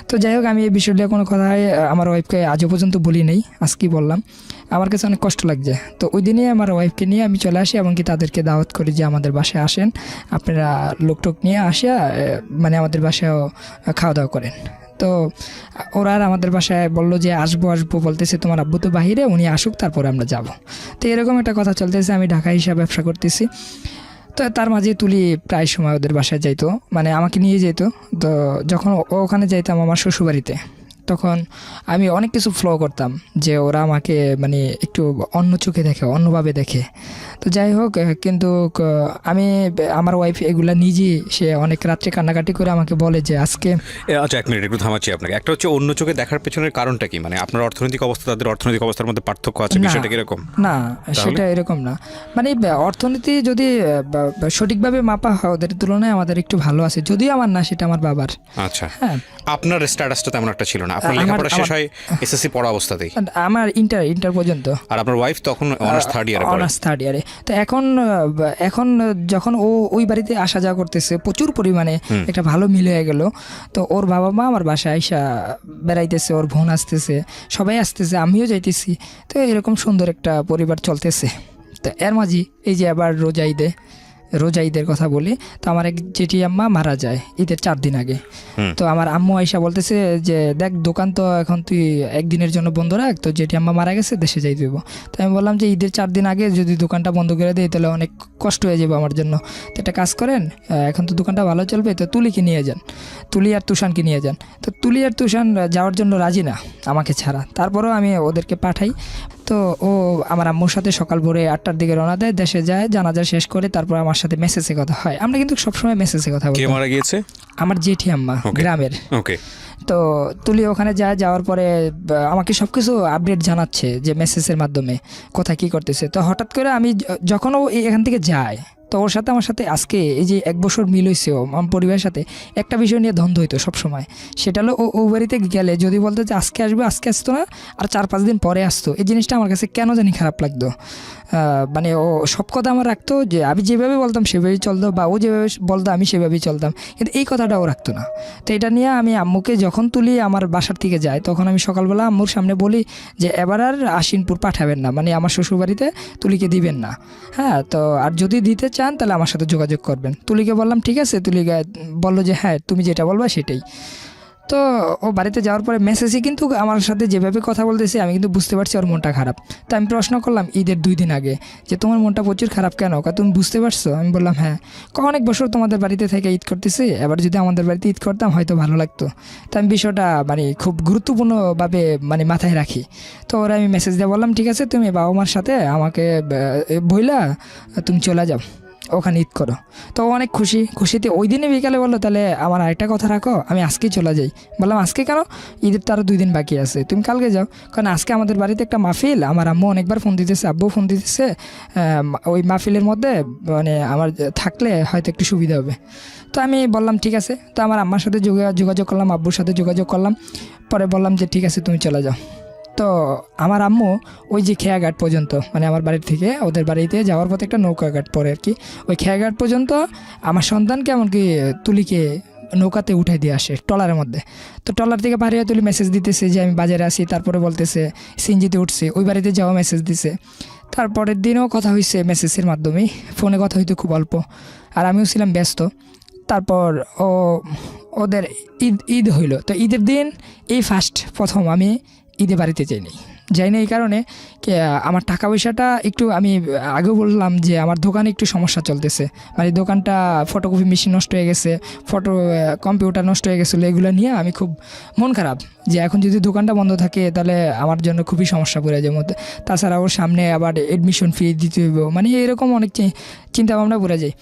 তো যাই হোক, আমি এই বিষয়টা কোনো কথাই আমার ওয়াইফকে আজও পর্যন্ত বলি নেই, আজকেই বললাম, আমার কাছে অনেক কষ্ট লাগছে। তো ওই দিনই আমার ওয়াইফকে নিয়ে আমি চলে আসি, এমনকি তাদেরকে দাওয়াত করি যে আমাদের বাসায় আসেন, আপনারা লোকটোক নিয়ে আসিয়া মানে আমাদের বাসায়ও খাওয়া দাওয়া করেন। তো ওরা আর আমাদের বাসায় বললো যে আসবো বলতেছে, তোমার আব্বু তো বাহিরে, উনি আসুক তারপরে আমরা যাব। তো এরকম একটা কথা চলতেছে, আমি ঢাকা হিসাবে ব্যবসা করতেছি। তো তার মাঝে তুলি প্রায় সময় ওদের বাসায় যাইতো, মানে আমাকে নিয়ে যেত। তো যখন ওখানে যাইতাম আমার শ্বশুরবাড়িতে, তখন আমি অনেক কিছু ফ্লো করতাম যে ওরা আমাকে মানে একটু অন্য চোখে দেখে, অন্যভাবে দেখে। তো যাই হোক, কিন্তু আমি আমার ওয়াইফ এগুলা নিজেই, সে অনেক রাত্রে কান্নাকাটি করে আমাকে বলে যে আজকে। আচ্ছা, 1 মিনিট একটু থামাচ্ছি আপনাকে। একটা হচ্ছে অন্য চোখে দেখার পেছনের কারণটা কি, মানে আপনার অর্থনৈতিক অবস্থা তাদের অর্থনৈতিক অবস্থার মধ্যে পার্থক্য আছে, বিষয়টা কিরকম? না, সেটা এরকম না, মানে অর্থনীতি যদি সঠিকভাবে মাপা হয় ওদের তুলনায় আমাদের একটু ভালো আছে, যদিও আমার না, সেটা আমার বাবার। আচ্ছা, হ্যাঁ, আপনার স্ট্যাটাসটা তেমন একটা ছিল না, আপনার লেখাপড়া শেষ হয় এসএসসি পড়া অবস্থাতেই, আমার ইন্টার পর্যন্ত। আর আপনার ওয়াইফ তখন অনার্স থার্ড ইয়ারে। তো এখন যখন ও ওই বাড়িতে আসা যাওয়া করতেছে প্রচুর পরিমাণে, একটা ভালো মিল হয়ে গেল। তো ওর বাবা মা আমার বাসায় আইসা বেড়াইতেছে, ওর বোন আসতেছে, সবাই আসতেছে, আমিও যাইতেছি। তো এরকম সুন্দর একটা পরিবার চলতেছে। তো এর মাঝে এই যে আবার রোজা ঈদে রোজা ঈদের কথা বলি, তো আমার এক জেঠি আম্মা মারা যায় ঈদের 4 দিন আগে। তো আমার আম্মু আইসা বলতেছে যে দেখ দোকান তো এখন তুই একদিনের জন্য বন্ধ রাখ, তো জেঠি আম্মা মারা গেছে দেশে যাই দেবো। তো আমি বললাম যে ঈদের 4 দিন আগে যদি দোকানটা বন্ধ করে দিই তাহলে অনেক কষ্ট হয়ে যাবে আমার জন্য। তো একটা কাজ করেন, এখন তো দোকানটা ভালো চলবে, তো তুলিকে নিয়ে যান, তুলি আর তুষানকে নিয়ে যান। তো তুলি আর তুষান যাওয়ার জন্য রাজি না আমাকে ছাড়া, তারপরেও আমি ওদেরকে পাঠাই। তো ও আমার আম্মুর সাথে সকাল ভোরে 8টার দিকে রওনা দেয়, দেশে যায়, জানাজা শেষ করে তারপর আমার সাথে মেসেজে কথা হয়। আমরা কিন্তু সবসময় মেসেজে কথা কে বলি। মারা গিয়েছে? আমার জেঠি আম্মা গ্রামের। ওকে। তো তুলি ওখানে যাওয়ার পরে আমাকে সব কিছু আপডেট জানাচ্ছে যে মেসেজের মাধ্যমে কোথায় কী করতেছে। তো হঠাৎ করে আমি যখন ও এখান থেকে যায়, তো ওর সাথে আমার সাথে আজকে এই যে 1 বছর মিল হয়েছে ও আমার পরিবারের সাথে, একটা বিষয় নিয়ে দ্বন্দ্ব হইতো সবসময়। সেটা হলো ও বাড়িতে গেলে যদি বলতো যে আজকে আসবে, আজকে আসতো না, আর 4-5 দিন পরে আসতো। এই জিনিসটা আমার কাছে কেন জানি খারাপ লাগতো। মানে ও সব কথা আমার রাখতো, যে আমি যেভাবে বলতাম সেভাবেই চলতো, বা ও যেভাবে বলতো আমি সেভাবেই চলতাম, কিন্তু এই কথাটা ও রাখতো না। তো এটা নিয়ে আমি আম্মুকে যখন তুলি আমার বাসার থেকে যায়, তখন আমি সকালবেলা আম্মুর সামনে বলি যে এবার আর আশিনপুর পাঠাবেন না, মানে আমার শ্বশুরবাড়িতে তুলিকে দিবেন না। হ্যাঁ, তো আর যদি দিতে চান তাহলে আমার সাথে যোগাযোগ করবেন। তুলিকে বললাম ঠিক আছে, তুলিকে বললো যে হ্যাঁ তুমি যেটা বলবা সেটাই। তো ও বাড়িতে যাওয়ার পরে মেসেজে কিন্তু আমার সাথে যেভাবে কথা বলতেছে আমি কিন্তু বুঝতে পারছি ওর মনটা খারাপ। তো আমি প্রশ্ন করলাম ঈদের 2 দিন আগে যে তোমার মনটা প্রচুর খারাপ কেন? তুমি বুঝতে পারছো? আমি বললাম হ্যাঁ। অনেক বছর তোমাদের বাড়িতে থেকে ঈদ করতেছি, এবার যদি আমাদের বাড়িতে ঈদ করতাম হয়তো ভালো লাগতো। তো আমি বিষয়টা মানে খুব গুরুত্বপূর্ণভাবে মানে মাথায় রাখি। তো ওরা আমি মেসেজ দিয়ে বললাম ঠিক আছে তুমি বাবা মার সাথে আমাকে বইলা তুমি চলে যাও, ওখানে ঈদ করো। তো অনেক খুশিতে ওই দিনে বিকালে বললো তাহলে আমার আরেকটা কথা রাখো, আমি আজকেই চলে যাই। বললাম আজকে কেন? ঈদের তো আরও 2 দিন বাকি আছে, তুমি কালকে যাও। কারণ আজকে আমাদের বাড়িতে একটা মাহফিল, আমার আম্মু অনেকবার ফোন দিতেছে, আব্বু ফোন দিতেছে, ওই মাহফিলের মধ্যে মানে আমার থাকলে হয়তো একটু সুবিধা হবে। তো আমি বললাম ঠিক আছে। তো আমার আম্মার সাথে যোগাযোগ করলাম, আব্বুর সাথে যোগাযোগ করলাম, পরে বললাম যে ঠিক আছে তুমি চলে যাও। তো আমার আম্মু ওই যে খেয়াঘাট পর্যন্ত, মানে আমার বাড়ির থেকে ওদের বাড়িতে যাওয়ার পথে একটা নৌকাঘাট পড়ে আর কি, ওই খেয়াঘাট পর্যন্ত আমার সন্তানকে এমনকি তুলিকে নৌকাতে উঠাই দিয়ে আসে ট্রলারের মধ্যে। তো ট্রলার থেকে পার হয়ে তুলি মেসেজ দিতেছে যে আমি বাজারে আসি, তারপরে বলতেছে সিএনজিতে উঠছে, ওই বাড়িতে যাওয়া মেসেজ দিছে। তারপরের দিনও কথা হয়েছে মেসেজের মাধ্যমেই, ফোনে কথা হইতো খুব অল্প, আর আমিও ছিলাম ব্যস্ত। তারপর ওদের ঈদ হইলো। তো ঈদের দিন এই প্রথম আমি ঈদে বাড়িতে যাই না এই কারণে কি আমার টাকা পয়সাটা একটু, আমি আগেও বললাম যে আমার দোকানে একটু সমস্যা চলতেছে, মানে দোকানটা ফটোকপি মেশিন নষ্ট হয়ে গেছে, কম্পিউটার নষ্ট হয়ে গেছিলো, এগুলো নিয়ে আমি খুব মন খারাপ যে এখন যদি দোকানটা বন্ধ থাকে তাহলে আমার জন্য খুবই সমস্যা পড়ে যায় মধ্যে। তাছাড়া ওর সামনে আবার এডমিশন ফি দিতে হইব, মানে এরকম অনেক চিন্তা ভাবনা পড়ে যায়।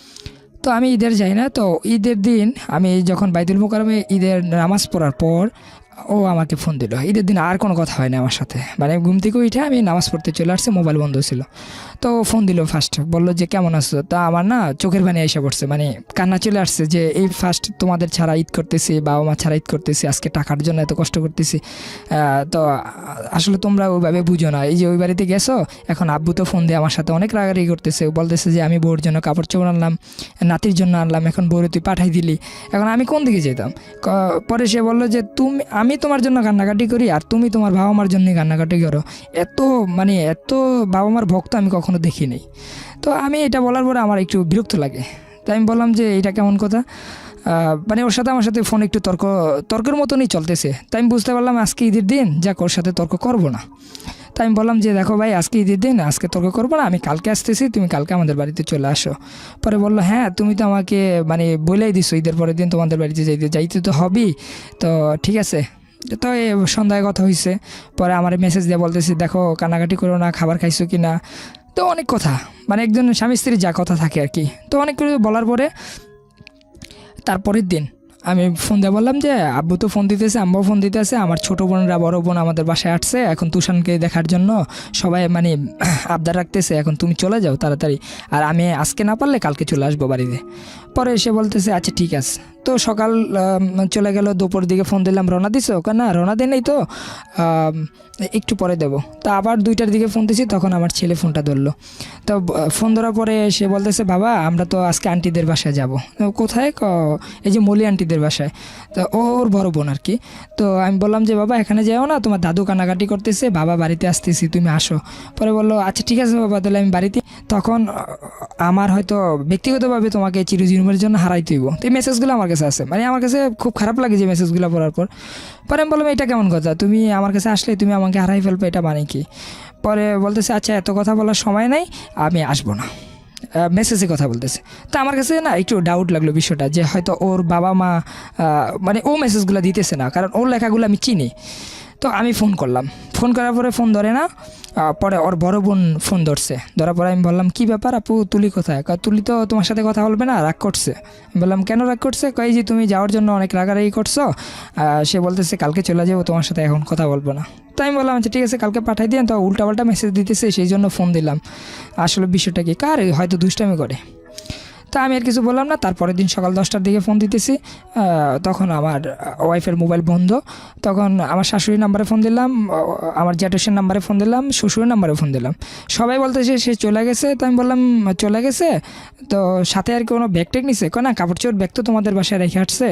তো আমি ঈদের যাই না। তো ঈদের দিন আমি যখন বাইতুল মোকাররমে ঈদের নামাজ পড়ার পর ও আমাকে ফোন দিল। ঈদের দিন আর কোনো কথা হয় না আমার সাথে, মানে ঘুম থেকে উঠে আমি নামাজ পড়তে চলে আসছি, মোবাইল বন্ধ ছিল। তো ফোন দিল ফার্স্ট, বললো যে কেমন আছো? তা আমার না চোখের পানি এসে পড়ছে, মানে কান্না চলে আসছে যে এই তোমাদের ছাড়া ঈদ করতেছি, বাবা মা ছাড়া ঈদ করতেছি, আজকে টাকার জন্য এত কষ্ট করতেছি। তো আসলে তোমরা ওইভাবে বুঝো না, এই যে ওই বাড়িতে গেছো, এখন আব্বু তো ফোন দিয়ে আমার সাথে অনেক রাগারাগি করতেছে, বলতেছে যে আমি বউর জন্য কাপড় চোপড় আনলাম, নাতির জন্য আনলাম, এখন বউরে তুই পাঠাই দিলি, এখন আমি কোন দিকে যেতাম? পরে সে বললো যে আমি তোমার জন্য কান্নাকাটি করি আর তুমি তোমার বাবা মার জন্যই কান্নাকাটি করো, এত বাবা মার ভক্ত আমি কখনো দেখিনি। তো আমি এটা বলার পরে আমার একটু বিরক্ত লাগে। তাই আমি বললাম যে এটা কেমন কথা, মানে ওর সাথে আমার সাথে ফোন একটু তর্কের মতনই চলতেছে। তাই আমি বুঝতে পারলাম আজকে ঈদের দিন যাক ওর সাথে তর্ক করবো না। তাই আমি বললাম যে দেখো ভাই আজকে ঈদের দিন, আজকে তর্ক করবো না, আমি কালকে আসতেছি, তুমি কালকে আমাদের বাড়িতে চলে আসো। পরে বললো হ্যাঁ তুমি তো আমাকে মানে বলেই দিছো ঈদের পরের দিন তোমাদের বাড়িতে যাইতে তো হবেই, তো ঠিক আছে। তো সন্ধ্যায় কথা হয়েছে, পরে আমার মেসেজ দিয়ে বলতেছি দেখো কান্নাকাটি করো না, খাবার খাইছো কি না, তো অনেক কথা, মানে একজন স্বামী স্ত্রীর যা কথা থাকে আর কি। তো অনেক কিছু বলার পরে তারপরের দিন আমি ফোন দিয়ে বললাম যে আব্বু তো ফোন দিতেছে, আম্মাও ফোন দিতেছে, আমার ছোটো বোনরা বড় বোন আমাদের বাসায় আসছে এখন তুষানকে দেখার জন্য, সবাই মানে আবদার রাখতেছে, এখন তুমি চলে যাও তাড়াতাড়ি, আর আমি আজকে না পারলে কালকে চলে আসবো বাড়িতে। পরে এসে বলতেছে আচ্ছা ঠিক আছে। তো সকাল চলে গেল, দুপুর দিকে ফোন দিলাম, রওনা দিছো? না রওনা দেয় নাই তো, একটু পরে দেবো। তা আবার 2টার দিকে ফোন দিছি, তখন আমার ছেলে ফোনটা ধরলো। তো ফোন ধরার পরে সে বলতেছে, বাবা আমরা তো আজকে আন্টিদের বাসায় যাব। কোথায়? এই যে মলি আন্টিদের বাসায়। তো ওর বড় বোন আর কি। তো আমি বললাম যে বাবা এখানে যাও না, তোমার দাদু কানাকাটি করতেছে, বাবা বাড়িতে আসতেছি, তুমি আসো। পরে বললো আচ্ছা ঠিক আছে বাবা, তাহলে আমি বাড়িতে। তখন আমার হয়তো ব্যক্তিগতভাবে তোমাকে চিরজীবনের জন্য হারাইতে হইব। তো এই মেসেজগুলো আমার কাছে আছে, মানে আমার কাছে খুব খারাপ লাগে যে মেসেজগুলো পড়ার পর। পরে আমি বললাম এটা কেমন কথা, তুমি আমার কাছে আসলে তুমি আমাকে হারাই ফেলবে, এটা মানে কি? পরে বলতেছে আচ্ছা এত কথা বলার সময় নাই, আমি আসবো না। মেসেজে কথা বলতেছে। তো আমার কাছে না একটু ডাউট লাগলো বিষয়টা, যে হয়তো ওর বাবা মা মানে ও মেসেজগুলো দিতেছে না, কারণ ওর লেখাগুলো আমি চিনি। তো আমি ফোন করলাম, ফোন করার পরে ফোন ধরে না। পরে ওর বড় বোন ফোন ধরছে, ধরার পরে আমি বললাম কি ব্যাপার আপু, তুলি কোথায়? তুলি তো তোমার সাথে কথা বলবে না, রাগ করছে। আমি বললাম কেন রাগ করছে? কই যে তুমি যাওয়ার জন্য অনেক রাগারাগি করছো। সে বলতেছে কালকে চলে যাবো, তোমার সাথে এখন কথা বলবো না। তাই আমি বললাম আচ্ছা ঠিক আছে কালকে পাঠাই দিন। তো উল্টাপাল্টা মেসেজ দিতেছে, সেই জন্য ফোন দিলাম। আসলে বিষয়টা কি, কার হয়তো দুষ্টামি করে। তা আমি আর কিছু বললাম না। তারপরের দিন সকাল 10টার দিকে ফোন দিতেছি, তখন আমার ওয়াইফের মোবাইল বন্ধ। তখন আমার শাশুড়ির নাম্বারে ফোন দিলাম, আমার জ্যাঠুসের নাম্বারে ফোন দিলাম, শ্বশুরের নাম্বারে ফোন দিলাম। সবাই বলতেছে সে চলে গেছে। তো আমি বললাম চলে গেছে তো সাথে আর কোনো ব্যাগ ট্যাগ নিছে? না কাপড় চোপড় ব্যাগ তো তোমাদের বাসায় রেখে আসছে,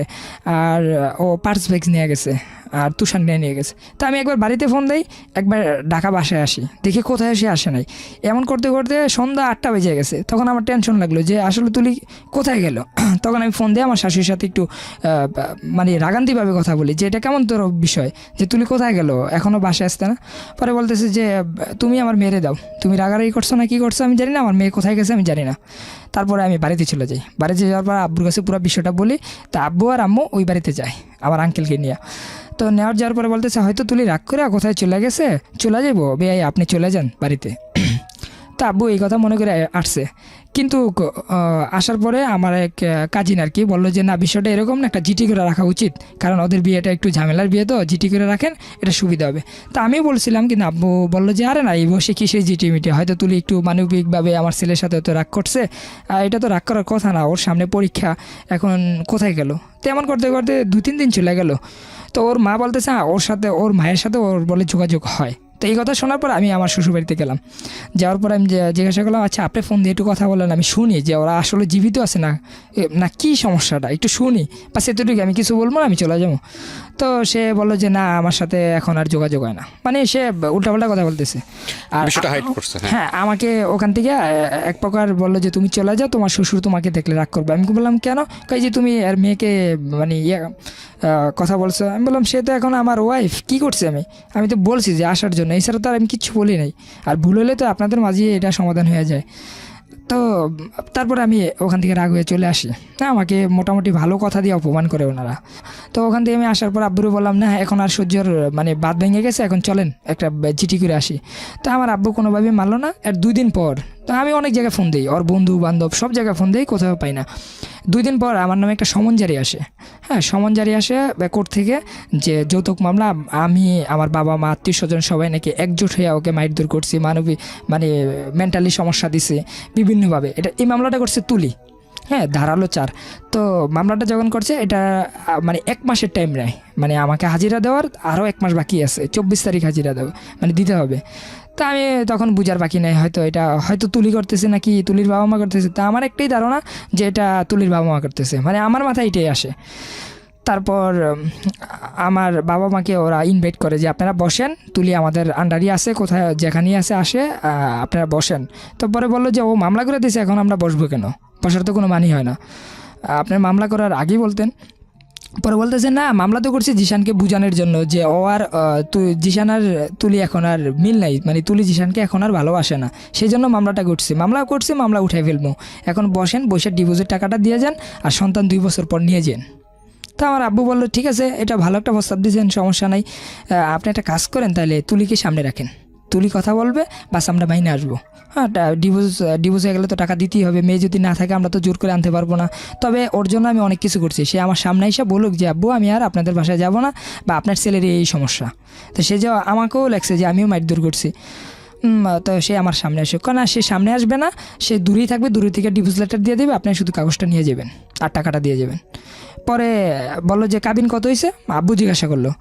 আর ও পার্স ব্যাগ নিয়ে গেছে, আর তুষার নিয়ে গেছে। তা আমি একবার বাড়িতে ফোন দিই, একবার ঢাকা বাসায় আসি, দেখি কোথায় আসে নাই। এমন করতে করতে সন্ধ্যা 8টা বেজে গেছে। তখন আমার টেনশন লাগলো যে আসলে তুলি কোথায় গেল। তখন আমি ফোন দিই আমার শাশুড়ির সাথে, একটু মানে রাগান্তিভাবে কথা বলি যে এটা কেমন তোর বিষয়, যে তুলি কোথায় গেল, এখনও বাসায় আসতে না? পরে বলতেছে যে তুমি আমার মেরে দাও, তুমি রাগারাগি করছো না কি করছো আমি জানি না, আমার মেয়ে কোথায় গেছে আমি জানি না। তারপরে আমি বাড়িতে চলে যাই। বাড়িতে যাওয়ার পর আব্বুর কাছে পুরো বিষয়টা বলি। তা আব্বু আর আম্মু ওই বাড়িতে যায় আমার আঙ্কেলকে নিয়ে। তো নেওয়ার যাওয়ার পরে বলতেছে হয়তো তুলি রাগ করে কোথায় চলে গেছে, চলে যাবো বেয়াই, আপনি চলে যান বাড়িতে। তা আব্বু এই কথা মনে করে আসছে। কিন্তু আসার পরে আমার এক কাজিন আর কি বললো যে না বিষয়টা এরকম না, একটা জিটি করে রাখা উচিত, কারণ ওদের বিয়েটা একটু ঝামেলার বিয়ে, তো জিটি করে রাখেন, এটা সুবিধা হবে। তা আমিও বলছিলাম, কিন্তু আব্বু বললো যে আরে না এই বসে কিসের জিটি মিটি, হয়তো তুলি একটু মানবিকভাবে আমার ছেলের সাথে তো রাগ করছে, এটা তো রাগ করার কথা না, ওর সামনে পরীক্ষা, এখন কোথায় গেল। তেমন করতে করতে 2-3 দিন চলে গেল। তো ওর মা বলতেছে ওর সাথে, ওর মায়ের সাথে ওর বলে যোগাযোগ হয়। তো এই কথা শোনার পর আমি আমার শ্বশুরবাড়িতে গেলাম। যাওয়ার পর আমি জিজ্ঞাসা করলাম আচ্ছা আপনি ফোন দিয়ে একটু কথা বলেন, আমি শুনি যে ওরা আসলে জীবিত আছে না, না কী সমস্যাটা একটু শুনি, বা সেটুকু আমি কিছু বলবো না, আমি চলে যাবো। তো সে বললো যে না আমার সাথে এখন আর যোগাযোগ হয় না, মানে সে উল্টাপাল্টা কথা বলতেছে। আর বিষয়টা হাইড করছে। হ্যাঁ আমাকে ওখান থেকে এক প্রকার বললো যে তুমি চলে যাও, তোমার শ্বশুর তোমাকে দেখলে রাগ করবে। আমি বললাম কেন? কই যে তুমি আর মেয়েকে মানে কথা বলছো। আমি বললাম সে তো এখন আমার ওয়াইফ, কি করছি আমি তো বলছি যে আসার জন্য, এছাড়া তো আর আমি কিচ্ছু বলি নাই। আর ভুল হলে তো আপনাদের মাঝে এটা সমাধান হয়ে যায়। তো তারপরে আমি ওখান থেকে রাগ হয়ে চলে আসি। আমাকে মোটামুটি ভালো কথা দিয়ে অপমান করে ওনারা। তো ওখান থেকে আমি আসার পর আব্বুরে বললাম না এখন আর সহ্যর মানে বাদ ভেঙে গেছে, এখন চলেন একটা চিঠি করে আসি। তো আমার আব্বু কোনোভাবেই মানলো না। আর 2 দিন পর তো আমি অনেক জায়গায় ফোন দিই, ওর বন্ধু বান্ধব সব জায়গায় ফোন দিই, কোথাও পাই না। 2 দিন পর আমার নামে একটা সমন জারি আসে। হ্যাঁ সমন জারি আসে কোর্ট থেকে, যে যৌতুক মামলা, আমি আমার বাবা মা আত্মীয় স্বজন সবাই নাকি একজোট হয়ে ওকে মারধর করছি, মানবিক মানে মেন্টালি সমস্যা দিছে বিভিন্নভাবে। এই মামলাটা করছে তুলি, হ্যাঁ ধারালো 4। তো মামলাটা যখন করছে এটা মানে 1 মাসের টাইম নেয়, মানে আমাকে হাজিরা দেওয়ার আরও 1 মাস বাকি আছে, 24 তারিখ হাজিরা দেওয়া মানে দিতে হবে। তা আমি তখন বুঝার বাকি নেই, হয়তো এটা হয়তো তুলি করতেছে নাকি তুলির বাবা মা করতেছে। তা আমার একটাই ধারণা যে এটা তুলির বাবা মা করতেছে, মানে আমার মাথায় এটাই আসে। তারপর আমার বাবা মাকে ওরা ইনভাইট করে যে আপনারা বসেন, তুলি আমাদের আন্ডারই আছে, কোথায় যেখানেই আছে আসে, আপনারা বসেন। তারপরে বললো যে ও মামলা করে দিয়েছে, এখন আমরা বসবো কেন, বসার তো কোনো মানি হয় না, আপনার মামলা করার আগেই বলতেন। পরে বলতেছে না মামলা তো করছি জিশানকে বোঝানোর জন্য যে ও আর জিশান আর তুলি এখন আর মিল নাই, মানে তুলি জিশানকে এখন আর ভালোবাসে না, সেই জন্য মামলাটা করছি, মামলা উঠাই ফেলবো। এখন বসেন, বসে ডিভোর্সের টাকাটা দিয়ে যান, আর সন্তান 2 বছর পর নিয়ে যান। তো আমার আব্বু বললো ঠিক আছে এটা ভালো একটা প্রস্তাব দিয়েছেন, সমস্যা নাই, আপনি একটা কাজ করেন তাহলে তুলিকে সামনে রাখেন, তুলি কথা বলবে, বাস আমরা বাইনে আসবো। হ্যাঁ ডিভোর্স হয়ে গেলে তো টাকা দিতেই হবে, মেয়ে যদি না থাকে আমরা তো জোর করে আনতে পারবো না। তবে ওর জন্য আমি অনেক কিছু করছি, সে আমার সামনে এসে বলুক যে আব্বু আমি আর আপনাদের বাসায় যাব না, বা আপনার ছেলের এই সমস্যা। তো সে যে আমাকেও লাগছে যে আমিও মারধর করছি। তো সে আমার সামনে আসে, না সে সামনে আসবে না, সে দূরেই থাকবে, দূরে থেকে ডিভোর্স লেটার দিয়ে দেবে, আপনি শুধু কাগজটা নিয়ে যাবেন আর টাকাটা দিয়ে যাবেন। পরে বললো যে কাবিন কত হয়েছে, আব্বু জিজ্ঞাসা করলো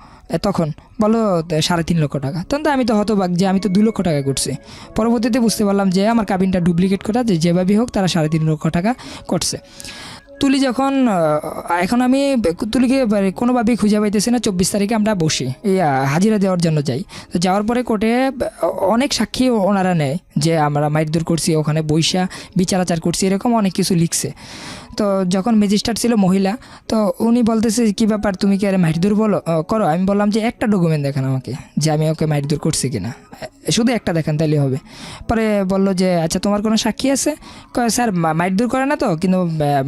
তখন বলো 3.5 লক্ষ টাকা। তখন তো আমি তো হতবাক যে আমি তো 2 লক্ষ টাকা করছি। পরবর্তীতে বুঝতে পারলাম যে আমার কাবিনটা ডুপ্লিকেট করা, যে যেভাবেই হোক তারা 3.5 লক্ষ টাকা করছে। তুলি যখন এখন আমি তুলিকে কোনোভাবেই খুঁজে পাইতেছি না। 24 তারিখে আমরা বসি এই হাজিরা দেওয়ার জন্য যাই। তো যাওয়ার পরে কোর্টে অনেক সাক্ষী ওনারা নেয় যে আমরা মারধর করছি, ওখানে বৈশা বিচার আচার করছি, এরকম অনেক কিছু লিখছে। তো যখন ম্যাজিস্ট্রেট ছিল মহিলা, তো উনি বলতেছে কী ব্যাপার, তুমি কি আরে মারধর করো? আমি বললাম যে একটা ডকুমেন্ট দেখান আমাকে যে আমি ওকে মারধর করছি কিনা, শুধু একটা দেখান তাহলে হবে। পরে বললো যে আচ্ছা তোমার কোনো সাক্ষী আছে? কয় স্যার মারধর করে না তো, কিন্তু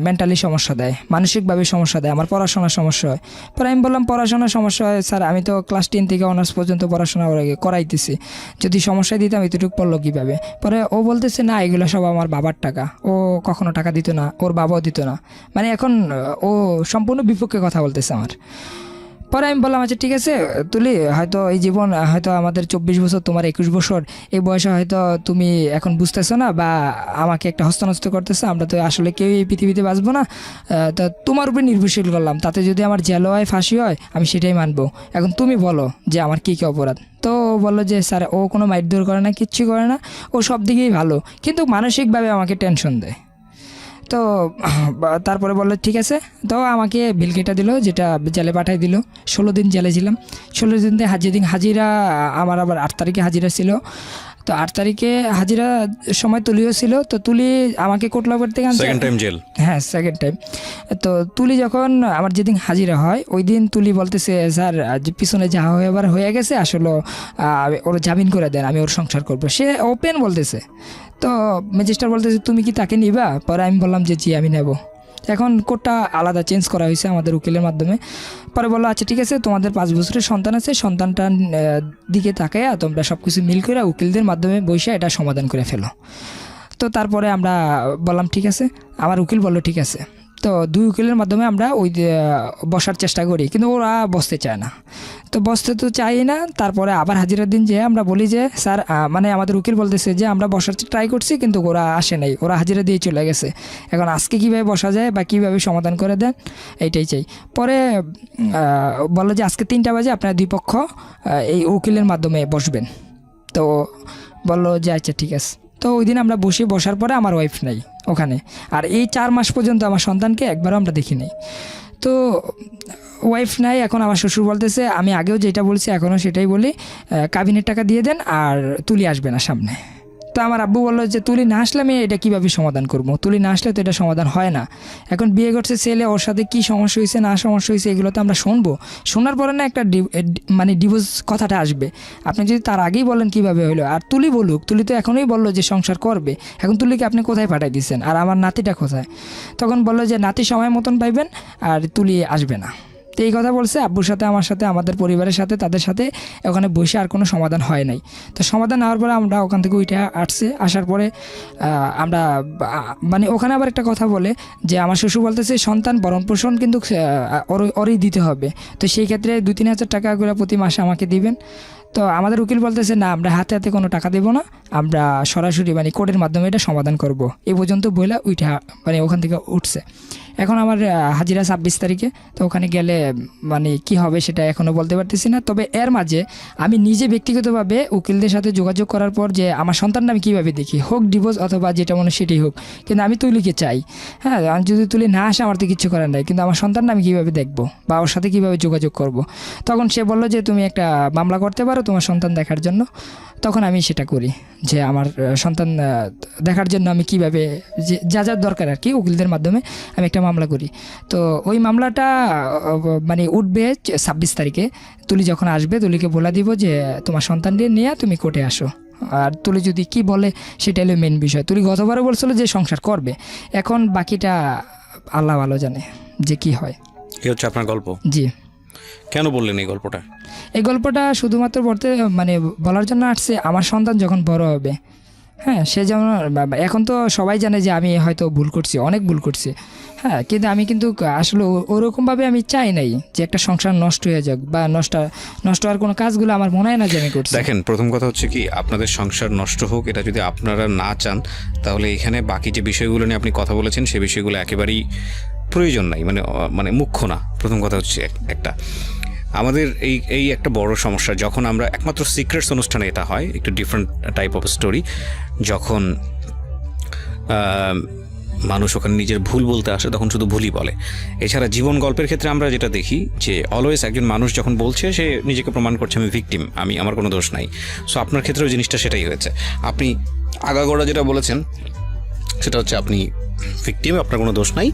মেন্টালি সমস্যা দেয়, মানসিকভাবে সমস্যা দেয়, আমার পড়াশোনার সমস্যা হয়। পরে আমি বললাম পড়াশোনার সমস্যা হয় স্যার, আমি তো ক্লাস 10 থেকে অনার্স পর্যন্ত পড়াশোনা করাইতেছি, যদি সমস্যা দিতাম এতটুকু পড়লো কীভাবে? পরে ও বলতেছে না এগুলো সব আমার বাবার টাকা, ও কখনো টাকা দিত না, ওর বাবাও দিত না। মানে এখন ও সম্পূর্ণ বিপক্ষে কথা বলতেছে আমার। পরে আমি বললাম আচ্ছা ঠিক আছে তুলি, হয়তো এই জীবন, হয়তো আমাদের 24 বছর, তোমার 21 বছর, এই বয়সে হয়তো তুমি এখন বুঝতেছো না বা আমাকে একটা হস্তনস্ত করতেছো, আমরা তো আসলে কেউ এই পৃথিবীতে বাঁচবো না। তা তোমার উপরে নির্ভরশীল করলাম, তাতে যদি আমার জেল হয়, ফাঁসি হয়, আমি সেটাই মানবো। এখন তুমি বলো যে আমার কী কী অপরাধ? তো বললো যে স্যার ও কোনো মারধর করে না, কিচ্ছু করে না, ও সব দিকেই ভালো, কিন্তু মানসিকভাবে আমাকে টেনশন দেয়। তো তারপরে বললো ঠিক আছে, তো আমাকে বিল কেটে দিল, যেটা জেলে পাঠাই দিল। 16 দিন জেলে ছিলাম। 16 দিন হাজিরা, আমার আবার 8 তারিখে হাজিরা ছিল। তো 8 তারিখে হাজিরা সময় তুলিও ছিল। তো তুলি আমাকে কোটলাপুর থেকে আনছে, সেকেন্ড টাইম জেল। হ্যাঁ সেকেন্ড টাইম। তো তুলি যখন আমার যেদিন হাজিরা হয় ওই দিন তুলি বলতেছে স্যার যে পিছনে যা হয়ে গেছে আসলে ওর জামিন করে দেন, আমি ওর সংসার করবো। সে ওপেন বলতেছে। তো ম্যাজিস্ট্রেট বলতেছে তুমি কি তাকে নিবা? পরে আমি বললাম যে জি আমি নেব। এখন কোর্টটা আলাদা চেঞ্জ করা হয়েছে আমাদের উকিলের মাধ্যমে। পরে বললো আচ্ছা ঠিক আছে, তোমাদের 5 বছরের সন্তান আছে, সন্তানটার দিকে তাকাইয়া তোমরা সব কিছু মিল করে উকিলদের মাধ্যমে বসে এটা সমাধান করে ফেলো। তো তারপরে আমরা বললাম ঠিক আছে, আমার উকিল বললো ঠিক আছে। তো 2 উকিলের মাধ্যমে আমরা ওই বসার চেষ্টা করি, কিন্তু ওরা বসতে চায় না। তো বসতে তো চাই না। তারপরে আবার হাজিরার দিন যে আমরা বলি যে স্যার, মানে আমাদের উকিল বলতেছে যে আমরা বসার ট্রাই করছি কিন্তু ওরা আসে নাই, ওরা হাজিরা দিয়ে চলে গেছে। এখন আজকে কীভাবে বসা যায় বা কীভাবে সমাধান করে দেন এইটাই চাই। পরে বললো যে আজকে 3টা বাজে আপনারা 2 পক্ষ এই উকিলের মাধ্যমে বসবেন। তো বললো যে আচ্ছা ঠিক আছে। তো ওই দিন আমরা বসার পরে আমার ওয়াইফ নাই ওখানে, আর এই 4 মাস পর্যন্ত আমার সন্তানকে একবারও আমরা দেখি নাই। তো ওয়াইফ নাই। এখন আমার শ্বশুর বলতেছে, আমি আগেও যেটা বলছি এখনও সেটাই বলি, কাবিনের টাকা দিয়ে দেন আর তুলি আসবে না সামনে। তো আমার আব্বু বললো যে তুলি না আসলে আমি এটা কীভাবে সমাধান করবো, তুলি না আসলে তো এটা সমাধান হয় না। এখন বিয়ে করছে ছেলে, ওর সাথে কী সমস্যা হয়েছে না সমস্যা হয়েছে এগুলো তো আমরা শুনবো, শোনার পরে না একটা মানে ডিভোর্স কথাটা আসবে। আপনি যদি তার আগেই বলেন কীভাবে হলো, আর তুলি বলুক, তুলি তো এখনই বললো যে সংসার করবে, এখন তুলিকে আপনি কোথায় পাঠাই দিচ্ছেন আর আমার নাতিটা কোথায়? তখন বললো যে নাতি সময় মতন পাইবেন আর তুলি আসবে না। তো এই কথা বলছে আব্বুর সাথে, আমার সাথে, আমাদের পরিবারের সাথে, তাদের সাথে ওখানে বসে আর কোনো সমাধান হয় নাই। তো সমাধান হওয়ার পরে আমরা ওখান থেকে উঠে আসার পরে আমরা মানে ওখানে আবার একটা কথা বলে যে আমার শ্বশুর বলতেছে সন্তান ভরণ পোষণ কিন্তু ওরই দিতে হবে, তো সেই ক্ষেত্রে 2-3 হাজার টাকা করে প্রতি মাসে আমাকে দিবেন। তো আমাদের উকিল বলতেছে না আমরা হাতে হাতে কোনো টাকা দেবো না, আমরা সরাসরি মানে কোর্টের মাধ্যমে এটা সমাধান করব। এই পর্যন্ত বইলা উঠা মানে ওখান থেকে উঠছে। এখন আমার হাজিরা 26 তারিখে। তো ওখানে গেলে মানে কি হবে সেটা এখনও বলতে পারতেছি না। তবে এর মাঝে আমি নিজে ব্যক্তিগতভাবে উকিলদের সাথে যোগাযোগ করার পর যে আমার সন্তানটা আমি কীভাবে দেখি, হোক ডিভোর্স অথবা যেটা মনে সেটাই হোক, কিন্তু আমি তুলিকে চাই। হ্যাঁ, আমি যদি তুলি না আসে আমার তো কিচ্ছু করার নাই, কিন্তু আমার সন্তানটা আমি কীভাবে দেখবো বা ওর সাথে কীভাবে যোগাযোগ করব। তখন সে বললো যে তুমি একটা মামলা করতে পারো তোমার সন্তান দেখার জন্য। তখন আমি সেটা করি যে আমার সন্তান দেখার জন্য আমি কিভাবে যা যা দরকার আর কি উকিলদের মাধ্যমে আমি একটা মামলা করি। তো ওই মামলাটা মানে উঠবে 26 তারিখে। তুলি যখন আসবে তুলিকে বলে দিব যে তোমার সন্তানদের নিয়ে তুমি কোর্টে আসো। আর তুলি যদি কি বলে সেটা হলো মেন বিষয়। তুলি গতবারও বলছিল যে সংসার করবে, এখন বাকিটা আল্লাহ ভালো জানে যে কি হয়। এই হচ্ছে আপনার গল্প। জি। কেন বললেন এই গল্পটা? এই গল্পটা শুধুমাত্র বলার জন্য আসছে আমার সন্তান যখন বড় হবে, হ্যাঁ, সে যেমন এখন তো সবাই জানে যে আমি হয়তো ভুল করছি, অনেক ভুল করছি, হ্যাঁ, কিন্তু আমি কিন্তু আসলে ওরকমভাবে আমি চাই নাই যে একটা সংসার নষ্ট হয়ে যাক বা নষ্ট হওয়ার কোনো কাজগুলো আমার মনে হয় না যে আমি করছি। দেখেন, প্রথম কথা হচ্ছে কি, আপনাদের সংসার নষ্ট হোক এটা যদি আপনারা না চান, তাহলে এখানে বাকি যে বিষয়গুলো নিয়ে আপনি কথা বলেছেন সেই বিষয়গুলো একেবারেই প্রয়োজন নাই, মানে মুখ্য না। প্রথম কথা হচ্ছে একটা, আমাদের এই একটা বড় সমস্যা, যখন আমরা একমাত্র সিক্রেটস অনুষ্ঠানে এটা হয়, একটু ডিফারেন্ট টাইপ অফ স্টোরি, যখন মানুষ ওখানে নিজের ভুল বলতে আসে তখন শুধু ভুলই বলে। এছাড়া জীবন গল্পের ক্ষেত্রে আমরা যেটা দেখি যে অলওয়েজ একজন মানুষ যখন বলছে সে নিজেকে প্রমাণ করছে আমি ভিকটিম, আমার কোনো দোষ নাই। সো আপনার ক্ষেত্রেও জিনিসটা সেটাই হয়েছে। আপনি আগাগোড়া যেটা বলেছেন সেটা হচ্ছে আপনি ভিকটিম, আপনার কোনো দোষ নাই।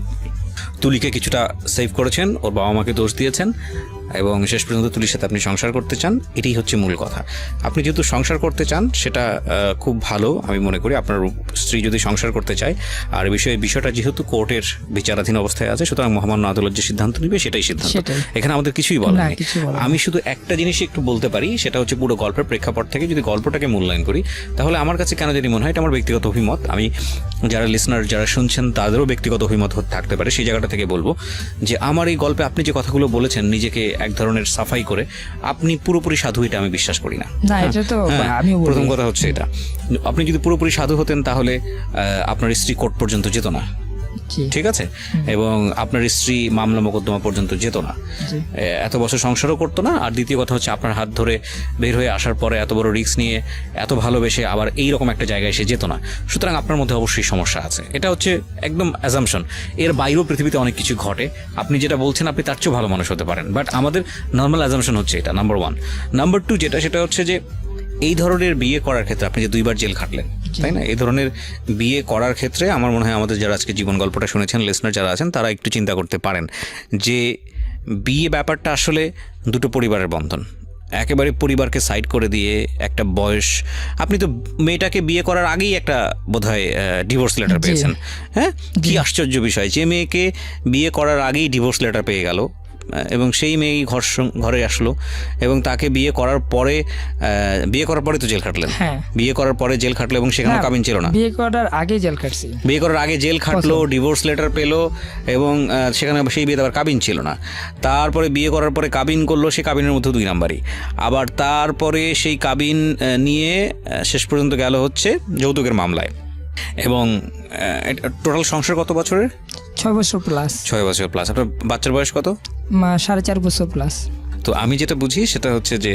তুলিকে কিছুটা সেভ করেছেন, ওর বাবা মাকে দোষ দিয়েছেন এবং শেষ পর্যন্ত তুলির সাথে আপনি সংসার করতে চান, এটাই হচ্ছে মূল কথা। আপনি যেহেতু সংসার করতে চান সেটা খুব ভালো, আমি মনে করি। আপনার স্ত্রী যদি সংসার করতে চায়, আর বিষয়টা যেহেতু কোর্টের বিচারাধীন অবস্থায় আছে, সুতরাং মহামান্য আদালত যে সিদ্ধান্ত নেবে সেটাই সিদ্ধান্ত, এখানে আমাদের কিছুই বলার নেই। আমি শুধু একটা জিনিস একটু বলতে পারি, সেটা হচ্ছে পুরো গল্পের প্রেক্ষাপট থেকে যদি গল্পটাকে মূল্যায়ন করি, তাহলে আমার কাছে কেন জানি মনে হয়, এটা আমার ব্যক্তিগত অভিমত, আমি যারা লিসনার যারা শুনছেন তাদেরও ব্যক্তিগত অভিমত থাকতে পারে, সেই জায়গাটা থেকে বলবো যে আমার এই গল্পে আপনি যে কথাগুলো বলেছেন নিজেকে এক ধরনের সাফাই করে, আপনি পুরোপুরি সাধু, এটা আমি বিশ্বাস করি না। প্রথম কথা হচ্ছে এটা, আপনি যদি পুরোপুরি সাধু হতেন তাহলে আপনার স্ত্রী কোর্ট পর্যন্ত যেত না, ঠিক আছে, এবং আপনার স্ত্রী মামলা মোকদ্দমা পর্যন্ত যেত না, এত বছর সংসারও করতো না। আর দ্বিতীয় কথা হচ্ছে আপনার হাত ধরে বের হয়ে আসার পরে এত বড় রিস্ক নিয়ে এত ভালোবেসে আবার এইরকম একটা জায়গায় এসে যেত না। সুতরাং আপনার মধ্যে অবশ্যই সমস্যা আছে, এটা হচ্ছে একদম অ্যাজাম্পশন। এর বাইরেও পৃথিবীতে অনেক কিছু ঘটে, আপনি যেটা বলছেন আপনি তার চেয়েও ভালো মানুষ হতে পারেন, বাট আমাদের নর্মাল অ্যাজাম্পশন হচ্ছে এটা, নাম্বার 1। নাম্বার 2 সেটা হচ্ছে যে এই ধরনের বিয়ে করার ক্ষেত্রে আপনি যে 2বার জেল খাটলেন, তাই না, এই ধরনের বিয়ে করার ক্ষেত্রে আমার মনে হয় আমাদের যারা আজকে জীবন গল্পটা শুনেছেন, লিসনার যারা আছেন, তারা একটু চিন্তা করতে পারেন যে বিয়ে ব্যাপারটা আসলে দুটো পরিবারের বন্ধন। একেবারে পরিবারকে সাইড করে দিয়ে একটা বয়স, আপনি তো মেয়েটাকে বিয়ে করার আগেই একটা বোধহয় ডিভোর্স লেটার পেয়েছেন। হ্যাঁ, কি আশ্চর্য বিষয় যে মেয়েকে বিয়ে করার আগেই ডিভোর্স লেটার পেয়ে গেল, এবং সেই মেয়ে ঘরে আসলো এবং তাকে বিয়ে করার পরে তো জেল খাটলেন। বিয়ে করার পরে জেল খাটলো এবং সেখানে কাবিন ছিল না, বিয়ে করার আগে জেল খাটলো, ডিভোর্স লেটার পেলো এবং সেখানে সেই বিয়েতে আবার কাবিন ছিল না। তারপরে বিয়ে করার পরে কাবিন করলো, সে কাবিনের মধ্যে 2 নাম্বারই। আবার তারপরে সেই কাবিন নিয়ে শেষ পর্যন্ত গেল হচ্ছে যৌতুকের মামলায়। এবং টোটাল সংসার কত বছরের? 6 বছর প্লাস। 6 বছর প্লাস। আপনার বাচ্চার বয়স কত? 4.5 বছর প্লাস। তো আমি যেটা বুঝি সেটা হচ্ছে যে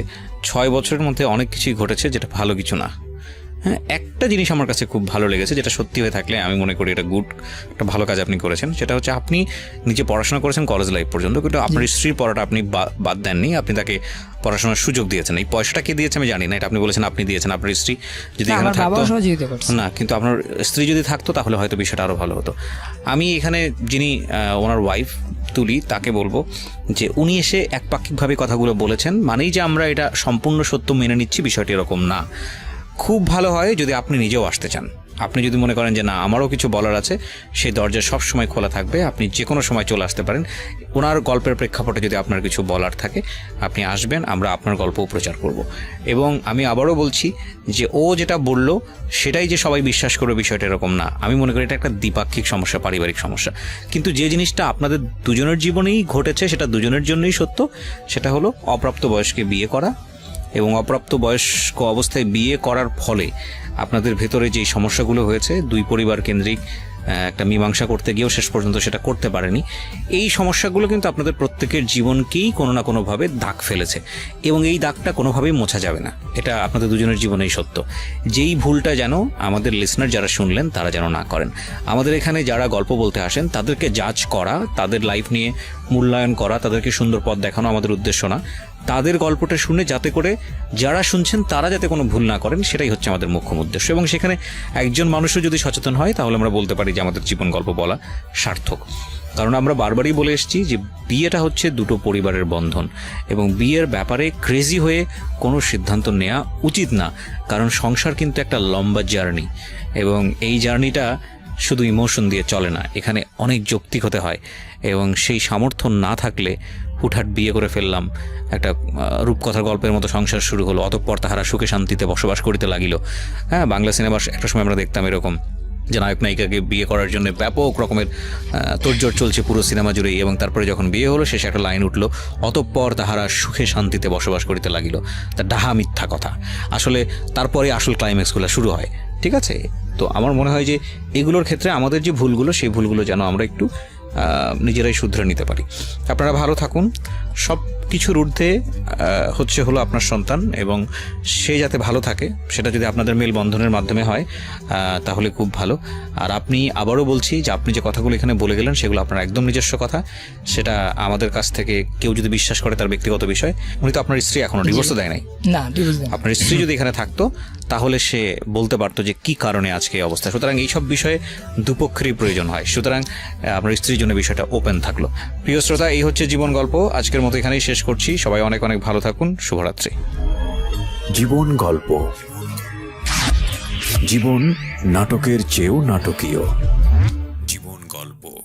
6 বছরের মধ্যে অনেক কিছুই ঘটেছে যেটা ভালো কিছু না। হ্যাঁ, একটা জিনিস আমার কাছে খুব ভালো লেগেছে, যেটা সত্যি হয়ে থাকলে আমি মনে করি এটা একটা ভালো কাজ আপনি করেছেন। সেটা হচ্ছে আপনি নিজে পড়াশোনা করেছেন কলেজ লাইফ পর্যন্ত, কিন্তু আপনার স্ত্রীর পড়াটা আপনি বাদ দেননি, আপনি তাকে পড়াশোনার সুযোগ দিয়েছেন। এই পয়সাটা কে দিয়েছে আমি জানি না, এটা আপনি বলেছেন আপনি দিয়েছেন। আপনার স্ত্রী যদি এখানে থাকতো না, কিন্তু আপনার স্ত্রী যদি থাকতো তাহলে হয়তো বিষয়টা আরও ভালো হতো। আমি এখানে যিনি ওনার ওয়াইফ তুলি, তাকে বলবো যে উনি এসে একপাক্ষিকভাবে কথাগুলো বলেছেন মানেই যে আমরা এটা সম্পূর্ণ সত্য মেনে নিচ্ছি, বিষয়টি এরকম না। খুব ভালো হয় যদি আপনি নিজেও আসতে চান। আপনি যদি মনে করেন যে না আমারও কিছু বলার আছে, সেই দরজা সব সময় খোলা থাকবে, আপনি যে কোনো সময় চলে আসতে পারেন। ওনার গল্পের প্রেক্ষাপটে যদি আপনার কিছু বলার থাকে আপনি আসবেন, আমরা আপনার গল্পও প্রচার করব। এবং আমি আবারও বলছি যে ও যেটা বলল সেটাই যে সবাই বিশ্বাস করবে বিষয়টা এরকম না। আমি মনে করি এটা একটা দ্বিপাক্ষিক সমস্যা, পারিবারিক সমস্যা। কিন্তু যে জিনিসটা আপনাদের দুজনের জীবনেই ঘটেছে সেটা দুজনের জন্যই সত্য, সেটা হলো অপ্রাপ্ত বয়স্কে বিয়ে করা এবং অপ্রাপ্ত বয়স্ক অবস্থায় বিয়ে করার ফলে আপনাদের ভেতরে যেই সমস্যাগুলো হয়েছে, 2 পরিবার কেন্দ্রিক একটা মীমাংসা করতে গিয়েও শেষ পর্যন্ত সেটা করতে পারেনি, এই সমস্যাগুলো কিন্তু আপনাদের প্রত্যেকের জীবনকেই কোনো না কোনোভাবে দাগ ফেলেছে এবং এই দাগটা কোনোভাবেই মোছা যাবে না। এটা আপনাদের দুজনের জীবনেই সত্য। যেই ভুলটা যেন আমাদের লিসনার যারা শুনলেন তারা যেন না করেন। আমাদের এখানে যারা গল্প বলতে আসেন তাদেরকে জাজ করা, তাদের লাইফ নিয়ে মূল্যায়ন করা, তাদেরকে সুন্দর পথ দেখানো আমাদের উদ্দেশ্য না। তাদের গল্পটা শুনে যাতে করে যারা শুনছেন তারা যাতে কোনো ভুল না করেন, সেটাই হচ্ছে আমাদের মুখ্য উদ্দেশ্য। এবং সেখানে একজন মানুষও যদি সচেতন হয় তাহলে আমরা বলতে পারি যে আমাদের জীবন গল্প বলা সার্থক। কারণ আমরা বারবারই বলে এসেছি যে বিয়েটা হচ্ছে 2 পরিবারের বন্ধন এবং বিয়ের ব্যাপারে ক্রেজি হয়ে কোনো সিদ্ধান্ত নেওয়া উচিত না। কারণ সংসার কিন্তু একটা লম্বা জার্নি এবং এই জার্নিটা শুধু ইমোশন দিয়ে চলে না, এখানে অনেক যৌক্তিক হতে হয় এবং সেই সামর্থ্য না থাকলে হুটহাট বিয়ে করে ফেললাম, একটা রূপকথার গল্পের মতো সংসার শুরু হলো, অতঃপর তাহারা সুখে শান্তিতে বসবাস করিতে লাগিল। হ্যাঁ, বাংলা সিনেমার একটা সময় আমরা দেখতাম এরকম যে নায়ক নায়িকাকে বিয়ে করার জন্য ব্যাপক রকমের তোড়জোড় চলছে পুরো সিনেমা জুড়েই, এবং তারপরে যখন বিয়ে হলো শেষে একটা লাইন উঠলো, অতঃপর তাহারা সুখে শান্তিতে বসবাস করিতে লাগিল। তা ডাহা মিথ্যা কথা। আসলে তারপরে আসল ক্লাইম্যাক্সগুলো শুরু হয়, ঠিক আছে? তো আমার মনে হয় যে এগুলোর ক্ষেত্রে আমাদের যে ভুলগুলো, সেই ভুলগুলো যেন আমরা একটু নিজেরাই শুধরে নিতে পারি। আপনারা ভালো থাকুন। সব কিছুর ঊর্ধ্বে হলো আপনার সন্তান, এবং সে যাতে ভালো থাকে, সেটা যদি আপনাদের মেলবন্ধনের মাধ্যমে হয় তাহলে খুব ভালো। আর আপনি, আবারও বলছি যে আপনি যে কথাগুলো এখানে বলে গেলেন সেগুলো আপনার একদম নিজস্ব কথা, সেটা আমাদের কাছ থেকে কেউ যদি বিশ্বাস করে তার ব্যক্তিগত বিষয়। উনি তো আপনার স্ত্রী এখনো ডিভোর্সও দেয় নাই। না, ডিভোর্স দেন। আপনার স্ত্রী যদি এখানে থাকতো তাহলে সে বলতে পারতো যে কি কারণে আজকে এই অবস্থা। সুতরাং এইসব বিষয়ে দুপক্ষেরই প্রয়োজন হয়। সুতরাং আপনার স্ত্রীর জন্য বিষয়টা ওপেন থাকলো। প্রিয় শ্রোতা, এই হচ্ছে জীবন গল্প। আজকের মতো এখানেই শেষ করছি। সবাই অনেক অনেক ভালো থাকুন। শুভরাত্রি। জীবন গল্প, জীবন নাটকের চেয়েও নাটকীয়। জীবন গল্প।